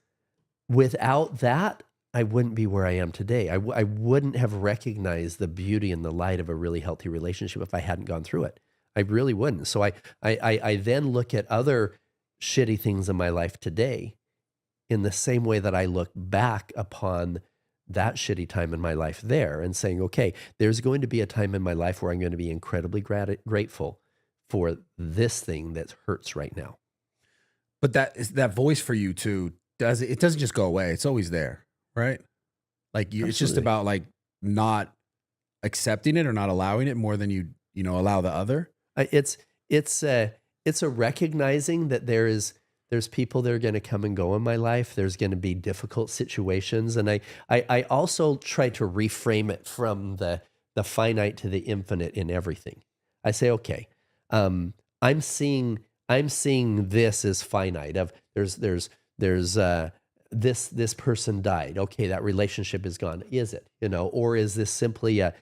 without that, I wouldn't be where I am today. I wouldn't have recognized the beauty and the light of a really healthy relationship if I hadn't gone through it. I really wouldn't. So I then look at other shitty things in my life today in the same way that I look back upon that shitty time in my life there, and saying, okay, there's going to be a time in my life where I'm going to be incredibly grateful for this thing that hurts right now. But that voice for you too, it doesn't just go away. It's always there, right? Like it's just about like not accepting it or not allowing it more than you allow the other. It's a recognizing that there's people that are going to come and go in my life. There's going to be difficult situations. And I also try to reframe it from the finite to the infinite in everything. I say, okay, I'm seeing this as finite. There's this person died. Okay, that relationship is gone. Is it, or is this simply a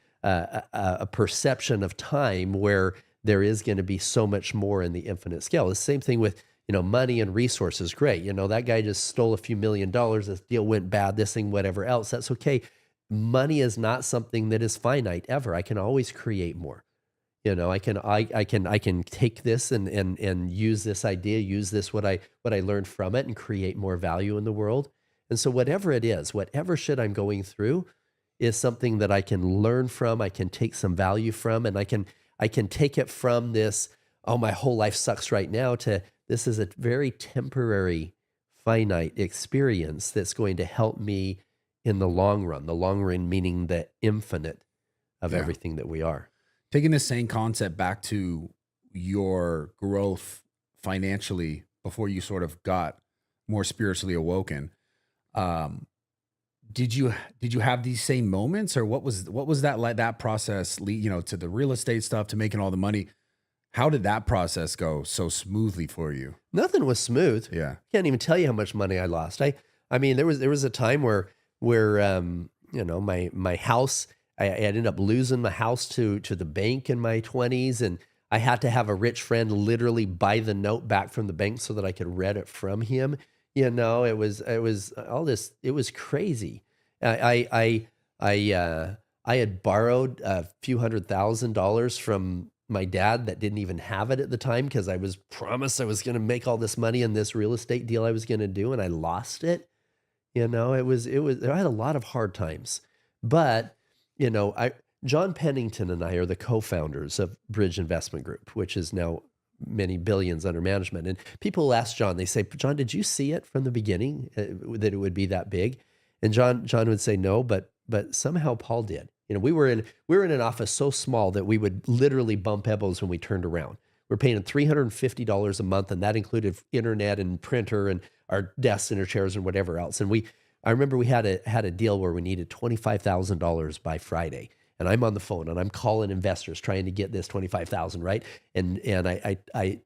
perception of time where there is going to be so much more in the infinite scale? The same thing with, money and resources. Great. That guy just stole a few $1 million. This deal went bad, this thing, whatever else. That's okay. Money is not something that is finite ever. I can always create more. I can take this and use this idea, use this, what I learned from it, and create more value in the world. And so whatever it is, whatever shit I'm going through is something that I can learn from, I can take some value from, and I can take it from this, oh, my whole life sucks right now, to this is a very temporary, finite experience that's going to help me in the long run. The long run meaning the infinite of everything that we are. Taking the same concept back to your growth financially before you sort of got more spiritually awoken, did you have these same moments, or what was that like, that process lead, to the real estate stuff, to making all the money? How did that process go so smoothly for you? Nothing was smooth. Yeah. Can't even tell you how much money I lost. I mean, there was a time where my house, I ended up losing my house to the bank in my 20s, and I had to have a rich friend literally buy the note back from the bank so that I could rent it from him. It was all this. It was crazy. I had borrowed a few $100,000 from my dad that didn't even have it at the time because I was promised I was going to make all this money in this real estate deal I was going to do, and I lost it. It was I had a lot of hard times, but John Pennington and I are the co-founders of Bridge Investment Group, which is now many billions under management. And people ask John, they say, John, did you see it from the beginning that it would be that big? And John would say no, but somehow Paul did. We were in an office so small that we would literally bump elbows when we turned around. We're paying $350 a month, and that included internet and printer and our desks and our chairs and whatever else. And I remember we had a deal where we needed $25,000 by Friday. And I'm on the phone and I'm calling investors trying to get this 25,000, right? And I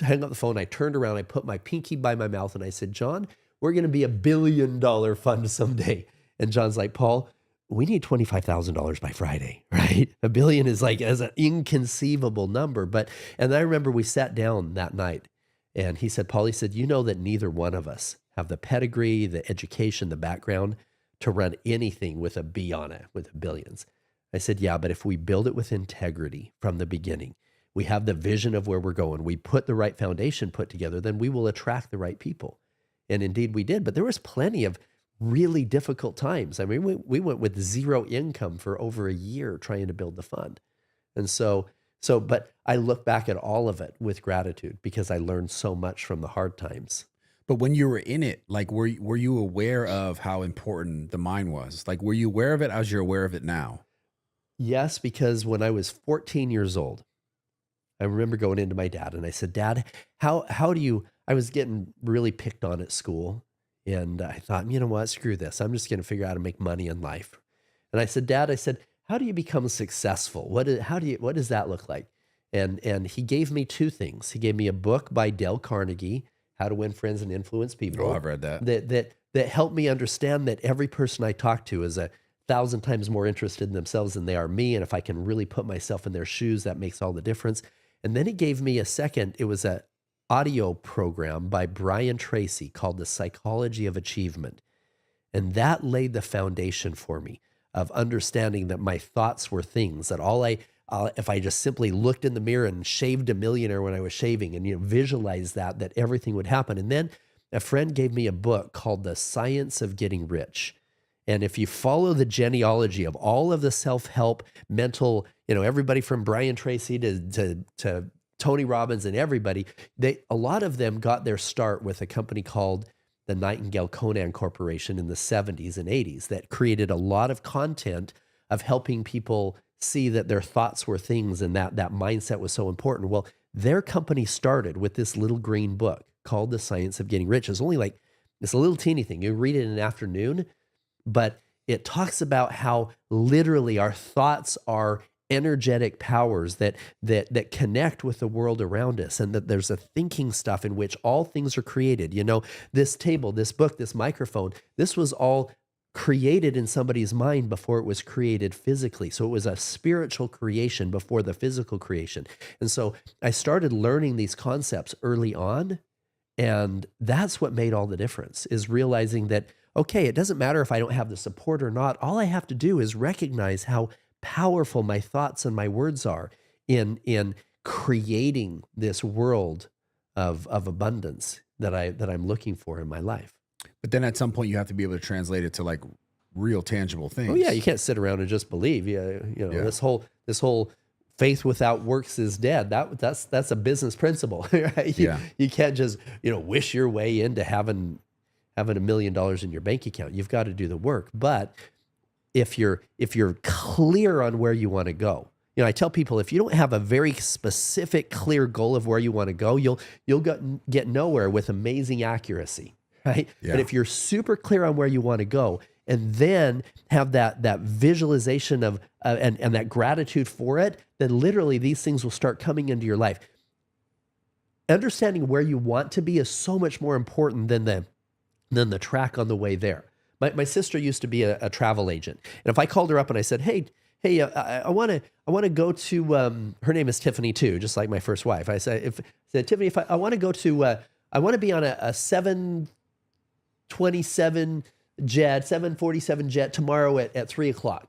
hung up the phone, I turned around, I put my pinky by my mouth and I said, John, we're going to be $1 billion fund someday. And John's like, Paul, we need $25,000 by Friday, right? $1 billion is like as an inconceivable number. And I remember we sat down that night and he said, Paul, he said, you know that neither one of us have the pedigree, the education, the background to run anything with a B on it, with billions. I said, yeah, but if we build it with integrity from the beginning, we have the vision of where we're going, we put the right foundation put together, then we will attract the right people. And indeed we did. But there was plenty of really difficult times. I mean, we went with zero income for over a year trying to build the fund. And but I look back at all of it with gratitude because I learned so much from the hard times. But when you were in it, like, were you aware of how important the mind was? Like, were you aware of it as you're aware of it now? Yes, because when I was 14 years old, I remember going into my dad and I said, Dad, how do you, I was getting really picked on at school. And I thought, you know what, screw this. I'm just going to figure out how to make money in life. And I said, Dad, how do you become successful? What does that look like? And he gave me two things. He gave me a book by Dale Carnegie, How to Win Friends and Influence People. Oh, I've read that. That helped me understand that every person I talk to is 1,000 times more interested in themselves than they are me. And if I can really put myself in their shoes, that makes all the difference. And then he gave me a second, it was an audio program by Brian Tracy called The Psychology of Achievement. And that laid the foundation for me of understanding that my thoughts were things, that if I just simply looked in the mirror and shaved a millionaire when I was shaving and visualized that everything would happen. And then a friend gave me a book called The Science of Getting Rich. And if you follow the genealogy of all of the self-help, mental, everybody from Brian Tracy to Tony Robbins and everybody, a lot of them got their start with a company called the Nightingale Conan Corporation in the 70s and 80s that created a lot of content of helping people see that their thoughts were things and that mindset was so important. Well, their company started with this little green book called The Science of Getting Rich. It's only like this little teeny thing. You read it in an afternoon, but it talks about how literally our thoughts are energetic powers that connect with the world around us, and that there's a thinking stuff in which all things are created. This table, this book, this microphone, this was all created in somebody's mind before it was created physically. So it was a spiritual creation before the physical creation. And so I started learning these concepts early on, and that's what made all the difference, is realizing that, okay, it doesn't matter if I don't have the support or not. All I have to do is recognize how powerful my thoughts and my words are in creating this world of abundance that I'm looking for in my life. But then at some point you have to be able to translate it to like real tangible things. Oh yeah, you can't sit around and just believe. This whole faith without works is dead. That's a business principle, right? You can't just wish your way into having $1 million in your bank account. You've got to do the work. But if you're clear on where you want to go, I tell people, if you don't have a very specific, clear goal of where you want to go, you'll get nowhere with amazing accuracy, right? Yeah. But if you're super clear on where you want to go, and then have that visualization of and that gratitude for it, then literally these things will start coming into your life. Understanding where you want to be is so much more important than the track on the way there. My sister used to be a travel agent. And if I called her up and I said, hey, I want to go to, her name is Tiffany too, just like my first wife. I said, Tiffany, if I want to go to, I want to be on a 747 jet tomorrow at 3:00.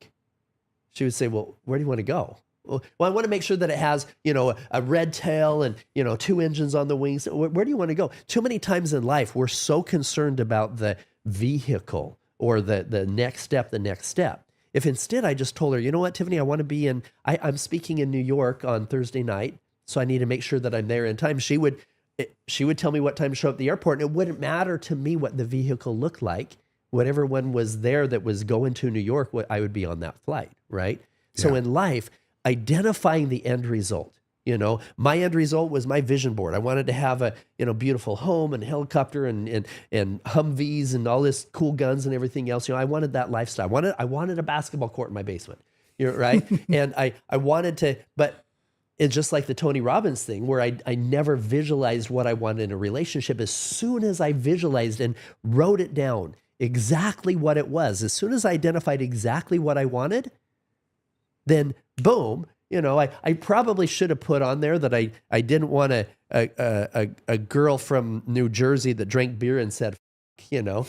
She would say, well, where do you want to go? Well, I want to make sure that it has, a red tail and, 2 engines on the wings. Where do you want to go? Too many times in life, we're so concerned about the vehicle or the next step. If instead I just told her, you know what, Tiffany, I want to be I'm speaking in New York on Thursday night, so I need to make sure that I'm there in time. She would tell me what time to show up at the airport, and it wouldn't matter to me what the vehicle looked like. Whatever one was there that was going to New York, I would be on that flight, right? Yeah. So in life, identifying the end result. My end result was my vision board. I wanted to have a beautiful home and helicopter and Humvees and all this cool guns and everything else. I wanted that lifestyle. I wanted a basketball court in my basement, right? And I wanted to, but it's just like the Tony Robbins thing where I never visualized what I wanted in a relationship. As soon as I visualized and wrote it down, exactly what it was, as soon as I identified exactly what I wanted, then boom, I probably should have put on there that I didn't want a girl from New Jersey that drank beer and said, but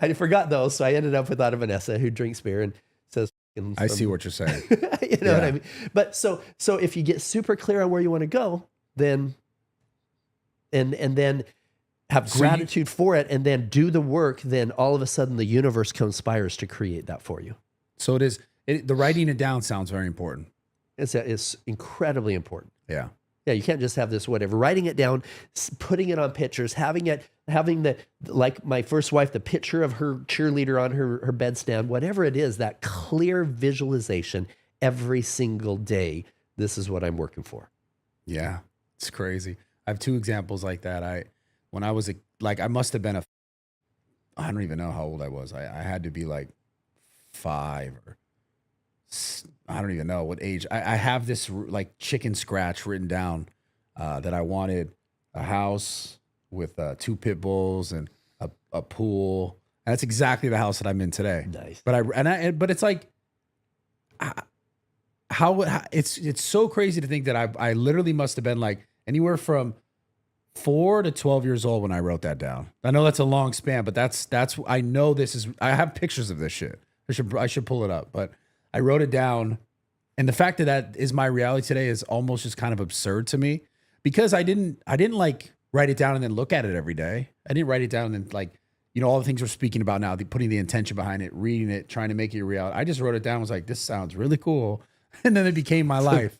I forgot those. So I ended up with Autumn Vanessa, who drinks beer and says, I see what you're saying. What I mean? But so if you get super clear on where you want to go, then, and then have gratitude for it and then do the work, then all of a sudden the universe conspires to create that for you. So the writing it down sounds very important. It's incredibly important. Yeah. Yeah, you can't just have this whatever. Writing it down, putting it on pictures, having the, like my first wife, the picture of her cheerleader on her bedstand, whatever it is, that clear visualization every single day. This is what I'm working for. Yeah, it's crazy. I have 2 examples like that. When I was I must have been I don't even know how old I was. I had to be like 5 or I don't even know what age. I have this like chicken scratch written down that I wanted a house with 2 pit bulls and a pool. And that's exactly the house that I'm in today. Nice. But it's like it's so crazy to think that I literally must have been like anywhere from 4 to 12 years old when I wrote that down. I know that's a long span, but that's I know this is. I have pictures of this shit. I should pull it up, but I wrote it down, and the fact that is my reality today is almost just kind of absurd to me because I didn't like write it down and then look at it every day. I didn't write it down and then like all the things we're speaking about now, putting the intention behind it, reading it, trying to make it a reality. I just wrote it down. Was like, this sounds really cool, and then it became my life.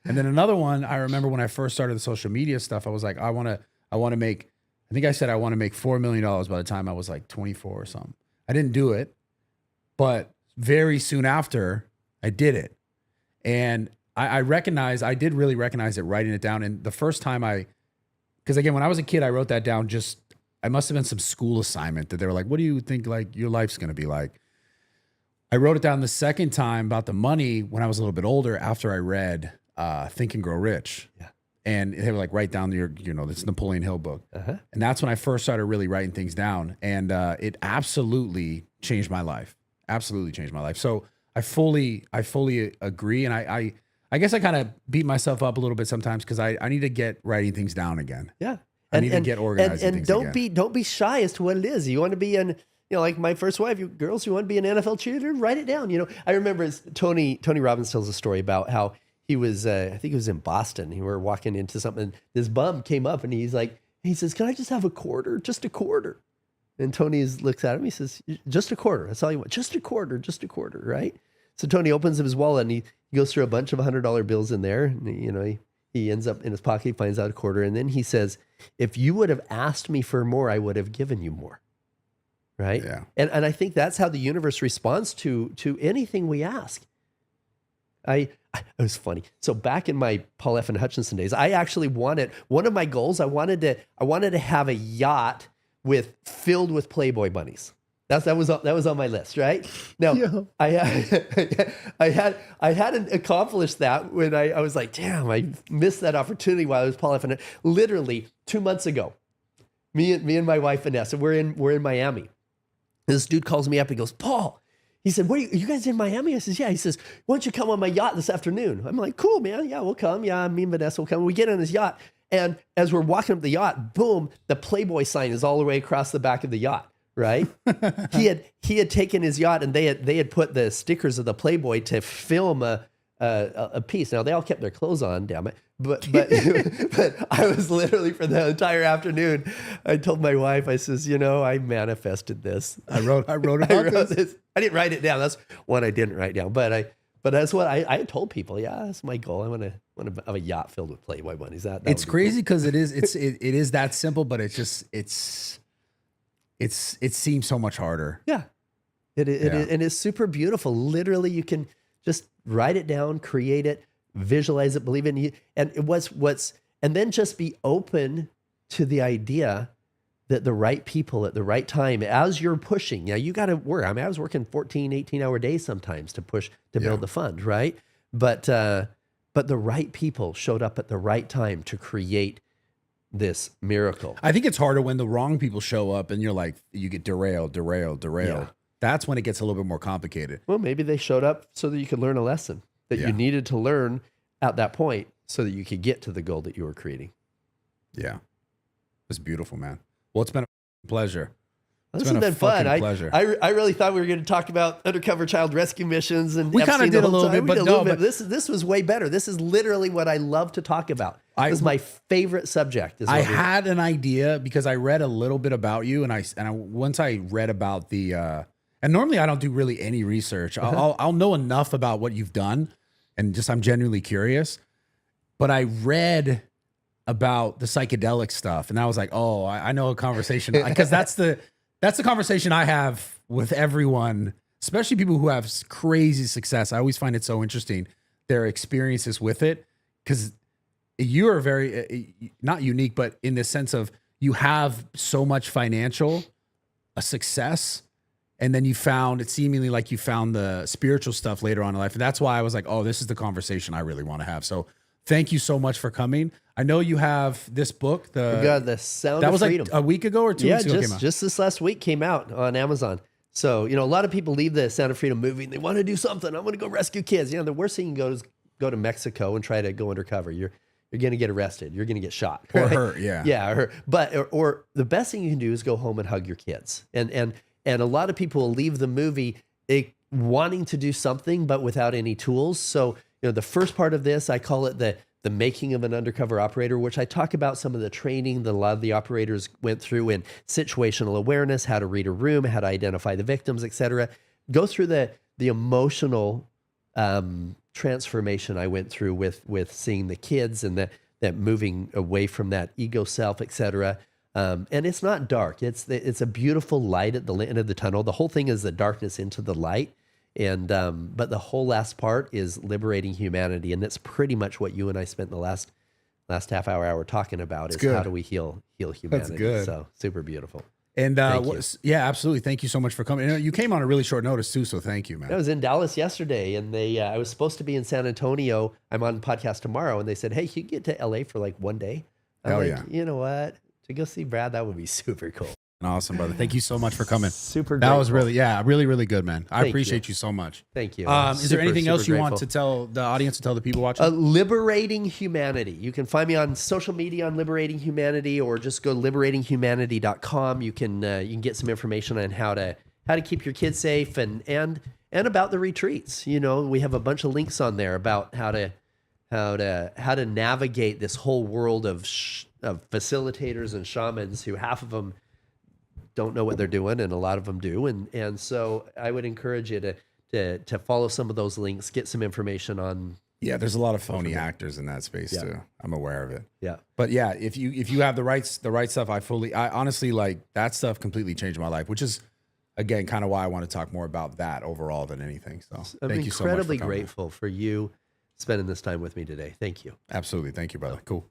And then another one, I remember when I first started the social media stuff, I was like, I want to make, I think I said I want to make $4 million by the time I was like 24 or something. I didn't do it, but very soon after I did it. And I did really recognize it writing it down. And the first time because again, when I was a kid, I wrote that down I must have been some school assignment that they were like, what do you think like your life's going to be like? I wrote it down the second time about the money when I was a little bit older after I read Think and Grow Rich. Yeah. And they were like, write down this Napoleon Hill book. Uh-huh. And that's when I first started really writing things down. And it absolutely changed my life. Absolutely changed my life. So I fully agree. And I guess I kind of beat myself up a little bit sometimes because I need to get writing things down again. Yeah. I need to get organized. And don't be shy as to what it is. You want to be like my first wife, you girls, you want to be an NFL cheerleader, write it down. I remember Tony Robbins tells a story about how he was, I think he was in Boston. We were walking into something. This bum came up and he says, can I just have a quarter? Just a quarter. And Tony looks at him. He says, just a quarter. That's all you want. Just a quarter, right? So Tony opens up his wallet and he goes through a bunch of $100 bills in there. And, he ends up in his pocket, he finds out a quarter. And then he says, if you would have asked me for more, I would have given you more. Right? Yeah. And I think that's how the universe responds to anything we ask. It was funny. So back in my Paul Hutchinson days, I actually wanted, one of my goals, I wanted to have a yacht filled with Playboy bunnies. That was on my list, right? Now, yeah. I hadn't accomplished that when I was like, damn, I missed that opportunity while I was Paul Literally 2 months ago, me and my wife Vanessa, we're in Miami. This dude calls me up. He goes, Paul. He said, "What are you guys in Miami?" I says, "Yeah." He says, "Why don't you come on my yacht this afternoon?" I'm like, "Cool, man. Yeah, we'll come. Yeah, me and Vanessa will come." We get on his yacht, and as we're walking up the yacht, boom, the Playboy sign is all the way across the back of the yacht. Right? he had taken his yacht, and they had put the stickers of the Playboy to film a piece. Now they all kept their clothes on, damn it. But but I was literally for the entire afternoon. I told my wife, I says, I manifested this. I wrote about this. I didn't write it down. That's one I didn't write down. But that's what I told people. Yeah, that's my goal. I want to have a yacht filled with Playboy bunnies. It's crazy because cool. it is that simple, but it seems so much harder. Yeah, it and it's super beautiful. Literally, you can just write it down, create it, visualize it, believe it, and and then just be open to the idea that the right people at the right time, as you're pushing. Now you got to work. I mean, I was working 14, 18-hour days sometimes to push to build the fund, right? But the right people showed up at the right time to create this miracle. I think it's harder when the wrong people show up and you're like, you get derailed. Yeah. That's when it gets a little bit more complicated. Well, maybe they showed up so that you could learn a lesson that you needed to learn at that point so that you could get to the goal that you were creating. Yeah. It's beautiful, man. Well, it's been a pleasure. This has been fun. Pleasure. I really thought we were going to talk about undercover child rescue missions, and we kind of did a little bit, but no. But this was way better. This is literally what I love to talk about. This is my favorite subject. I had an idea because I read a little bit about you, and once I read about the and normally I don't do really any research. I'll know enough about what you've done, and just I'm genuinely curious. But I read about the psychedelic stuff, and I was like, oh, I know a conversation because that's the conversation I have with everyone, especially people who have crazy success. I always find it so interesting, their experiences with it, because you are very, not unique, but in the sense of you have so much financial success, and then it's seemingly like you found the spiritual stuff later on in life. And that's why I was like, oh, this is the conversation I really want to have. So thank you so much for coming. I know you have this book. We got The Sound that of was Freedom. Like a week ago or 2 weeks ago came out? Just this last week came out on Amazon. So, a lot of people leave the Sound of Freedom movie and they want to do something. I want to go rescue kids. The worst thing you can go is go to Mexico and try to go undercover. You're going to get arrested. You're going to get shot. Or right? hurt, yeah. Yeah, or hurt. But, or the best thing you can do is go home and hug your kids. And a lot of people will leave the movie wanting to do something, but without any tools. So, the first part of this, I call it the making of an undercover operator, which I talk about some of the training that a lot of the operators went through in situational awareness, how to read a room, how to identify the victims, etc. Go through the emotional transformation I went through with seeing the kids and that moving away from that ego self, etc. And it's not dark. It's a beautiful light at the end of the tunnel. The whole thing is the darkness into the light. And but the whole last part is liberating humanity, and that's pretty much what you and I spent the last half hour talking about. Is how do we heal humanity? That's good. So super beautiful. And yeah, absolutely. Thank you so much for coming. You came on a really short notice too, so thank you, man. I was in Dallas yesterday, and I was supposed to be in San Antonio. I'm on podcast tomorrow, and they said, "Hey, you can get to LA for like one day." Yeah. You know what? To go see Brad, that would be super cool. Awesome, brother. Thank you so much for coming. Super That grateful. was really good, man. I appreciate you so much. Thank you. Is there anything else you want to tell the audience, to tell the people watching? Liberating Humanity. You can find me on social media on Liberating Humanity, or just go to liberatinghumanity.com. You can get some information on how to keep your kids safe and about the retreats. We have a bunch of links on there about how to navigate this whole world of facilitators and shamans, who half of them don't know what they're doing, and a lot of them do. And so I would encourage you to follow some of those links, get some information on. Yeah, there's a lot of phony actors in that space too. I'm aware of it. Yeah. But yeah, if you have the right stuff, I honestly, like, that stuff completely changed my life, which is, again, kind of why I want to talk more about that overall than anything. So I'm thank you so much. Incredibly grateful for you spending this time with me today. Thank you. Absolutely. Thank you, brother. Cool.